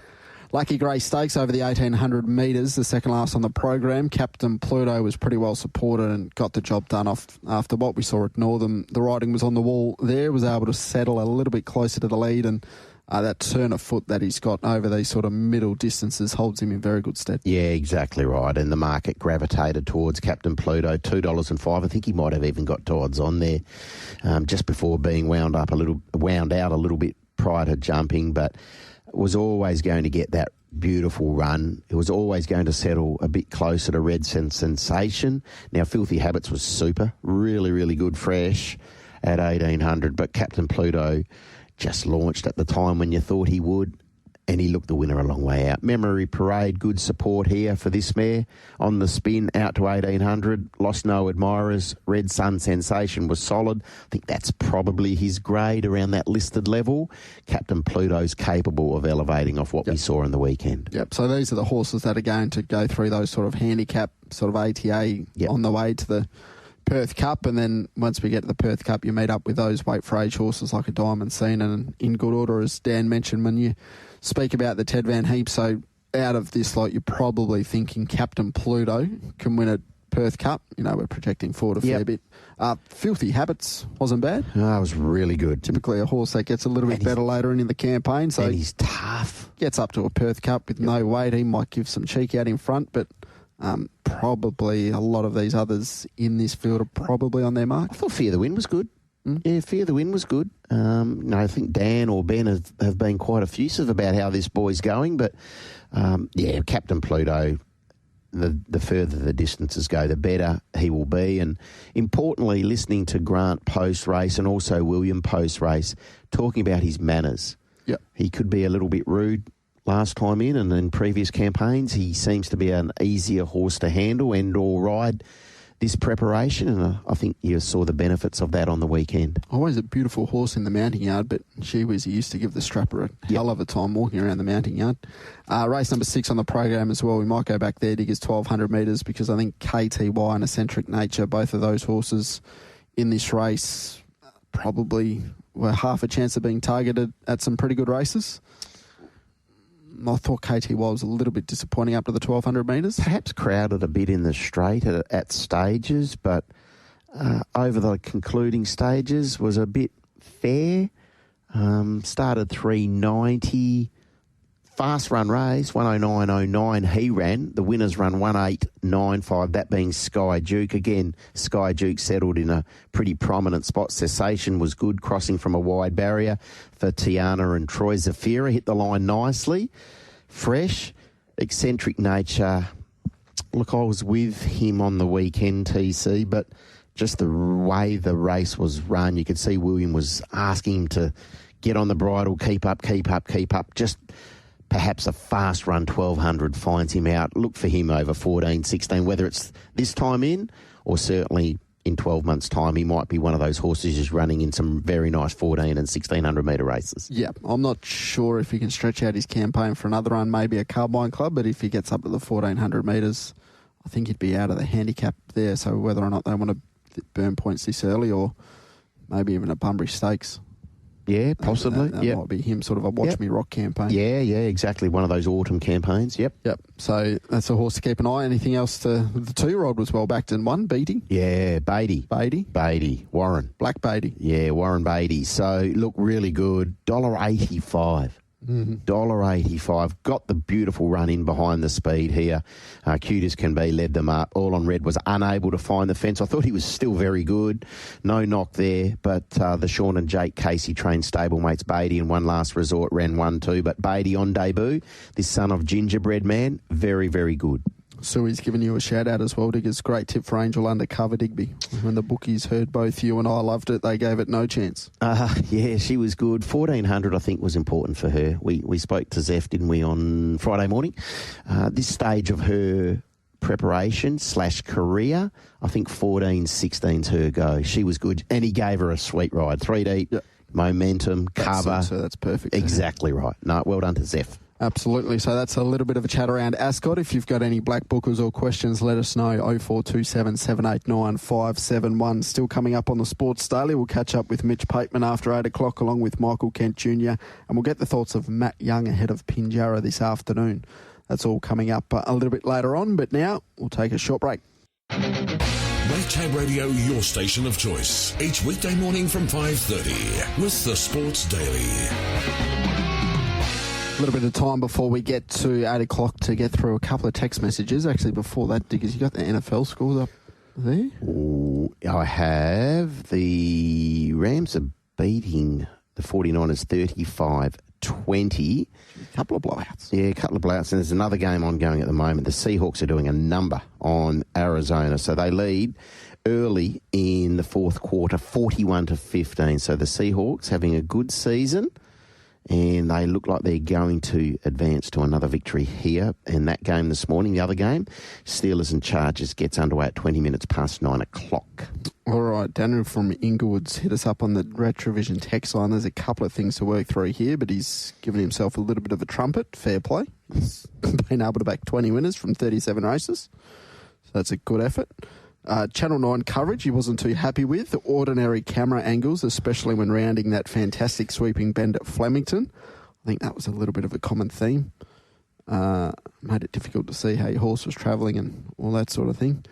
Lucky Grey Stakes over the 1,800 metres, the second last on the program. Captain Pluto was pretty well supported and got the job done off after what we saw at Northam. The riding was on the wall there, was able to settle a little bit closer to the lead, and that turn of foot that he's got over these sort of middle distances holds him in very good stead. Yeah, exactly right. And the market gravitated towards Captain Pluto, $2.05. I think he might have even got to odds on there just before being wound out a little bit prior to jumping, but was always going to get that beautiful run. It was always going to settle a bit closer to Red Sensation. Now, Filthy Habits was super, really, really good, fresh at 1,800, but Captain Pluto just launched at the time when you thought he would, and he looked the winner a long way out. Memory Parade, good support here for this mare. On the spin, out to 1,800. Lost no admirers. Red Sun Sensation was solid. I think that's probably his grade around that listed level. Captain Pluto's capable of elevating off what we saw on the weekend. Yep, so these are the horses that are going to go through those sort of handicap, sort of ATA on the way to the Perth Cup, and then once we get to the Perth Cup, you meet up with those weight for age horses like a Diamond Scene, and in good order, as Dan mentioned, when you speak about the Ted Van Heep, so out of this lot, you're probably thinking Captain Pluto can win a Perth Cup. We're projecting forward a fair bit. Filthy Habits wasn't bad. No, it was really good. Typically a horse that gets a little bit better later in the campaign, so and he's tough. Gets up to a Perth Cup with no weight. He might give some cheek out in front, but probably a lot of these others in this field are probably on their mark. I thought Fear the Wind was good. Yeah, Fear the Wind was good. I think Dan or Ben have been quite effusive about how this boy's going, but Captain Pluto, the further the distances go, the better he will be. And importantly, listening to Grant post-race and also William post-race, talking about his manners. Yep. He could be a little bit rude last time in, and in previous campaigns, he seems to be an easier horse to handle and or ride this preparation, and I think you saw the benefits of that on the weekend. Always a beautiful horse in the mounting yard, but he used to give the strapper a hell of a time walking around the mounting yard. Race number 6 on the program as well. We might go back there. Diggers 1,200 metres, because I think KTY and Eccentric Nature, both of those horses in this race, probably were half a chance of being targeted at some pretty good races. I thought KTY was a little bit disappointing up to the 1,200 metres. Perhaps crowded a bit in the straight at stages, but over the concluding stages was a bit fair. Started 390. Fast run race, 109.09 he ran. The winners run 18.95, that being Sky Duke. Again, Sky Duke settled in a pretty prominent spot. Cessation was good, crossing from a wide barrier for Tiana and Troy. Zafira hit the line nicely. Fresh, eccentric nature. Look, I was with him on the weekend, TC, but just the way the race was run, you could see William was asking him to get on the bridle, keep up. Just perhaps a fast run 1,200 finds him out. Look for him over 14, 16, whether it's this time in or certainly in 12 months' time. He might be one of those horses who's running in some very nice 14 and 1,600 metre races. Yeah, I'm not sure if he can stretch out his campaign for another run, maybe a Carbine Club, but if he gets up to the 1,400 metres, I think he'd be out of the handicap there. So whether or not they want to burn points this early or maybe even a Bunbury Stakes. Yeah, possibly. That might be him, sort of a Watch Me Rock campaign. Yeah, exactly. One of those autumn campaigns. Yep. So that's a horse to keep an eye. Anything else the 2-year-old was well backed and won, Beatty? Yeah, Beatty. Warren. Black Beatty. Yeah, Warren Beatty. So, look, really good. $1.85. $1.85. Got the beautiful run in behind the speed here. Cute as can be, led them up. All on Red was unable to find the fence. I thought he was still very good. No knock there, but the Sean and Jake Casey trained stablemates Beatty in one last resort ran 1-2. But Beatty on debut, this son of Gingerbread Man, very, very good. So he's given you a shout out as well, Diggers. Great tip for Angel Undercover, Digby. When the bookies heard both you and I loved it, they gave it no chance. Yeah, she was good. 1,400, I think, was important for her. We spoke to Zeph, didn't we, on Friday morning? This stage of her preparation / career, I think 14-16's her go. She was good, and he gave her a sweet ride. 3 deep, momentum, cover. So that's perfect. Exactly right. No, well done to Zeph. Absolutely. So that's a little bit of a chat around Ascot. If you've got any black bookers or questions, let us know. 0427 789 571. Still coming up on the Sports Daily. We'll catch up with Mitch Pateman after 8 o'clock along with Michael Kent Jr. And we'll get the thoughts of Matt Young ahead of Pinjarra this afternoon. That's all coming up a little bit later on. But now we'll take a short break. Maytag Radio, your station of choice. Each weekday morning from 5:30 with the Sports Daily. A little bit of time before we get to 8 o'clock to get through a couple of text messages. Actually, before that, Diggers, you got the NFL scores up there? Ooh, I have. The Rams are beating the 49ers 35-20. A couple of blowouts. Yeah, a couple of blowouts. And there's another game ongoing at the moment. The Seahawks are doing a number on Arizona. So they lead early in the fourth quarter, 41-15. So the Seahawks having a good season. And they look like they're going to advance to another victory here. And that game this morning, the other game, Steelers and Chargers, gets underway at 20 minutes past 9 o'clock. All right, Daniel from Inglewood's hit us up on the Retrovision text line. There's a couple of things to work through here, but he's given himself a little bit of a trumpet. Fair play. He's been able to back 20 winners from 37 races. So that's a good effort. Channel 9 coverage he wasn't too happy with. Ordinary camera angles, especially when rounding that fantastic sweeping bend at Flemington. I think that was a little bit of a common theme. Made it difficult to see how your horse was travelling and all that sort of thing.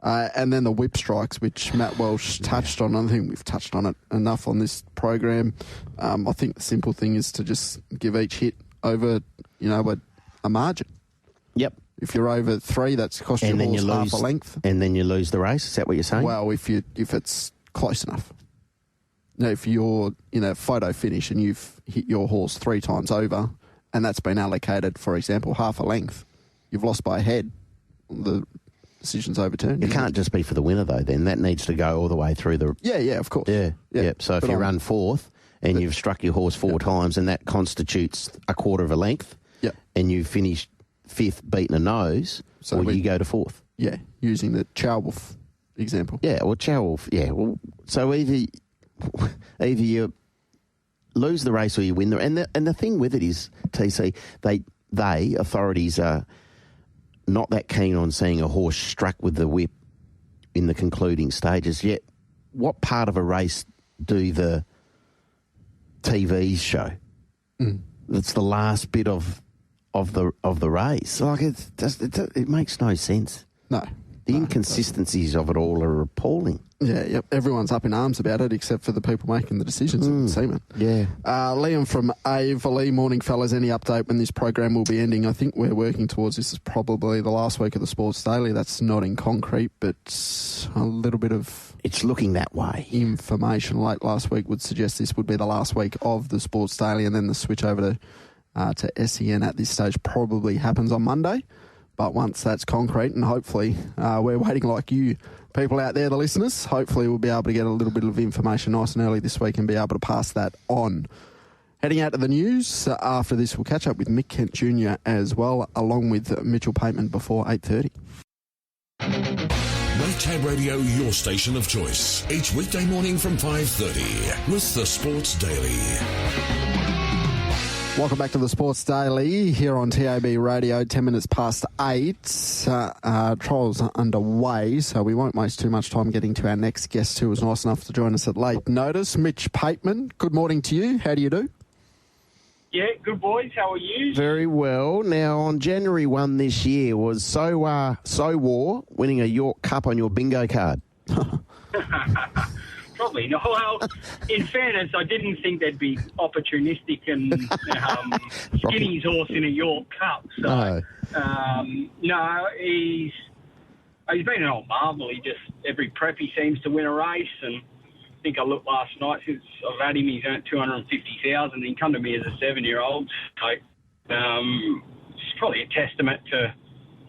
And then the whip strikes, which Matt Welsh touched on. I don't think we've touched on it enough on this program. I think the simple thing is to just give each hit over, a margin. Yep. If you're over 3, that's cost your horse half a length. And then you lose the race. Is that what you're saying? Well, if it's close enough. If you're in a photo finish and you've hit your horse 3 times over, and that's been allocated, for example, half a length, you've lost by a head. The decision's overturned. It can't just be for the winner, though, then. That needs to go all the way through the... Yeah, of course. Yeah. So if you run 4th and you've struck your horse 4 times and that constitutes a quarter of a length, and you finish 5th beating a nose, so you go to 4th. Yeah, using the Chow-Wolf example. Yeah, well, Chow-Wolf, so either you lose the race or you win the... And the thing with it is, TC, authorities are not that keen on seeing a horse struck with the whip in the concluding stages. Yet, what part of a race do the TVs show? It's the last bit of the race. Like it makes no sense. No. The inconsistencies of it all are appalling. Yeah, yep. Everyone's up in arms about it except for the people making the decisions, it would seem. Yeah. Liam from Averley. Morning, fellas. Any update when this program will be ending? I think we're working towards this is probably the last week of the Sports Daily. That's not in concrete, but a little bit of... It's looking that way. Information late last week would suggest this would be the last week of the Sports Daily, and then the switch over to SEN at this stage probably happens on Monday. But once that's concrete, and hopefully we're waiting like you people out there, the listeners, hopefully we'll be able to get a little bit of information nice and early this week and be able to pass that on. Heading out to the news, after this we'll catch up with Mick Kent Jr. as well, along with Mitchell Pateman before 8:30. Nighttime Radio, your station of choice. Each weekday morning from 5:30 with the Sports Daily. Welcome back to the Sports Daily here on TAB Radio, 10 minutes past 8. Trials are underway, so we won't waste too much time getting to our next guest who was nice enough to join us at late notice. Mitch Pateman, good morning to you. How do you do? Yeah, good boys. How are you? Very well. Now, on January 1 this year was So War winning a York Cup on your bingo card. Probably not. Well, in fairness, I didn't think they'd be opportunistic and skinny his horse in a York Cup. So, no, he's been an old marvel. He just, every prep he seems to win a race. And I think I looked last night, since I've had him, he's earned $250,000. He come to me as a 7-year-old. So, it's probably a testament to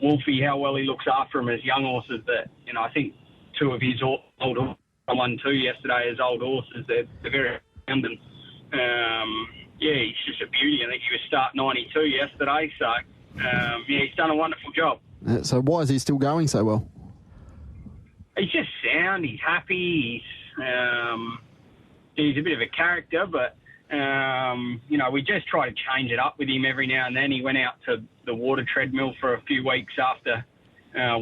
Wolfie, how well he looks after him as young horses. That, I think two of his old horses, I won 2 yesterday as old horses. They're very round, and he's just a beauty. I think he was start 92 yesterday, so he's done a wonderful job. So why is he still going so well? He's just sound. He's happy. He's a bit of a character, but we just try to change it up with him every now and then. He went out to the water treadmill for a few weeks after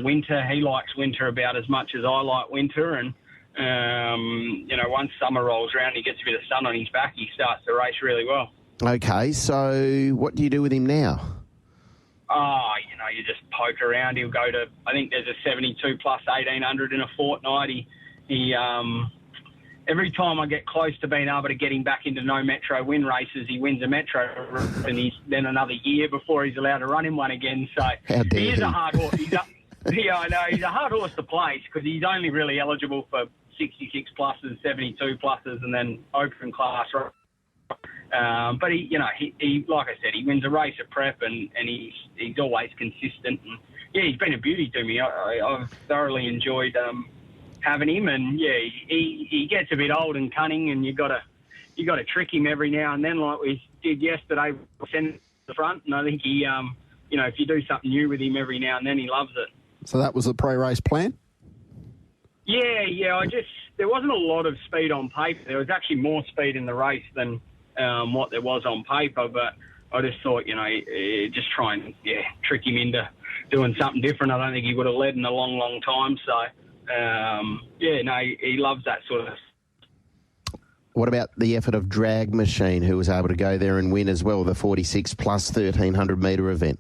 winter. He likes winter about as much as I like winter, and once summer rolls around, he gets a bit of sun on his back, he starts to race really well. Okay, so what do you do with him now? You just poke around. He'll go to, I think there's a 72 plus 1800 in a fortnight. He every time I get close to being able to get him back into no Metro win races, he wins a Metro, and he's then another year before he's allowed to run in one again. So he is a hard horse. I know, he's a hard horse to place because he's only really eligible for 66 pluses, 72 pluses, and then open class. But he like I said, he wins a race at prep, and he's always consistent. And he's been a beauty to me. I've thoroughly enjoyed having him, and he gets a bit old and cunning, and you got to trick him every now and then, like we did yesterday. Send him to the front, and I think he, if you do something new with him every now and then, he loves it. So that was the pre-race plan? Yeah. There wasn't a lot of speed on paper. There was actually more speed in the race than what there was on paper, but I just thought, just try and, trick him into doing something different. I don't think he would have led in a long, long time. So, he loves that sort of. What about the effort of Drag Machine, who was able to go there and win as well, the 46 plus 1,300 metre event?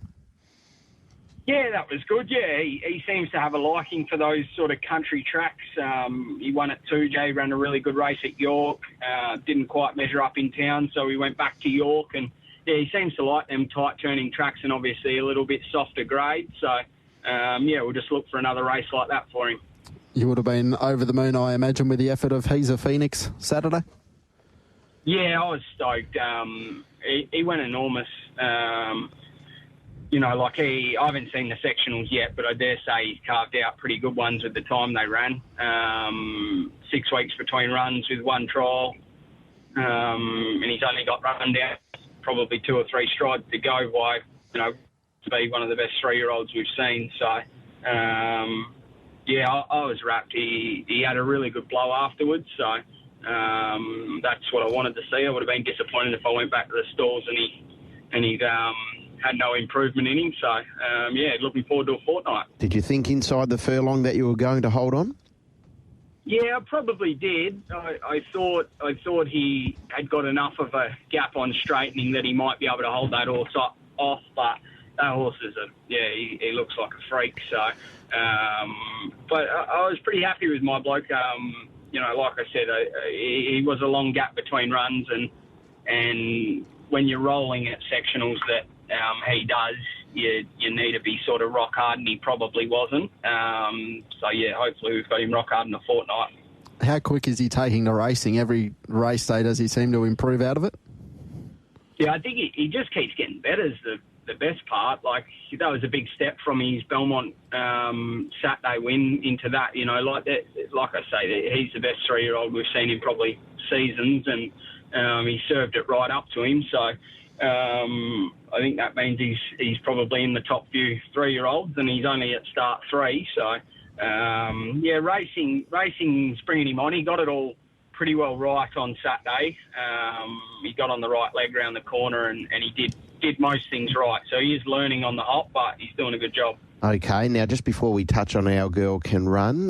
Yeah, that was good. Yeah, he seems to have a liking for those sort of country tracks. He won at 2J, ran a really good race at York. Didn't quite measure up in town, so he went back to York. And, he seems to like them tight-turning tracks and obviously a little bit softer grade. So, we'll just look for another race like that for him. You would have been over the moon, I imagine, with the effort of He's a Phoenix Saturday? Yeah, I was stoked. He went enormous. I haven't seen the sectionals yet, but I dare say he's carved out pretty good ones with the time they ran. 6 weeks between runs with one trial. And he's only got run down probably 2 or 3 strides to go by, to be one of the best 3-year-olds we've seen. So, I was wrapped. He had a really good blow afterwards. So, that's what I wanted to see. I would have been disappointed if I went back to the stalls and he had no improvement in him. So, looking forward to a fortnight. Did you think inside the furlong that you were going to hold on? Yeah, I probably did. I thought he had got enough of a gap on straightening that he might be able to hold that horse off. But that horse is he looks like a freak. So, but I was pretty happy with my bloke. Like I said, he was a long gap between runs, and when you're rolling at sectionals that he does, you need to be sort of rock hard, and he probably wasn't. Hopefully we've got him rock hard in a fortnight. How quick is he taking to racing? Every race day, does he seem to improve out of it? Yeah, I think he just keeps getting better is the best part. Like, that was a big step from his Belmont Saturday win into that. Like I say, he's the best 3-year-old we've seen in probably seasons, and he served it right up to him. So I think that means he's probably in the top few 3-year-olds, and he's only at start 3. So, racing's bringing him on. He got it all pretty well right on Saturday. He got on the right leg round the corner, and he did most things right. So he is learning on the hop, but he's doing a good job. Okay, now just before we touch on Our Girl Can Run,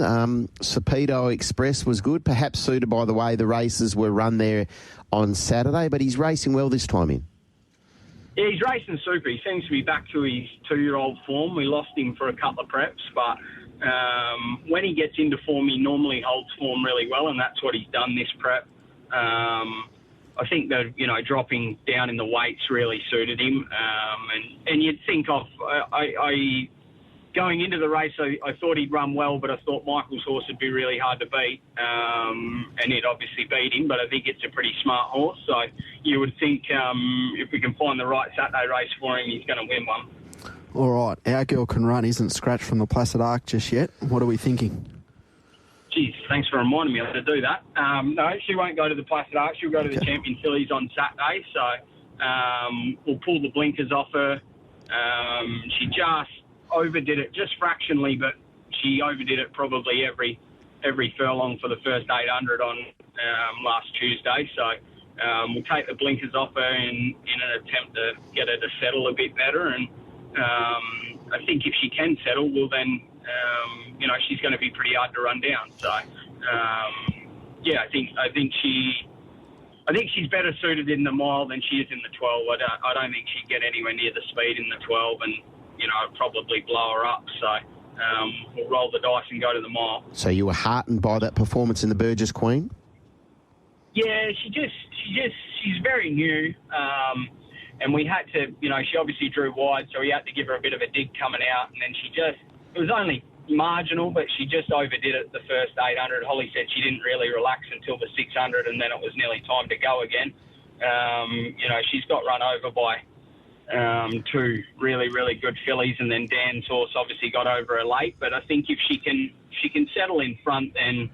Sapedo Express was good, perhaps suited by the way the races were run there on Saturday, but he's racing well this time in. Yeah, he's racing super. He seems to be back to his 2-year-old form. We lost him for a couple of preps, but when he gets into form, he normally holds form really well, and that's what he's done this prep. I think that, dropping down in the weights really suited him. And you'd think going into the race, I thought he'd run well, but I thought Michael's horse would be really hard to beat. And it obviously beat him, but I think it's a pretty smart horse. So you would think if we can find the right Saturday race for him, he's going to win one. All right, Our Girl Can Run isn't scratched from the Placid Arc just yet. What are we thinking? Geez, thanks for reminding me to do that. No, she won't go to the Placid Arc. She'll go to the Champion Fillies on Saturday. So we'll pull the blinkers off her. She just overdid it, just fractionally, but she overdid it probably every furlong for the first 800 on last Tuesday. So we'll take the blinkers off her in an attempt to get her to settle a bit better. And I think if she can settle, well then, she's going to be pretty hard to run down. So, I think she's better suited in the mile than she is in the 12. I don't think she'd get anywhere near the speed in the 12, and I'd probably blow her up. So we'll roll the dice and go to the mile. So you were heartened by that performance in the Burgess Queen? Yeah, she's very new. And we had to, she obviously drew wide, so we had to give her a bit of a dig coming out. And then it was only marginal, but she just overdid it the first 800. Holly said she didn't really relax until the 600, and then it was nearly time to go again. She's got run over by 2 really, really good fillies, and then Dan's horse obviously got over her late. But I think if she can settle in front, then,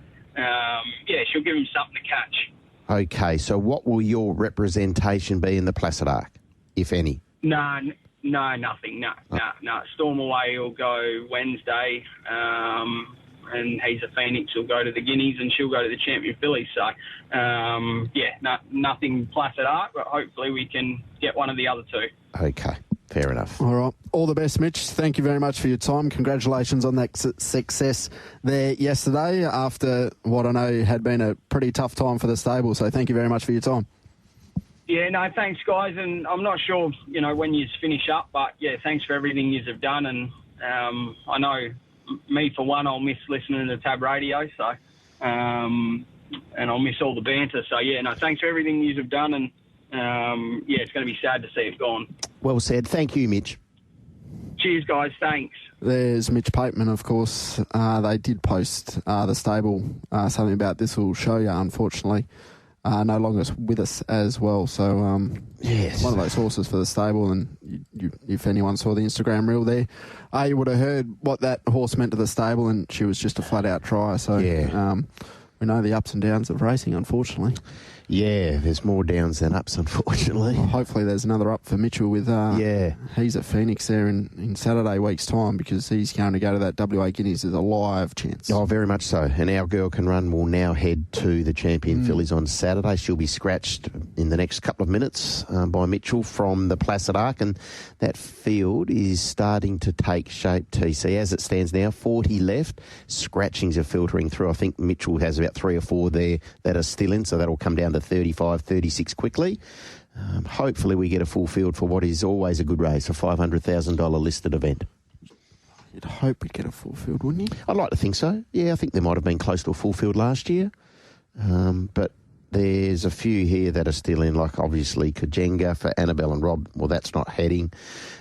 she'll give him something to catch. Okay, so what will your representation be in the Placid Arc, if any? No, nothing. No. Storm Away will go Wednesday, and He's a Phoenix will go to the Guineas, and she'll go to the Champion Fillies. So, nothing Placid Arc, but hopefully we can get one of the other 2. Okay, fair enough. All right. All the best, Mitch. Thank you very much for your time. Congratulations on that success there yesterday after what I know had been a pretty tough time for the stable. So thank you very much for your time. Yeah, no, thanks, guys. And I'm not sure, when you finish up, but, thanks for everything you have done. And I know me, for one, I'll miss listening to Tab Radio. So, and I'll miss all the banter. So, thanks for everything you have done. And, it's going to be sad to see it gone. Well said. Thank you, Mitch. Cheers, guys. Thanks. There's Mitch Pateman, of course. They did post the stable. Something about this will show you, unfortunately. No longer with us as well. So, yes, one of those horses for the stable. And if anyone saw the Instagram reel there, you would have heard what that horse meant to the stable, and she was just a flat-out try. So, we know the ups and downs of racing, unfortunately. Yeah, there's more downs than ups, unfortunately. Well, hopefully there's another up for Mitchell with He's at Phoenix there in Saturday week's time, because he's going to go to that WA Guineas as a live chance. Oh, very much so. And Our Girl Can Run will now head to the Champion Fillies on Saturday. She'll be scratched in the next couple of minutes by Mitchell from the Placid Arc, and that field is starting to take shape, TC. As it stands now, 40 left. Scratchings are filtering through. I think Mitchell has about 3 or 4 there that are still in, so that'll come down to 35, 36 quickly. Hopefully we get a full field for what is always a good race, a $500,000 listed event. You'd hope we'd get a full field, wouldn't you? I'd like to think so. Yeah, I think there might have been close to a full field last year. But there's a few here that are still in, like obviously Kajenga for Annabelle and Rob. Well, that's not heading.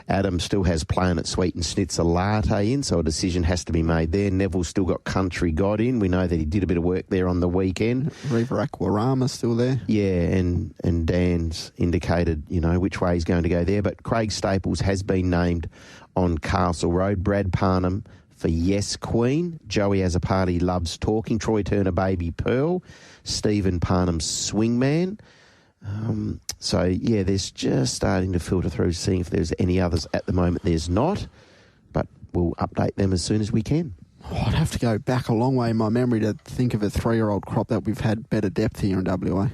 Adam still has Playing at Sweet and Schnitzer Latte in, so a decision has to be made there. Neville's still got Country God in. We know that he did a bit of work there on the weekend. Riva Aquarama's still there. Yeah, and Dan's indicated, which way he's going to go there. But Craig Staples has been named on Castle Road. Brad Parnham for Yes Queen. Joey Azzopardi Loves Talking. Troy Turner Baby Pearl. Stephen Parnham's Swingman. So, yeah, there's just starting to filter through, seeing if there's any others. At the moment, there's not, but we'll update them as soon as we can. I'd have to go back a long way in my memory to think of a 3-year-old crop that we've had better depth here in WA.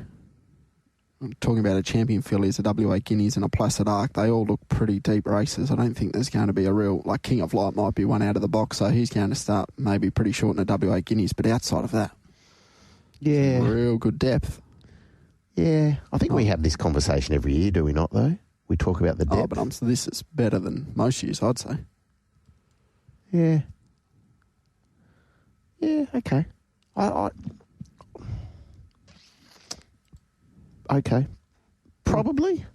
I'm talking about a Champion Fillies, a WA Guineas and a Placid Arc. They all look pretty deep races. I don't think there's going to be a real, like King of Light might be one out of the box, so he's going to start maybe pretty short in a WA Guineas, but outside of that, yeah, real good depth. Yeah, I think we have this conversation every year, do we not, though? We talk about the depth. Oh, but this is better than most years, I'd say. Yeah. Yeah, okay. Okay. Probably.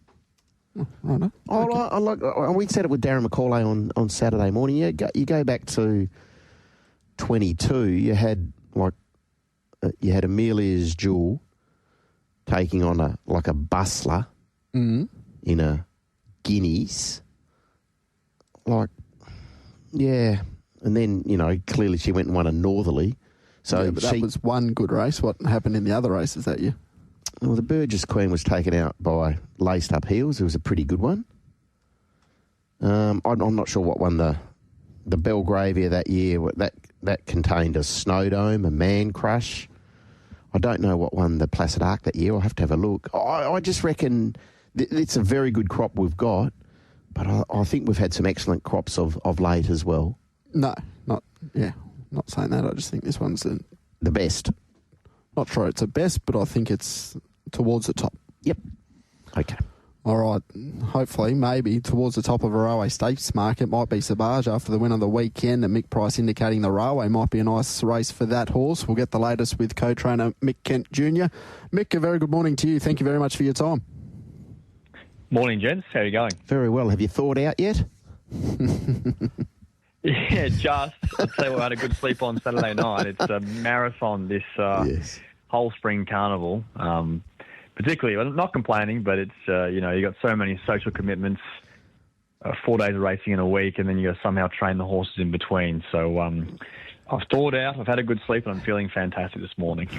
Right. We said it with Darren McCauley on Saturday morning. You go back to 22, you had Amelia's Jewel taking on a bustler in a Guineas. Yeah. And then, clearly she went and won a Northerly. So yeah, but that was one good race. What happened in the other races that year? Well, the Burgess Queen was taken out by Laced Up Heels. It was a pretty good one. I'm not sure what won the Belgravia that year. That contained a Snowdome, a Man Crush. I don't know what won the Placid Arc that year. I'll have to have a look. I just reckon it's a very good crop we've got, but I think we've had some excellent crops of late as well. No, not saying that. I just think this one's the best. Not sure it's the best, but I think it's towards the top. Yep. Okay. All right. Hopefully, maybe towards the top of a railway stakes market might be Sabaj after the win on the weekend, and Mick Price indicating the railway might be a nice race for that horse. We'll get the latest with co-trainer Mick Kent Jr. Mick, a very good morning to you. Thank you very much for your time. Morning, gents. How are you going? Very well. Have you thawed out yet? Yeah, just. I'll tell you what, I had a good sleep on Saturday night. It's a marathon, this whole spring carnival. Particularly, I'm not complaining, but it's, you got so many social commitments, 4 days of racing in a week, and then you got to somehow train the horses in between. So I've thawed out, I've had a good sleep, and I'm feeling fantastic this morning.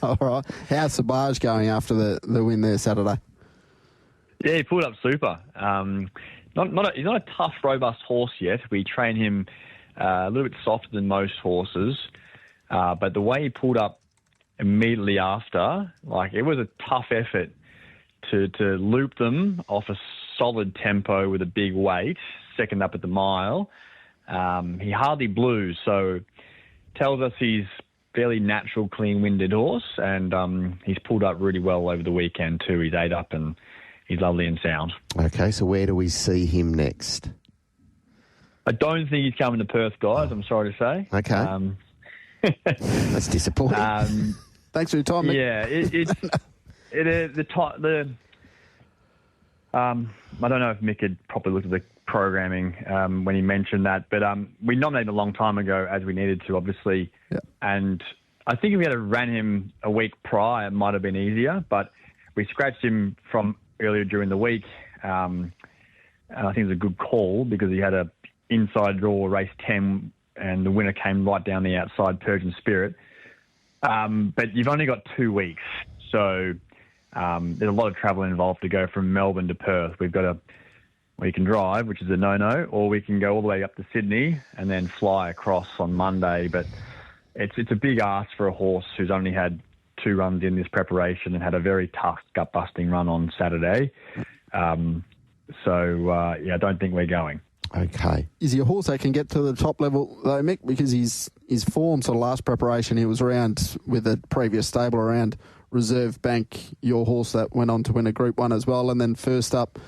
All right. How's Sabaj going after the win there Saturday? Yeah, he pulled up super. He's not a tough, robust horse yet. We train him a little bit softer than most horses, but the way he pulled up immediately after, it was a tough effort to loop them off a solid tempo with a big weight, second up at the mile. He hardly blew, so tells us he's fairly natural, clean-winded horse, and he's pulled up really well over the weekend too. He's 8 up and he's lovely and sound. Okay, so where do we see him next? I don't think he's coming to Perth, guys. I'm sorry to say. Okay. That's disappointing. Thanks for your time, Mick. Yeah, I don't know if Mick had probably looked at the programming when he mentioned that, but we nominated a long time ago as we needed to, obviously. Yeah. And I think if we had ran him a week prior, it might have been easier, but we scratched him from earlier during the week, and I think it was a good call because he had a inside draw race 10 and the winner came right down the outside, Persian Spirit. But you've only got 2 weeks, so there's a lot of travel involved to go from Melbourne to Perth. We've got we can drive, which is a no-no, or we can go all the way up to Sydney and then fly across on Monday. But it's a big ask for a horse who's only had 2 runs in this preparation and had a very tough gut-busting run on Saturday. I don't think we're going. Okay. Is he a horse that can get to the top level, though, Mick? Because his form sort of last preparation, he was around with a previous stable around Reserve Bank, your horse that went on to win a Group 1 as well. And then first up,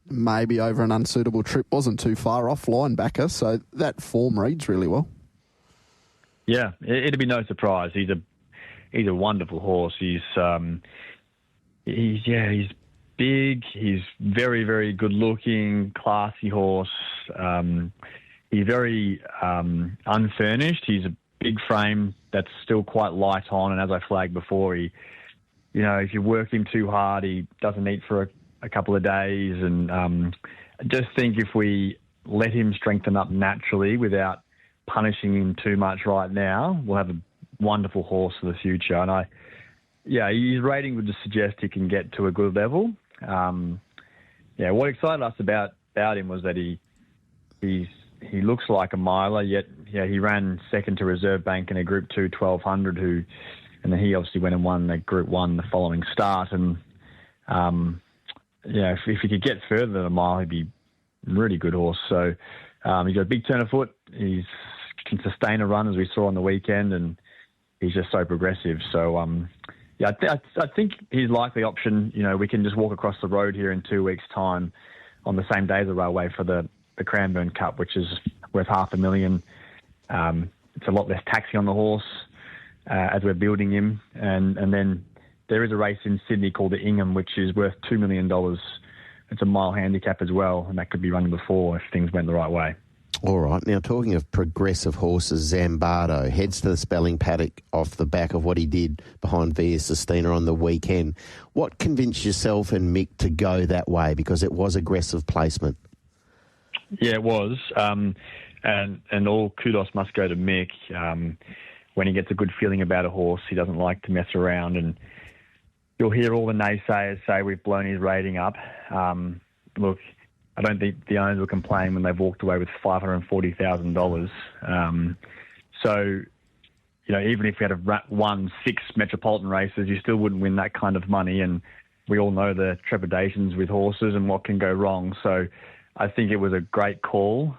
maybe over an unsuitable trip, wasn't too far off, Linebacker. So that form reads really well. Yeah, it'd be no surprise. He's a wonderful horse. He's big. He's very, very good looking, classy horse. He's very unfurnished. He's a big frame that's still quite light on, and as I flagged before, if you work him too hard, he doesn't eat for a couple of days. And I just think if we let him strengthen up naturally without punishing him too much right now, we'll have a wonderful horse for the future. And his rating would just suggest he can get to a good level. What excited us about him was that he looks like a miler, yet he ran second to Reserve Bank in a Group 2 1200, and then he obviously went and won the Group 1 the following start. And if he could get further than a mile, he'd be a really good horse. So he's got a big turn of foot. He can sustain a run, as we saw on the weekend, and he's just so progressive. So I think his likely option, we can just walk across the road here in 2 weeks' time on the same day as the railway for the Cranbourne Cup, which is worth $500,000. It's a lot less taxi on the horse as we're building him. And then there is a race in Sydney called the Ingham, which is worth $2 million. It's a mile handicap as well, and that could be running before if things went the right way. All right. Now, talking of progressive horses, Zambardo heads to the Spelling Paddock off the back of what he did behind Via Sistina on the weekend. What convinced yourself and Mick to go that way? Because it was aggressive placement. Yeah, it was. And all kudos must go to Mick. When he gets a good feeling about a horse, he doesn't like to mess around. And you'll hear all the naysayers say we've blown his rating up. Look, I don't think the owners will complain when they've walked away with $540,000. So, even if we had won 6 Metropolitan races, you still wouldn't win that kind of money. And we all know the trepidations with horses and what can go wrong. So I think it was a great call.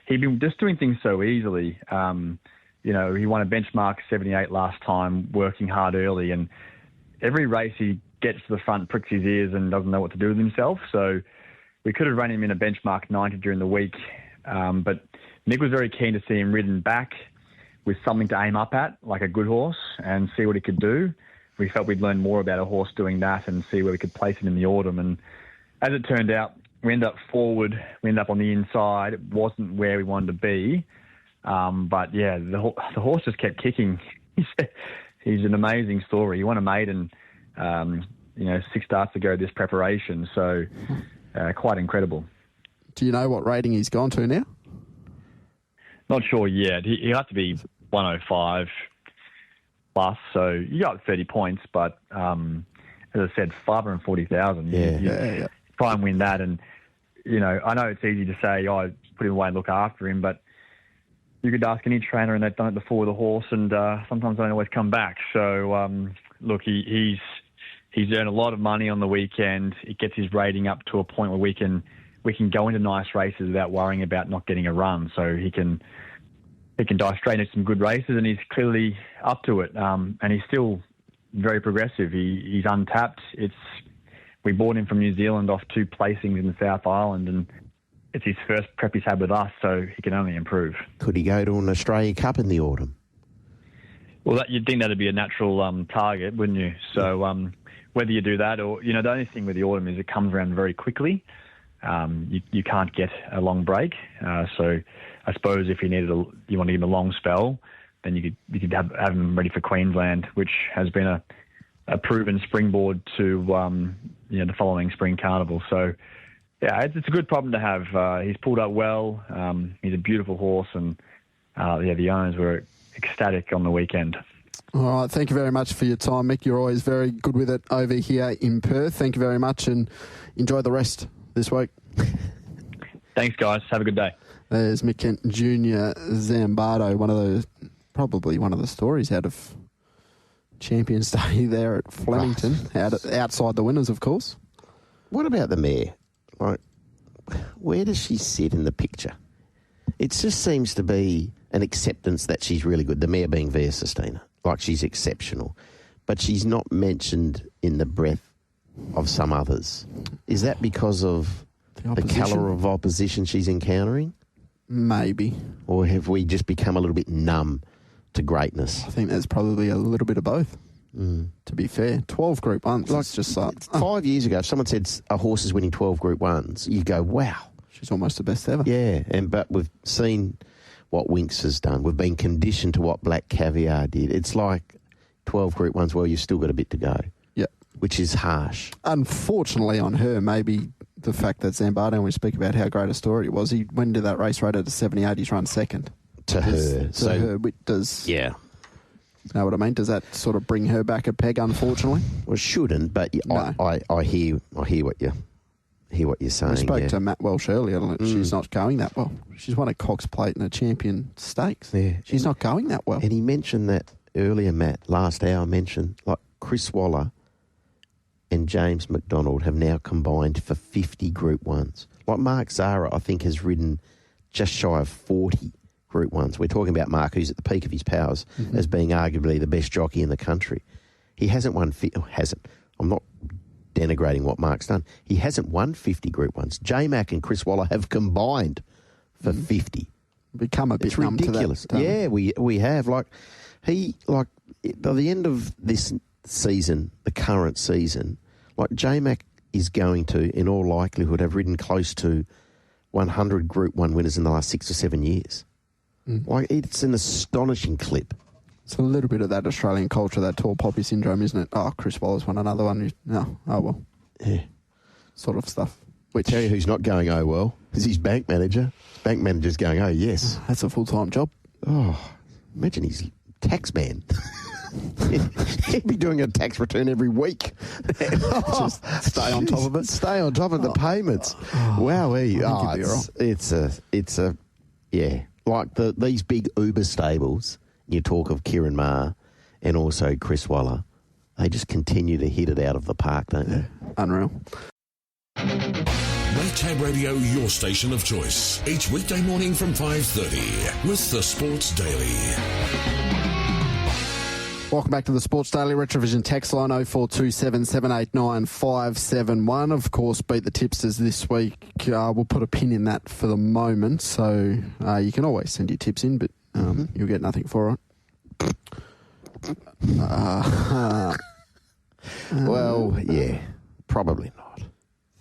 He'd been just doing things so easily. He won a benchmark 78 last time, working hard early, and every race he gets to the front, pricks his ears and doesn't know what to do with himself. So we could have run him in a benchmark 90 during the week. But Nick was very keen to see him ridden back with something to aim up at, like a good horse, and see what he could do. We felt we'd learn more about a horse doing that and see where we could place it in the autumn. And as it turned out, we ended up forward, we ended up on the inside. It wasn't where we wanted to be. But yeah, the horse just kept kicking. He's an amazing story. He won a maiden, 6 starts ago this preparation. So quite incredible. Do you know what rating he's gone to now? Not sure yet. He'll have to be 105 plus. So you got 30 points, but as I said, 540,000. Yeah. Try and win that. And, I know it's easy to say, put him away and look after him, but you could ask any trainer and they've done it before with a horse, and sometimes they don't always come back. So, look, he's earned a lot of money on the weekend. It gets his rating up to a point where we can go into nice races without worrying about not getting a run. So he can dive straight into some good races, and he's clearly up to it. And he's still very progressive. He's untapped. We bought him from New Zealand off 2 placings in the South Island, and it's his first prep he's had with us, so he can only improve. Could he go to an Australia Cup in the autumn? Well, you'd think that'd be a natural target, wouldn't you? So whether you do that or, the only thing with the autumn is it comes around very quickly. You can't get a long break. So I suppose if you want to give him a long spell, then you could have him ready for Queensland, which has been a proven springboard to the following spring carnival. So yeah, it's a good problem to have. He's pulled up well. He's a beautiful horse, and the owners were ecstatic on the weekend. All right, thank you very much for your time, Mick. You're always very good with it over here in Perth. Thank you very much, and enjoy the rest this week. Thanks, guys. Have a good day. There's Mick Kent Jr. Zambardo, probably one of the stories out of Champions Day there at Flemington, outside the winners, of course. What about the mare? Like, where does she sit in the picture? It just seems to be an acceptance that she's really good. The mare being Via Sistina, like she's exceptional, but she's not mentioned in the breath of some others. Is that because of the colour of opposition she's encountering? Maybe. Or have we just become a little bit numb to greatness? I think there's probably a little bit of both. To be fair, 12 Group 1s. Like, it's just like 5 years ago, if someone said a horse is winning 12 Group 1s, you go, wow. She's almost the best ever. Yeah, but we've seen what Winks has done. We've been conditioned to what Black Caviar did. It's like 12 Group 1s, well, you've still got a bit to go. Yeah. Which is harsh. Unfortunately on her, maybe the fact that Zambado, and we speak about how great a story it was, he went into that race rate at a 78, he's run second. To her. To her, which does... Yeah. Know what I mean? Does that sort of bring her back a peg, unfortunately? Well, it shouldn't, but No. I hear what you're saying. I spoke to Matt Welsh earlier. She's not going that well. She's won a Cox Plate and a Champion Stakes. Yeah. She's not going that well. And he mentioned that earlier, Matt, last hour mentioned, like Chris Waller and James McDonald have now combined for 50 Group 1s. Like Mark Zara, I think, has ridden just shy of 40 Group 1s. We're talking about Mark, who's at the peak of his powers, as being arguably the best jockey in the country. He hasn't won... I'm not denigrating what Mark's done. He hasn't won 50 Group 1s. J-Mac and Chris Waller have combined for 50. Become a bit It's numb ridiculous. to that. Yeah, we have. By the end of this season, the current season, J-Mac is going to, in all likelihood, have ridden close to 100 Group 1 winners in the last 6 or 7 years. It's an astonishing clip. It's a little bit of that Australian culture, that tall poppy syndrome, isn't it? Oh, Chris Waller's won another one. No, oh well. Yeah. Sort of stuff. Which, tell you who's not going oh well is his bank manager. Bank manager's going, oh yes. That's a full-time job. Oh, imagine he's tax man. He'd be doing a tax return every week. Just stay on top of it. Stay on top of the payments. Wowee. It's a like these big Uber stables. You talk of Kieran Maher and also Chris Waller. They just continue to hit it out of the park, don't they? Unreal. Make Tab Radio your station of choice. Each weekday morning from 5:30 with the Sports Daily. Welcome back to the Sports Daily. Retrovision text line 0427 789 571. Of course, Beat the Tipsters this week. We'll put a pin in that for the moment. So you can always send your tips in, but you'll get nothing for it. Well, yeah, probably not.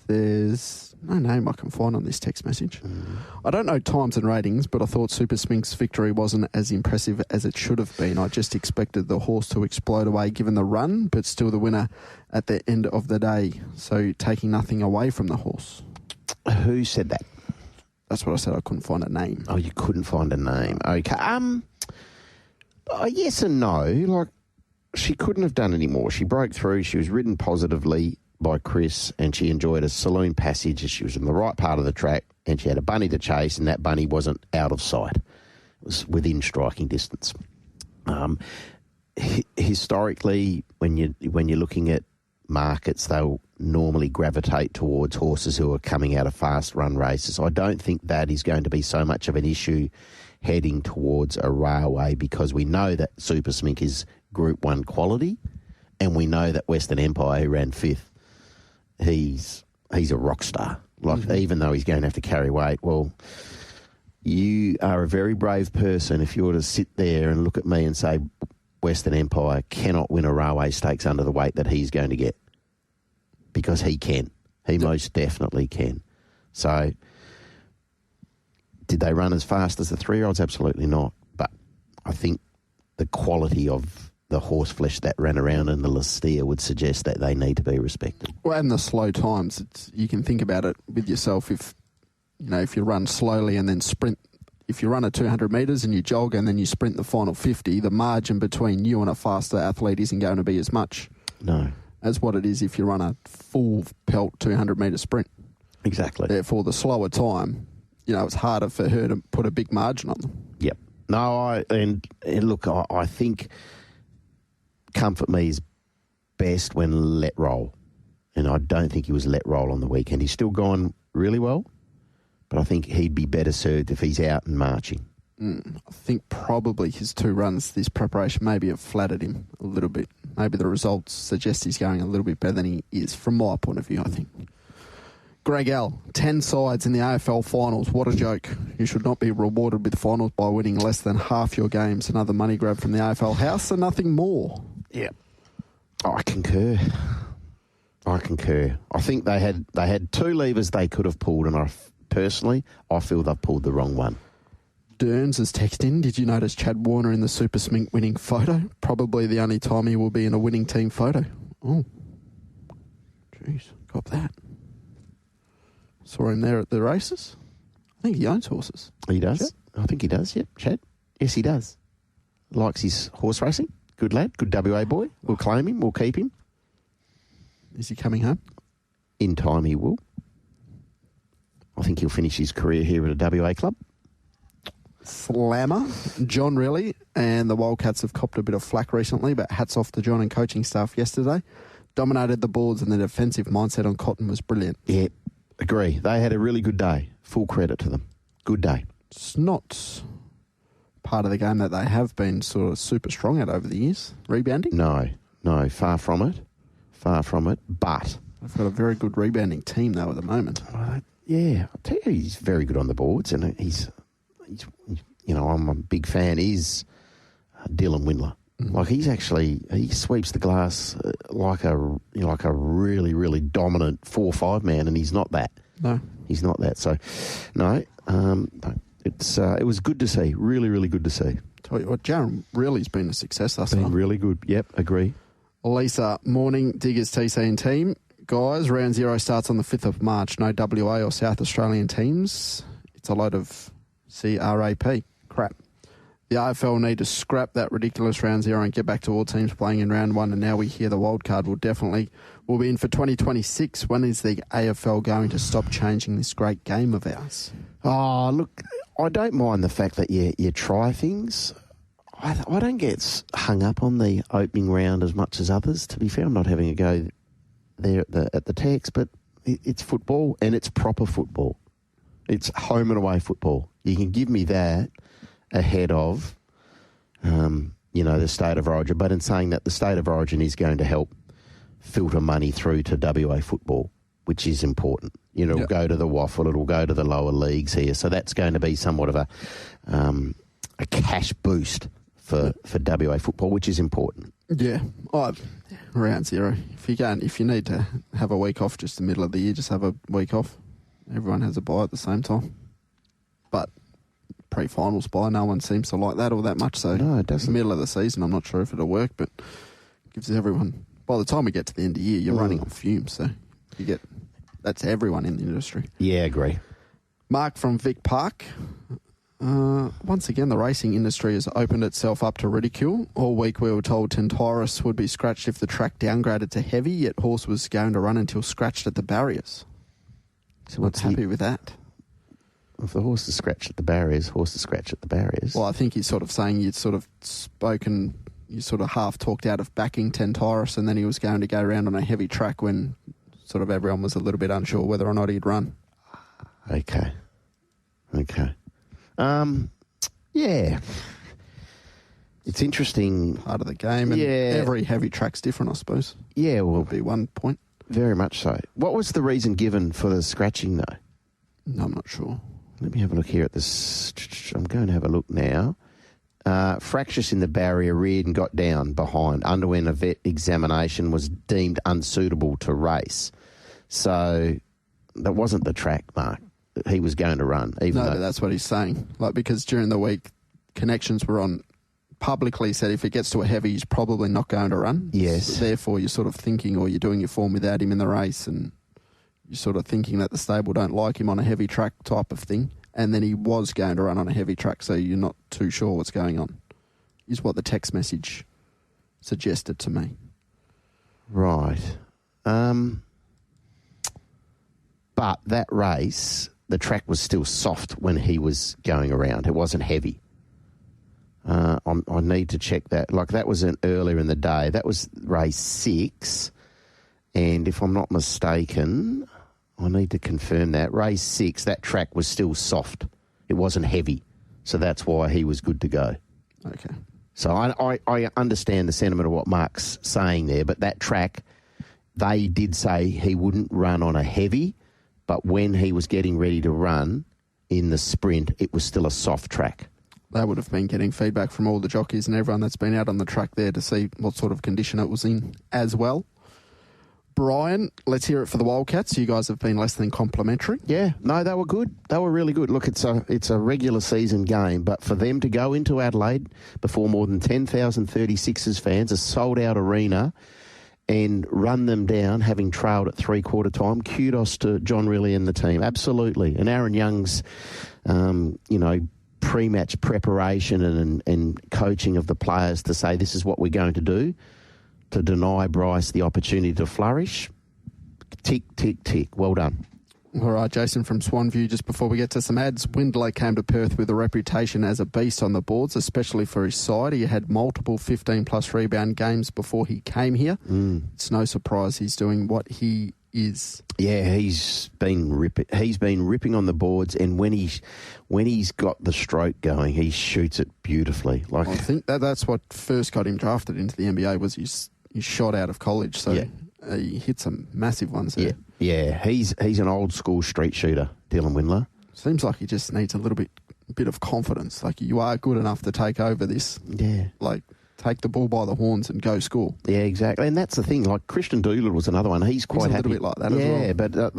There's no name I can find on this text message. I don't know times and ratings, but I thought Super Smink's victory wasn't as impressive as it should have been. I just expected the horse to explode away given the run, but still the winner at the end of the day. So taking nothing away from the horse. Who said that? That's what I said. I couldn't find a name. Oh, you couldn't find a name. Okay. Yes and no. Like, she couldn't have done any more. She broke through. She was ridden positively by Chris, and she enjoyed a saloon passage as she was in the right part of the track, and she had a bunny to chase, and that bunny wasn't out of sight. It was within striking distance. Historically, when you're looking at markets, they'll normally gravitate towards horses who are coming out of fast run races. I don't think that is going to be so much of an issue heading towards a railway, because we know that Super Smink is Group 1 quality, and we know that Western Empire, who ran 5th, he's a rock star. Even though he's going to have to carry weight, well, you are a very brave person if you were to sit there and look at me and say Western Empire cannot win a railway stakes under the weight that he's going to get, because he can. He most definitely can. So, did they run as fast as the 3-year-olds? Absolutely not. But I think the quality of the horse flesh that ran around in the Lastia would suggest that they need to be respected. Well, and the slow times, you can think about it with yourself. If you run slowly and then sprint, if you run at 200 metres and you jog and then you sprint the final 50, the margin between you and a faster athlete isn't going to be as much. No. As what it is if you run a full pelt 200 metre sprint. Exactly. Therefore, the slower time, it's harder for her to put a big margin on them. Yep. No, look, I think Comfort Me is best when let roll. And I don't think he was let roll on the weekend. He's still gone really well, but I think he'd be better served if he's out and marching. I think probably his 2 runs this preparation maybe have flattered him a little bit. Maybe the results suggest he's going a little bit better than he is, from my point of view, I think. Greg L, 10 sides in the AFL finals. What a joke. You should not be rewarded with finals by winning less than half your games. Another money grab from the AFL house and nothing more. Yeah. I concur. I think they had 2 levers they could have pulled, and I feel they've pulled the wrong one. Derns has texted in, did you notice Chad Warner in the Super Smink winning photo? Probably the only time he will be in a winning team photo. Oh. Jeez, got that. Saw him there at the races. I think he owns horses. He does. Chad? I think he does, yep. Chad? Yes, he does. Likes his horse racing. Good lad. Good WA boy. We'll claim him. We'll keep him. Is he coming home? In time he will. I think he'll finish his career here at a WA club. Slammer, John Riley, and the Wildcats have copped a bit of flack recently, but hats off to John and coaching staff yesterday. Dominated the boards, and the defensive mindset on Cotton was brilliant. Yeah, agree. They had a really good day. Full credit to them. Good day. It's not part of the game that they have been sort of super strong at over the years. Rebounding? No, far from it. But they've got a very good rebounding team, though, at the moment. Yeah, I'll tell you, he's very good on the boards, and he's I'm a big fan, is Dylan Windler. Like, he sweeps the glass like a really, really dominant 4-5 man, and he's not that. No. He's not that. So, no, it was good to see. Really, really good to see. Tell you what, Jaron really's been a success thus far. Been really good. Yep, agree. Lisa, morning, Diggers, TC and team. Guys, round 0 starts on the 5th of March. No WA or South Australian teams. It's a load of CRAP. Crap. The AFL need to scrap that ridiculous round 0 and get back to all teams playing in round 1. And now we hear the wild card will be in for 2026. When is the AFL going to stop changing this great game of ours? Oh, look, I don't mind the fact that you try things. I don't get hung up on the opening round as much as others. To be fair, I'm not having a go there at the text, but it's football, and it's proper football. It's home and away football. You can give me that ahead of, the state of origin. But in saying that, the state of origin is going to help filter money through to WA football, which is important. It'll go to the waffle, it'll go to the lower leagues here. So that's going to be somewhat of a cash boost for WA football, which is important. Yeah. Round 0. If you need to have a week off just the middle of the year, just have a week off. Everyone has a bye at the same time. But pre-finals bye, no one seems to like that all that much. So no, it doesn't. Middle of the season, I'm not sure if it'll work, but it gives everyone... By the time we get to the end of the year, you're running on fumes. So that's everyone in the industry. Yeah, agree. Mark from Vic Park. Once again, the racing industry has opened itself up to ridicule. All week we were told Tentaurus would be scratched if the track downgraded to heavy, yet horse was going to run until scratched at the barriers. So what's happy with that? If the horse is scratched at the barriers, horse is scratched at the barriers. Well, I think he's sort of saying you'd sort of spoken, you sort of half talked out of backing Tentaurus, and then he was going to go around on a heavy track when sort of everyone was a little bit unsure whether or not he'd run. Okay. Yeah. It's interesting. Part of the game. And every heavy track's different, I suppose. Yeah, well. Would be one point. Very much so. What was the reason given for the scratching, though? No, I'm not sure. Let me have a look here at this. I'm going to have a look now. Fractures in the barrier, reared and got down behind. Underwent a vet examination, was deemed unsuitable to race. So that wasn't the track, Mark. He was going to run. But that's what he's saying. Because during the week, connections were on, publicly said if it gets to a heavy, he's probably not going to run. Yes. So therefore, you're sort of thinking, or you're doing your form without him in the race, and you're sort of thinking that the stable don't like him on a heavy track type of thing. And then he was going to run on a heavy track, so you're not too sure what's going on, is what the text message suggested to me. Right. But that race, the track was still soft when he was going around. It wasn't heavy. I need to check that. That was earlier in the day. That was race 6. And if I'm not mistaken, I need to confirm that. Race 6, that track was still soft. It wasn't heavy. So that's why he was good to go. Okay. So I understand the sentiment of what Mark's saying there, but that track, they did say he wouldn't run on a heavy, but when he was getting ready to run in the sprint, it was still a soft track. They would have been getting feedback from all the jockeys and everyone that's been out on the track there to see what sort of condition it was in as well. Brian, let's hear it for the Wildcats. You guys have been less than complimentary. Yeah, no, they were good. They were really good. Look, it's a regular season game, but for them to go into Adelaide before more than 10,000 36ers fans, a sold-out arena, and run them down, having trailed at three-quarter time, kudos to John Riley and the team. Absolutely. And Aaron Young's, pre-match preparation and coaching of the players to say this is what we're going to do, to deny Bryce the opportunity to flourish. Tick, tick, tick. Well done. All right, Jason from Swanview, just before we get to some ads, Windley came to Perth with a reputation as a beast on the boards, especially for his side. He had multiple 15-plus rebound games before he came here. It's no surprise he's doing what he is. Yeah, he's been ripping on the boards, and when he's got the stroke going, he shoots it beautifully. I think that's what first got him drafted into the NBA was his shot out of college. So he hit some massive ones there. Yeah, he's an old school street shooter, Dylan Windler. Seems like he just needs a little bit of confidence. Like, you are good enough to take over this. Yeah. Like, take the ball by the horns and go score. Yeah, exactly. And that's the thing. Like, Christian Doolittle was another one. He's quite happy. A little bit like that as well. Yeah, but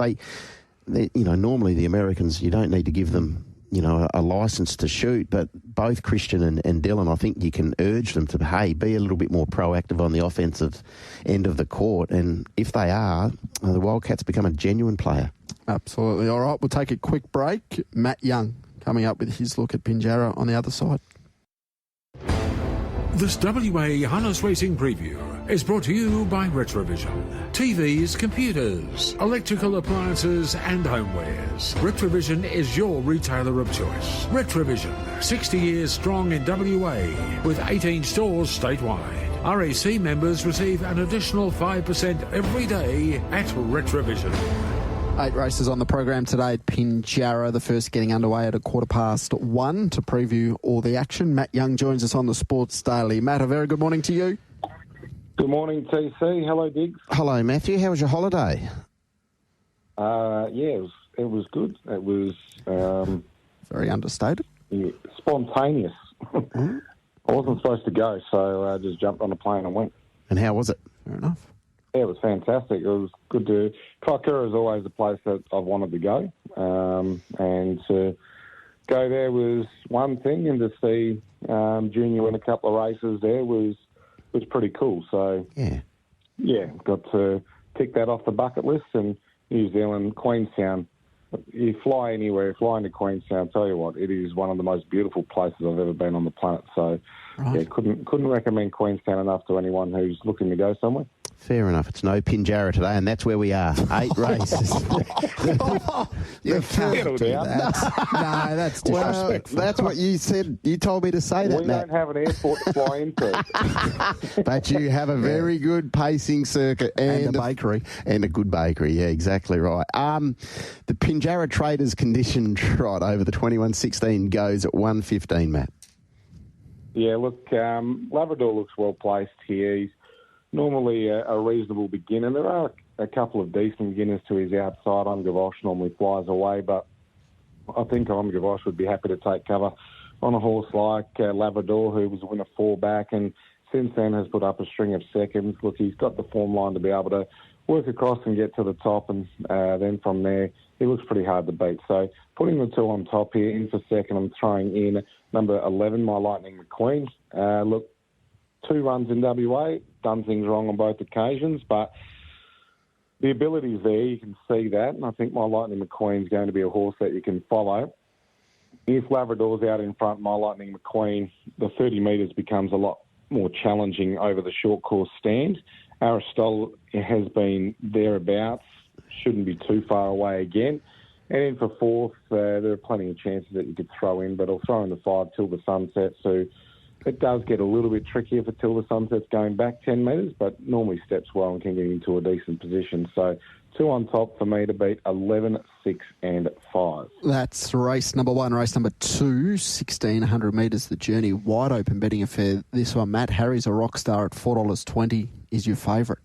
they normally the Americans, you don't need to give them, a license to shoot. But both Christian and Dylan, I think you can urge them to, be a little bit more proactive on the offensive end of the court. And if they are, the Wildcats become a genuine player. Absolutely. All right, we'll take a quick break. Matt Young coming up with his look at Pinjarra on the other side. This WA Harness Racing Preview is brought to you by Retrovision. TVs, computers, electrical appliances and homewares. Retrovision is your retailer of choice. Retrovision, 60 years strong in WA with 18 stores statewide. RAC members receive an additional 5% every day at Retrovision. 8 races on the program today at Pinjarra, the first getting underway at 1:15 to preview all the action. Matt Young joins us on the Sports Daily. Matt, a very good morning to you. Good morning, TC. Hello, Diggs. Hello, Matthew. How was your holiday? It was good. It was... very understated. Yeah, spontaneous. I wasn't supposed to go, so I just jumped on a plane and went. And how was it? Fair enough. Yeah, it was fantastic. It was good to... Kaikoura is always a place that I've wanted to go. And to go there was one thing, and to see Junior win a couple of races there was pretty cool. So, yeah, got to tick that off the bucket list. And New Zealand, Queenstown, you fly anywhere, fly into Queenstown, I'll tell you what, it is one of the most beautiful places I've ever been on the planet. So, couldn't recommend Queenstown enough to anyone who's looking to go somewhere. Fair enough. It's no Pinjarra today, and that's where we are. 8 races. You can't do that. No, that's disrespectful. That's what you said. You told me to say that, We Matt. don't have an airport to fly into. But you have a very good pacing circuit. And a bakery. And a good bakery, yeah, exactly right. The Pinjarra Traders Condition Trot over the 21-16 goes at 1:15, Matt. Yeah, look, Labrador looks well placed here. He's normally a reasonable beginner. There are a couple of decent beginners to his outside. Gavosh normally flies away, but I think Gavosh would be happy to take cover on a horse like Labrador, who was a winner 4 back, and since then has put up a string of seconds. Look, he's got the form line to be able to work across and get to the top, and then from there, he looks pretty hard to beat. So putting the 2 on top here, in for second, I'm throwing in number 11, My Lightning McQueen. Look, 2 runs in WA, done things wrong on both occasions, but the ability's there, you can see that, and I think My Lightning McQueen's going to be a horse that you can follow. If Labrador's out in front, My Lightning McQueen, the 30 metres becomes a lot more challenging over the short course stand. Aristotle has been thereabouts, shouldn't be too far away again. And in for 4th, there are plenty of chances that you could throw in, but I'll throw in the 5 Till the Sun Sets, who It does get a little bit trickier for Tilda Sunset's going back 10 metres, but normally steps well and can get into a decent position. So 2 on top for me to beat 11, 6 and 5. That's race number 1. Race number 2, 1,600 metres, the Journey. Wide open betting affair. This one, Matt Harry's a rock star at $4.20 is your favourite.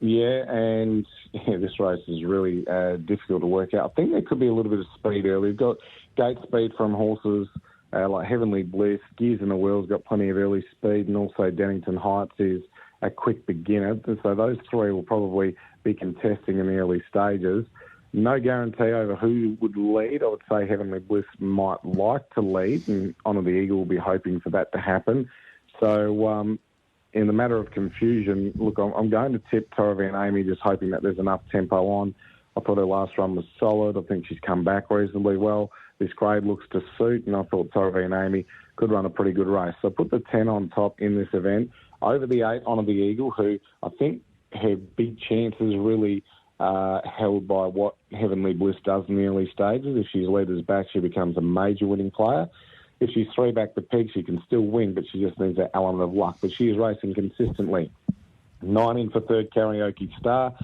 Yeah, and this race is really difficult to work out. I think there could be a little bit of speed early. We've got gate speed from horses like Heavenly Bliss. Gears in the Wheel's got plenty of early speed, and also Dennington Heights is a quick beginner. So those 3 will probably be contesting in the early stages. No guarantee over who would lead. I would say Heavenly Bliss might like to lead, and Honour the Eagle will be hoping for that to happen. So in the matter of confusion, look, I'm going to tip Torrivan Amy, just hoping that there's enough tempo on. I thought her last run was solid. I think she's come back reasonably well. This grade looks to suit, and I thought Torrivan Amy could run a pretty good race. So put the 10 on top in this event. Over the 8, Honour the Eagle, who I think her big chances really held by what Heavenly Bliss does in the early stages. If she's leaders back, she becomes a major winning player. If she's 3 back the peg, she can still win, but she just needs that element of luck. But she is racing consistently. 9 in for third, Karaoke Star.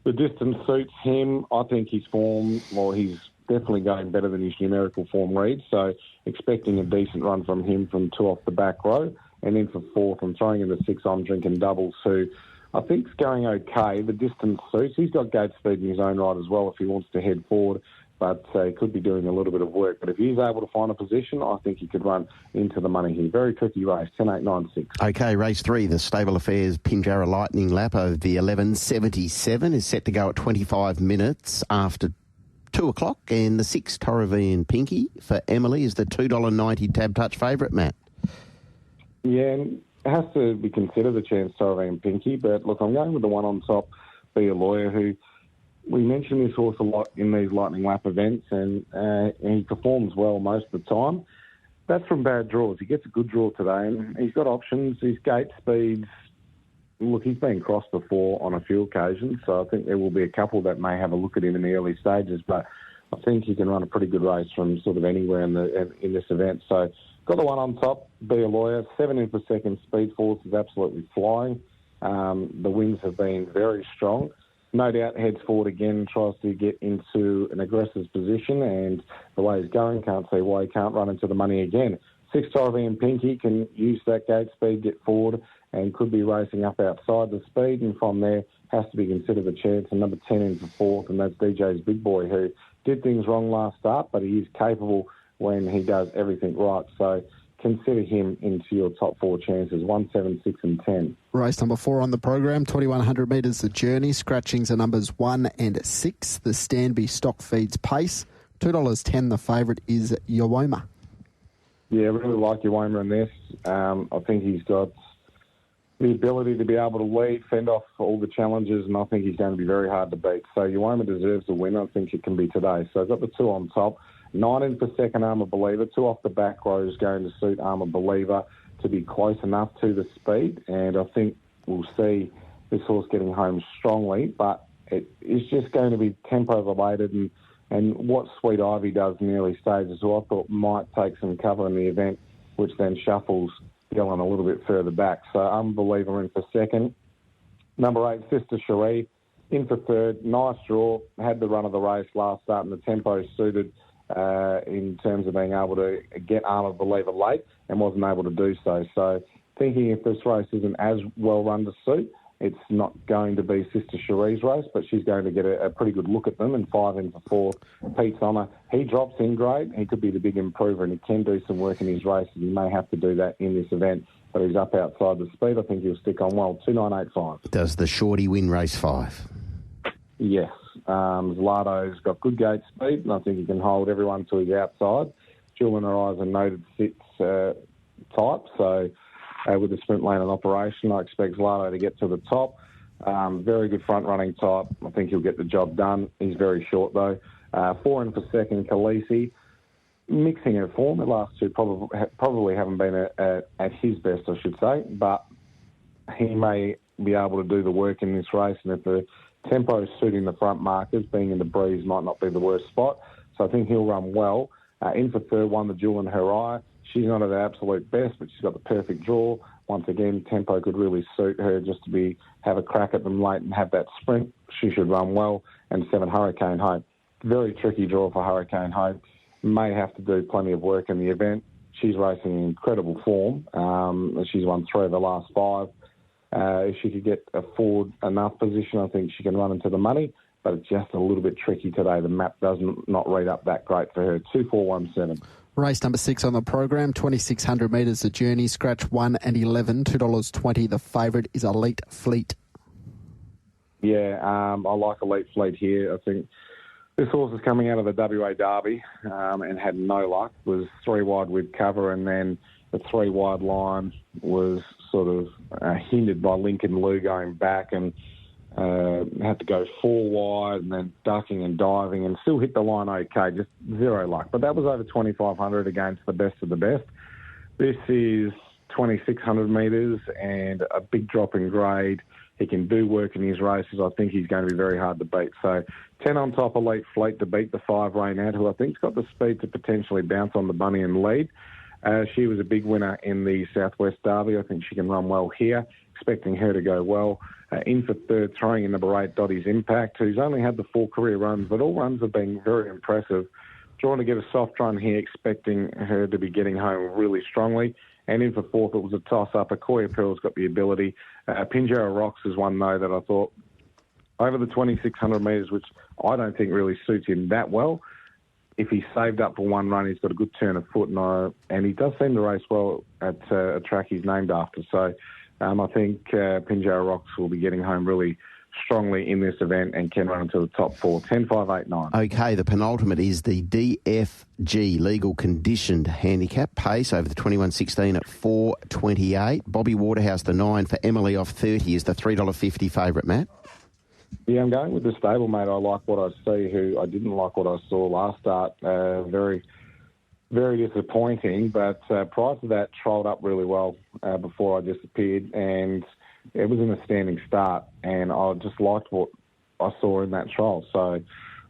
The distance suits him. I think his form, well, he's definitely going better than his numerical form reads, so expecting a decent run from him from 2 off the back row. And then for 4th, I'm throwing in the 6 I'm drinking doubles, who I think's going okay. The distance suits. He's got gate speed in his own right as well if he wants to head forward, but he could be doing a little bit of work. But if he's able to find a position, I think he could run into the money here. Very tricky race, 10, 8, 9, 6. OK, race 3, the Stable Affairs Pinjarra Lightning Lap of the 11.77 is set to go at 25 minutes after 2 o'clock, and the 6 Torrivan Pinky for Emily is the $2.90 Tab Touch favourite, Matt. Yeah, and it has to be considered a chance, Torrivan Pinky, but look, I'm going with the 1 on top, Be a Lawyer, who we mention this horse a lot in these Lightning Lap events, and he performs well most of the time. That's from bad draws. He gets a good draw today, and he's got options. His gate speeds, look, he's been crossed before on a few occasions, so I think there will be a couple that may have a look at him in the early stages, but I think he can run a pretty good race from sort of anywhere in this event. So got the 1 on top, Be a Lawyer. 7 in for second, Speed Force is absolutely flying. The wins have been very strong. No doubt heads forward again, tries to get into an aggressive position, and the way he's going, can't see why he can't run into the money again. 6 Torrivan Pinky can use that gate speed, get forward, and could be racing up outside the speed, and from there has to be considered a chance. And number 10 in for 4th, and that's DJ's Big Boy, who did things wrong last start, but he is capable when he does everything right. So consider him into your top 4 chances, 1, 7, 6 and 10. Race number 4 on the program, 2,100 metres, the Journey. Scratchings are numbers 1 and 6. The Stanby Stock Feeds Pace. $2.10, the favourite is Yowoma. Yeah, I really like Yowoma in this. I think he's got the ability to be able to lead, fend off all the challenges, and I think he's going to be very hard to beat. So Yowoma deserves the win. I think it can be today. So I've got the 2 on top. 9 in for second, Armour Believer. 2 off the back row is going to suit Armour Believer to be close enough to the speed, and I think we'll see this horse getting home strongly, but it is just going to be tempo related, and what Sweet Ivy does in the early stages, who I thought might take some cover in the event, which then shuffles Dylan a little bit further back. So Unbeliever in for second. Number 8, Sister Cherie, in for third. Nice draw, had the run of the race last start, and the tempo suited in terms of being able to get Armour Believer late and wasn't able to do so. So thinking if this race isn't as well run to suit, it's not going to be Sister Cherie's race, but she's going to get a pretty good look at them. And 5 in for 4th, Pete's Honour. He drops in grade. He could be the big improver, and he can do some work in his races. He may have to do that in this event, but he's up outside the speed. I think he'll stick on well. 2,985. Does the Shorty win race 5? Yes. Zlato's got good gate speed, and I think he can hold everyone to his outside. Julian Horizon a noted sits type, so with the sprint lane in operation, I expect Zlato to get to the top. Very good front-running type. I think he'll get the job done. He's very short, though. 4 in for second, Khaleesi. Mixing her form. The last 2 probably haven't been at his best, I should say, but he may be able to do the work in this race, and if the tempo suiting the front markers, being in the breeze might not be the worst spot. So I think he'll run well. In for third, 1, the Jewel in Her Eye. She's not at her absolute best, but she's got the perfect draw. Once again, tempo could really suit her just to have a crack at them late and have that sprint. She should run well. And 7, Hurricane Hope. Very tricky draw for Hurricane Hope. May have to do plenty of work in the event. She's racing in incredible form. She's won 3 of the last 5. If she could get a forward enough position, I think she can run into the money. But it's just a little bit tricky today. The map does not read up that great for her. 2-4-1-7. Race number 6 on the program, 2,600 metres the journey, scratch 1 and 11, $2.20. The favourite is Elite Fleet. Yeah, I like Elite Fleet here. I think this horse is coming out of the WA Derby and had no luck. Was 3 wide with cover, and then the 3 wide line was sort of hindered by Lincoln Lou going back and had to go 4 wide and then ducking and diving and still hit the line okay, just 0 luck. But that was over 2,500 against the best of the best. This is 2,600 metres and a big drop in grade. He can do work in his races. I think he's going to be very hard to beat. So 10 on top, Elite Fleet to beat the 5 Rehn, who I think's got the speed to potentially bounce on the bunny and lead. She was a big winner in the Southwest Derby. I think she can run well here. Expecting her to go well. In for third, throwing in number 8, Dottie's Impact, who's only had the 4 career runs, but all runs have been very impressive. Drawn to get a soft run here, expecting her to be getting home really strongly. And in for fourth, it was a toss-up. Akoya Pearl's got the ability. Pinjarra Rocks is one, though, that I thought over the 2,600 metres, which I don't think really suits him that well. If he's saved up for one run, he's got a good turn of foot, and he does seem to race well at a track he's named after. So I think Pinjarra Rocks will be getting home really strongly in this event and can run into the top 4. 10, 5, 8, 9. Okay, the penultimate is the DFG legal conditioned handicap pace over the 21.16 at 4.28. Bobby Waterhouse, the 9 for Emily off 30 is the $3.50 favourite, Matt. Yeah, I'm going with the stablemate. I like what I see, who I didn't like what I saw last start. Very, very disappointing. But prior to that, trialled up really well before I disappeared. And it was in a standing start. And I just liked what I saw in that trial. So,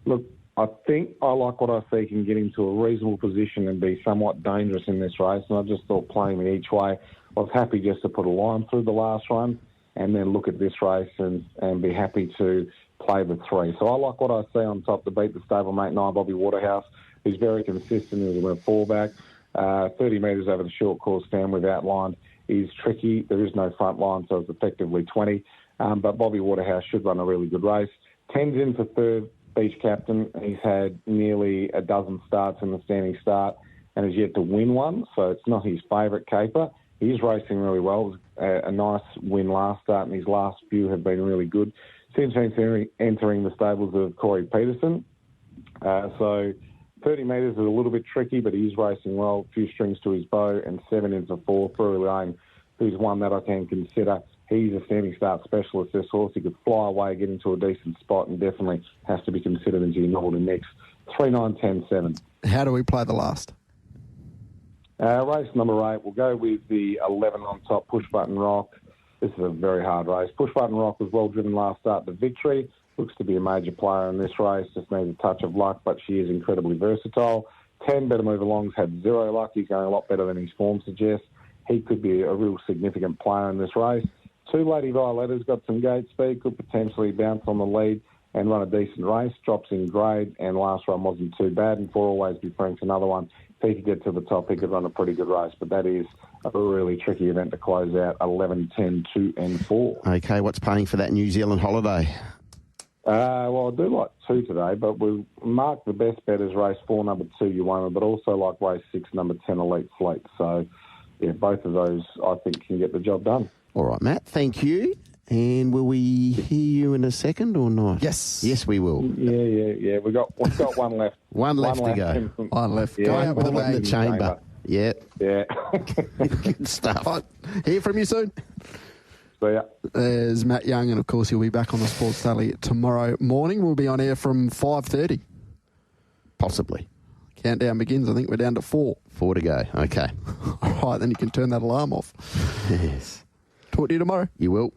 look, I think I like what I see can get into a reasonable position and be somewhat dangerous in this race. And I just thought playing it each way. I was happy just to put a line through the last run and then look at this race and be happy to play the 3. So I like what I see on top to beat the stablemate 9, Bobby Waterhouse, who's very consistent as a fullback. 30 metres over the short course stand we've outlined is tricky. There is no front line, so it's effectively 20. But Bobby Waterhouse should run a really good race. 10's in for third, Beach Captain. He's had nearly a dozen starts in the standing start and has yet to win one, so it's not his favourite caper. He's racing really well. A nice win last start, and his last few have been really good. Since entering the stables of Corey Peterson. So 30 metres is a little bit tricky, but he's racing well. A few strings to his bow, and 7 into 4. Furry Lane, who's one that I can consider. He's a standing start specialist, this horse. He could fly away, get into a decent spot, and definitely has to be considered into your Northern mix. 3, 9, 10, 7. How do we play the last? Race number 8, we'll go with the 11 on top, Push Button Rock. This is a very hard race. Push Button Rock was well driven last start to victory. Looks to be a major player in this race. Just needs a touch of luck, but she is incredibly versatile. 10, Better Move Along's had 0 luck. He's going a lot better than his form suggests. He could be a real significant player in this race. 2, Lady Violetta's got some gate speed, could potentially bounce on the lead and run a decent race. Drops in grade, and last run wasn't too bad. And 4, Always Be Frank's another one. If he could get to the top, he could run a pretty good race. But that is a really tricky event to close out. 11, 10, 2 and 4. Okay, what's paying for that New Zealand holiday? Well, I do like 2 today, but we'll mark the best bet as race 4, number 2, Uwana, but also like race 6, number 10, Elite Fleet. So, yeah, both of those I think can get the job done. All right, Matt, thank you. And will we hear you in a second or not? Yes. Yes, we will. Yeah. We've got one left. One left to go. One left. Yeah, Go out with All in the chamber. Yeah. Yeah. Good stuff. Right. Hear from you soon. See ya. There's Matt Young, and of course he'll be back on the Sports Daily tomorrow morning. We'll be on air from 5:30. Possibly. Countdown begins. I think we're down to 4. 4 to go. Okay. All right, then you can turn that alarm off. Yes. Talk to you tomorrow. You will.